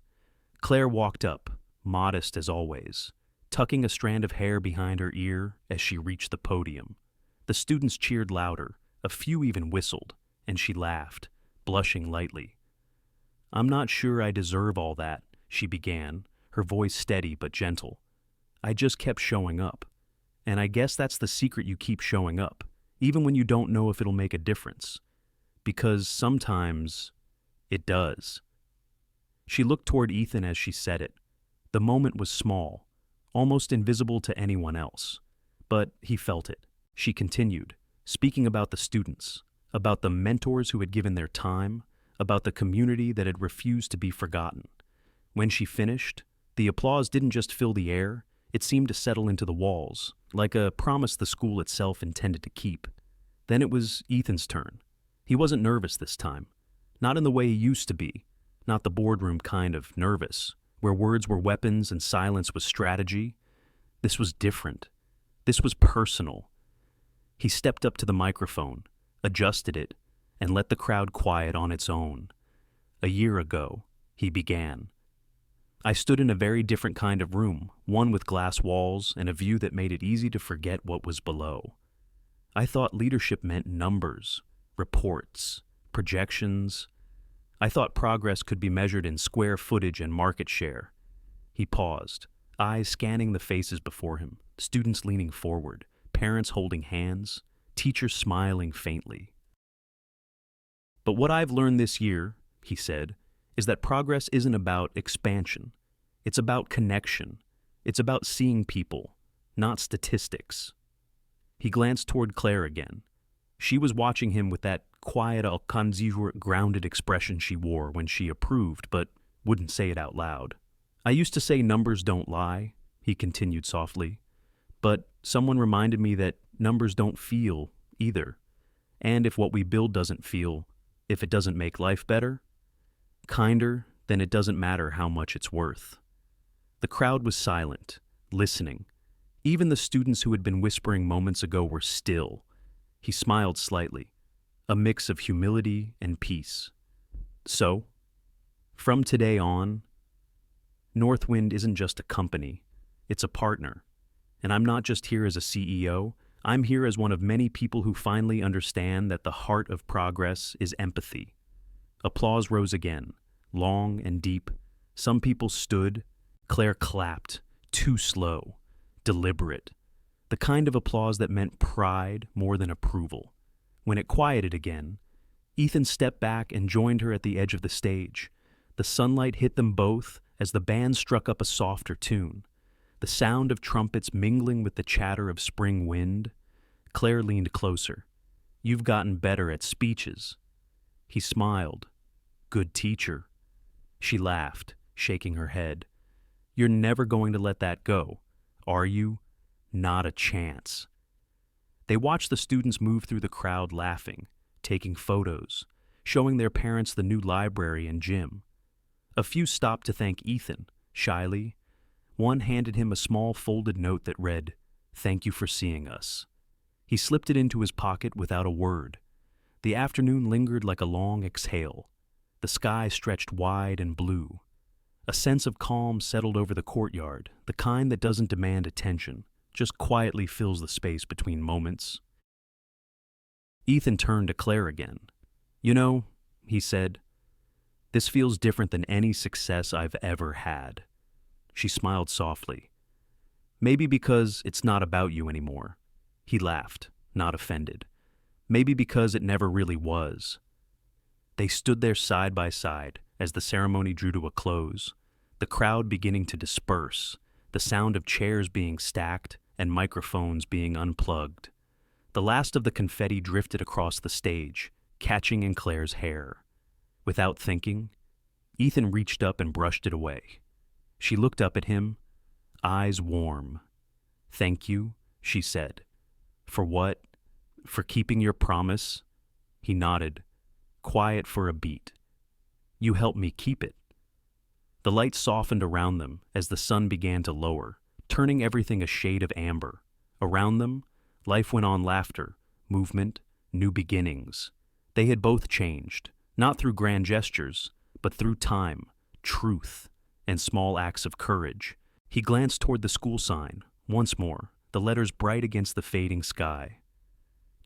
Claire walked up, modest as always, tucking a strand of hair behind her ear as she reached the podium. The students cheered louder, a few even whistled, and she laughed, blushing lightly. "I'm not sure I deserve all that," she began, her voice steady but gentle. "I just kept showing up. And I guess that's the secret, you keep showing up, even when you don't know if it'll make a difference. Because sometimes it does." She looked toward Ethan as she said it. The moment was small, almost invisible to anyone else. but he felt it. She continued, speaking about the students, about the mentors who had given their time, about the community that had refused to be forgotten. When she finished, the applause didn't just fill the air, it seemed to settle into the walls, like a promise the school itself intended to keep. Then it was Ethan's turn. He wasn't nervous this time. Not in the way he used to be, not the boardroom kind of nervous, where words were weapons and silence was strategy. This was different. This was personal. He stepped up to the microphone, adjusted it, and let the crowd quiet on its own. A year ago, he began. I stood in a very different kind of room, one with glass walls and a view that made it easy to forget what was below. I thought leadership meant numbers, reports, projections. I thought progress could be measured in square footage and market share. He paused, eyes scanning the faces before him, students leaning forward, parents holding hands, teachers smiling faintly. But what I've learned this year, he said, is that progress isn't about expansion. It's about connection. It's about seeing people, not statistics. He glanced toward Claire again. She was watching him with that quiet, grounded expression she wore when she approved, but wouldn't say it out loud. I used to say numbers don't lie, he continued softly, but someone reminded me that numbers don't feel either. And if what we build doesn't feel, if it doesn't make life better, kinder, then it doesn't matter how much it's worth. The crowd was silent, listening. Even the students who had been whispering moments ago were still. He smiled slightly, a mix of humility and peace. So, from today on, Northwind isn't just a company, it's a partner. And I'm not just here as a CEO, I'm here as one of many people who finally understand that the heart of progress is empathy. Applause rose again, long and deep. Some people stood. Claire clapped, too slow, deliberate. The kind of applause that meant pride more than approval. When it quieted again, Ethan stepped back and joined her at the edge of the stage. The sunlight hit them both as the band struck up a softer tune. The sound of trumpets mingling with the chatter of spring wind. Claire leaned closer. You've gotten better at speeches. He smiled. Good teacher. She laughed, shaking her head. You're never going to let that go, are you? Not a chance. They watched the students move through the crowd laughing, taking photos, showing their parents the new library and gym. A few stopped to thank Ethan, shyly. One handed him a small folded note that read, "Thank you for seeing us." He slipped it into his pocket without a word. The afternoon lingered like a long exhale. The sky stretched wide and blue. A sense of calm settled over the courtyard, the kind that doesn't demand attention, just quietly fills the space between moments. Ethan turned to Claire again. You know, he said, this feels different than any success I've ever had. She smiled softly. Maybe because it's not about you anymore. He laughed, not offended. Maybe because it never really was. They stood there side by side as the ceremony drew to a close, the crowd beginning to disperse, the sound of chairs being stacked and microphones being unplugged. The last of the confetti drifted across the stage, catching in Claire's hair. Without thinking, Ethan reached up and brushed it away. She looked up at him, eyes warm. Thank you, she said. For what? For keeping your promise? He nodded, quiet for a beat. You helped me keep it. The light softened around them as the sun began to lower, turning everything a shade of amber. Around them, life went on, laughter, movement, new beginnings. They had both changed, not through grand gestures, but through time, truth, and small acts of courage. He glanced toward the school sign, once more, the letters bright against the fading sky.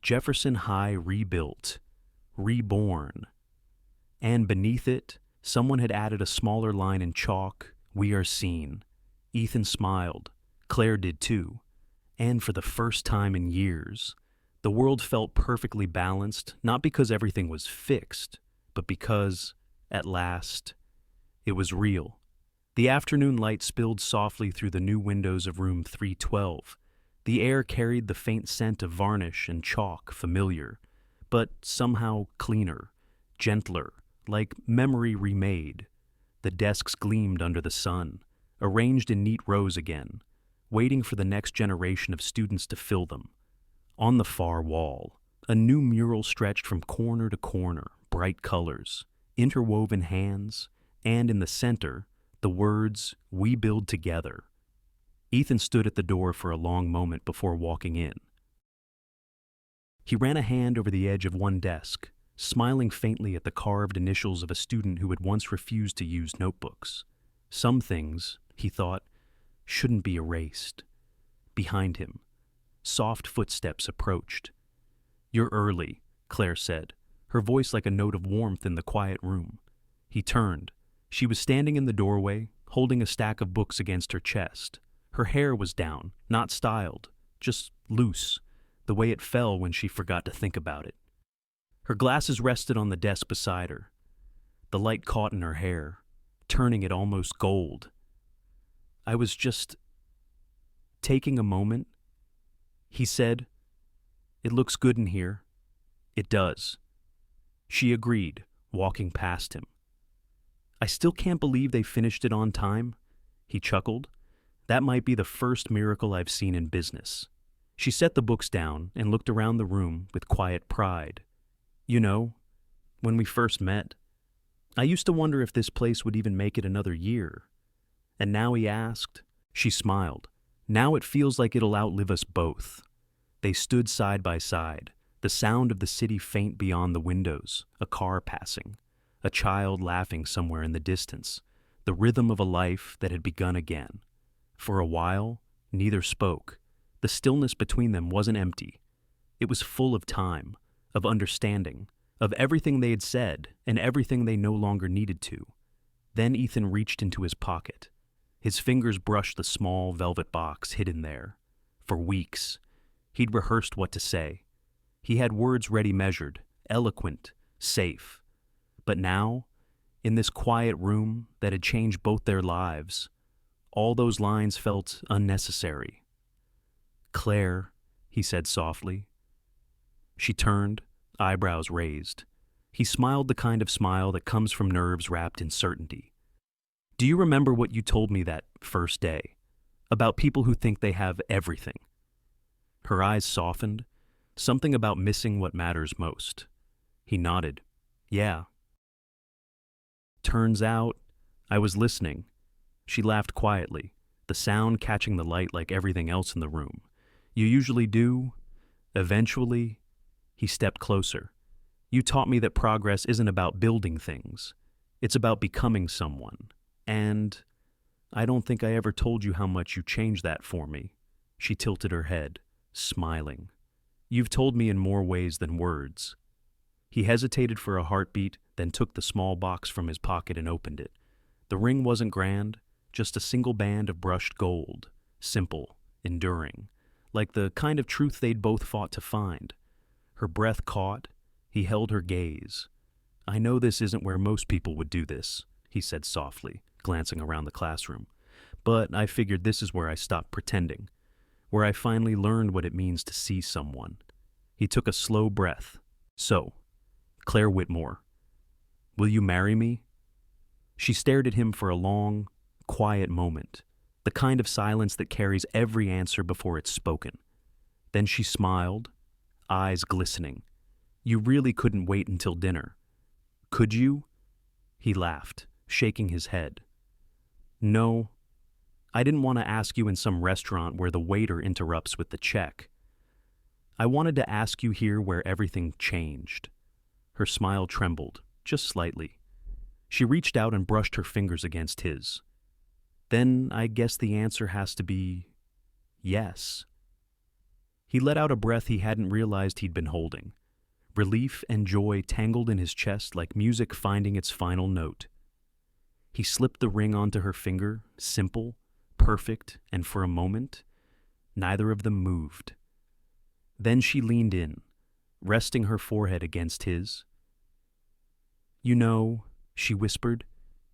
Jefferson High rebuilt, reborn. And beneath it, someone had added a smaller line in chalk, "We are seen." Ethan smiled. Claire did too. And for the first time in years, the world felt perfectly balanced, not because everything was fixed, but because, at last, it was real. The afternoon light spilled softly through the new windows of room 312. The air carried the faint scent of varnish and chalk, familiar, but somehow cleaner, gentler, like memory remade. The desks gleamed under the sun, arranged in neat rows again, waiting for the next generation of students to fill them. On the far wall, a new mural stretched from corner to corner, bright colors, interwoven hands, and in the center, the words, "We build together." Ethan stood at the door for a long moment before walking in. He ran a hand over the edge of one desk, smiling faintly at the carved initials of a student who had once refused to use notebooks. Some things, he thought, shouldn't be erased. Behind him, soft footsteps approached. "You're early," Claire said, her voice like a note of warmth in the quiet room. He turned. She was standing in the doorway, holding a stack of books against her chest. Her hair was down, not styled, just loose, the way it fell when she forgot to think about it. Her glasses rested on the desk beside her. The light caught in her hair, turning it almost gold. "I was just taking a moment," he said. "It looks good in here." "It does." She agreed, walking past him. "I still can't believe they finished it on time," he chuckled. "That might be the first miracle I've seen in business." She set the books down and looked around the room with quiet pride. "You know, when we first met, I used to wonder if this place would even make it another year. And now," he asked. She smiled. "Now it feels like it'll outlive us both." They stood side by side, the sound of the city faint beyond the windows, a car passing, a child laughing somewhere in the distance, the rhythm of a life that had begun again. For a while, neither spoke. The stillness between them wasn't empty. It was full of time, of understanding, of everything they had said and everything they no longer needed to. Then Ethan reached into his pocket. His fingers brushed the small velvet box hidden there. For weeks, he'd rehearsed what to say. He had words ready measured, eloquent, safe. But now, in this quiet room that had changed both their lives, all those lines felt unnecessary. "Claire," he said softly. She turned, eyebrows raised. He smiled the kind of smile that comes from nerves wrapped in certainty. "Do you remember what you told me that first day? About people who think they have everything?" Her eyes softened, something about missing what matters most. He nodded. "Yeah." "Turns out, I was listening." She laughed quietly, the sound catching the light like everything else in the room. "You usually do. Eventually," he stepped closer. "You taught me that progress isn't about building things. It's about becoming someone. And I don't think I ever told you how much you changed that for me." She tilted her head, smiling. "You've told me in more ways than words." He hesitated for a heartbeat, then took the small box from his pocket and opened it. The ring wasn't grand, just a single band of brushed gold, simple, enduring, like the kind of truth they'd both fought to find. Her breath caught. He held her gaze. "I know this isn't where most people would do this," he said softly, glancing around the classroom. "But I figured this is where I stopped pretending, where I finally learned what it means to see someone." He took a slow breath. "So, Claire Whitmore, will you marry me?" She stared at him for a long, quiet moment, the kind of silence that carries every answer before it's spoken. Then she smiled, eyes glistening. "You really couldn't wait until dinner, could you?" He laughed, shaking his head. "No, I didn't want to ask you in some restaurant where the waiter interrupts with the check. I wanted to ask you here where everything changed." Her smile trembled, just slightly. She reached out and brushed her fingers against his. "Then I guess the answer has to be yes." He let out a breath he hadn't realized he'd been holding. Relief and joy tangled in his chest like music finding its final note. He slipped the ring onto her finger, simple, perfect, and for a moment, neither of them moved. Then she leaned in, resting her forehead against his. "You know," she whispered,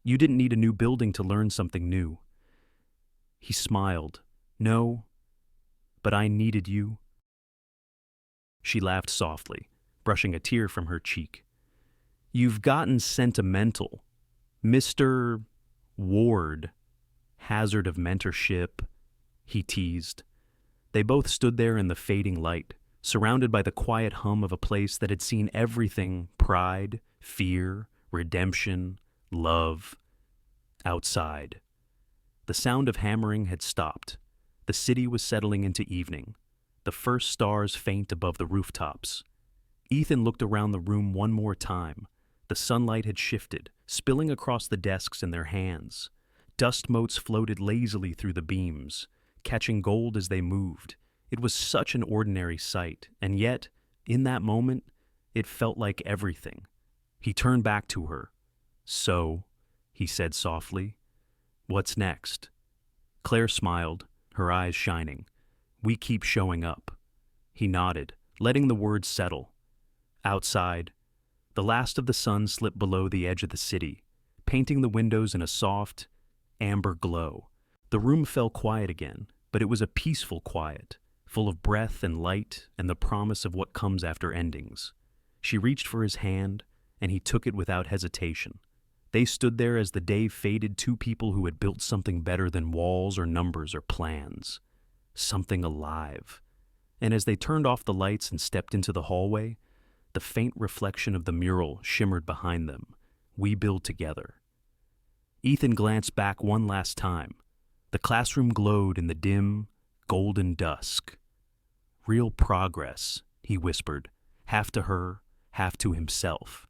"you didn't need a new building to learn something new." He smiled. "No, but I needed you." She laughed softly, brushing a tear from her cheek. "You've gotten sentimental. Mr. Ward, hazard of mentorship," he teased. They both stood there in the fading light, surrounded by the quiet hum of a place that had seen everything: pride, fear, redemption, love. Outside, the sound of hammering had stopped. The city was settling into evening, the first stars faint above the rooftops. Ethan looked around the room one more time. The sunlight had shifted, spilling across the desks in their hands. Dust motes floated lazily through the beams, catching gold as they moved. It was such an ordinary sight, and yet, in that moment, it felt like everything. He turned back to her. "So," he said softly, "what's next?" Claire smiled, her eyes shining. "We keep showing up." He nodded, letting the words settle. Outside, the last of the sun slipped below the edge of the city, painting the windows in a soft, amber glow. The room fell quiet again, but it was a peaceful quiet, full of breath and light and the promise of what comes after endings. She reached for his hand, and he took it without hesitation. They stood there as the day faded, two people who had built something better than walls or numbers or plans. Something alive. And as they turned off the lights and stepped into the hallway, the faint reflection of the mural shimmered behind them. "We build together." Ethan glanced back one last time. The classroom glowed in the dim, golden dusk. "Real progress," he whispered, half to her, half to himself,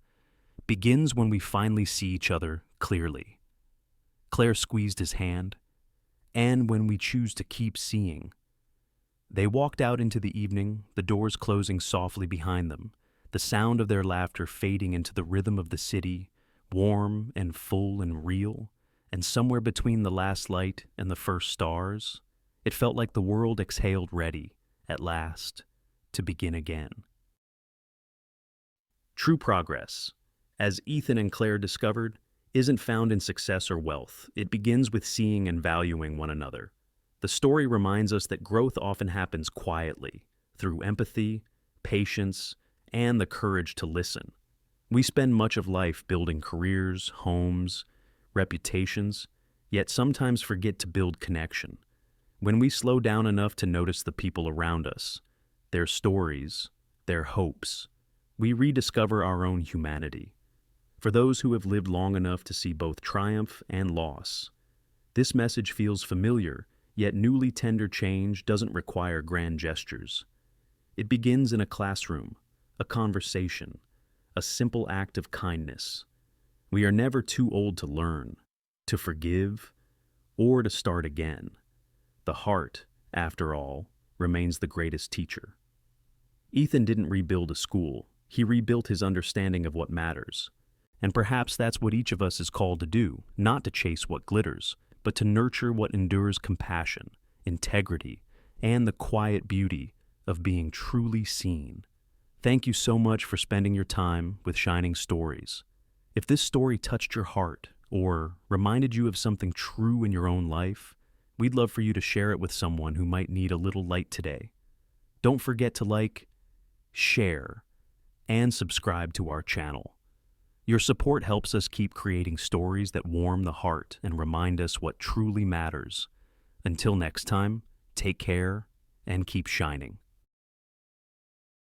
"begins when we finally see each other clearly." Claire squeezed his hand. "And when we choose to keep seeing." They walked out into the evening, the doors closing softly behind them, the sound of their laughter fading into the rhythm of the city, warm and full and real, and somewhere between the last light and the first stars, it felt like the world exhaled, ready, at last, to begin again. True progress, as Ethan and Claire discovered, isn't found in success or wealth. It begins with seeing and valuing one another. The story reminds us that growth often happens quietly, through empathy, patience, and the courage to listen. We spend much of life building careers, homes, reputations, yet sometimes forget to build connection. When we slow down enough to notice the people around us, their stories, their hopes, we rediscover our own humanity. For those who have lived long enough to see both triumph and loss, this message feels familiar, yet newly tender change doesn't require grand gestures. It begins in a classroom, a conversation, a simple act of kindness. We are never too old to learn, to forgive, or to start again. The heart, after all, remains the greatest teacher. Ethan didn't rebuild a school. He rebuilt his understanding of what matters. And perhaps that's what each of us is called to do, not to chase what glitters, but to nurture what endures: compassion, integrity, and the quiet beauty of being truly seen. Thank you so much for spending your time with Shining Stories. If this story touched your heart or reminded you of something true in your own life, we'd love for you to share it with someone who might need a little light today. Don't forget to like, share, and subscribe to our channel. Your support helps us keep creating stories that warm the heart and remind us what truly matters. Until next time, take care and keep shining.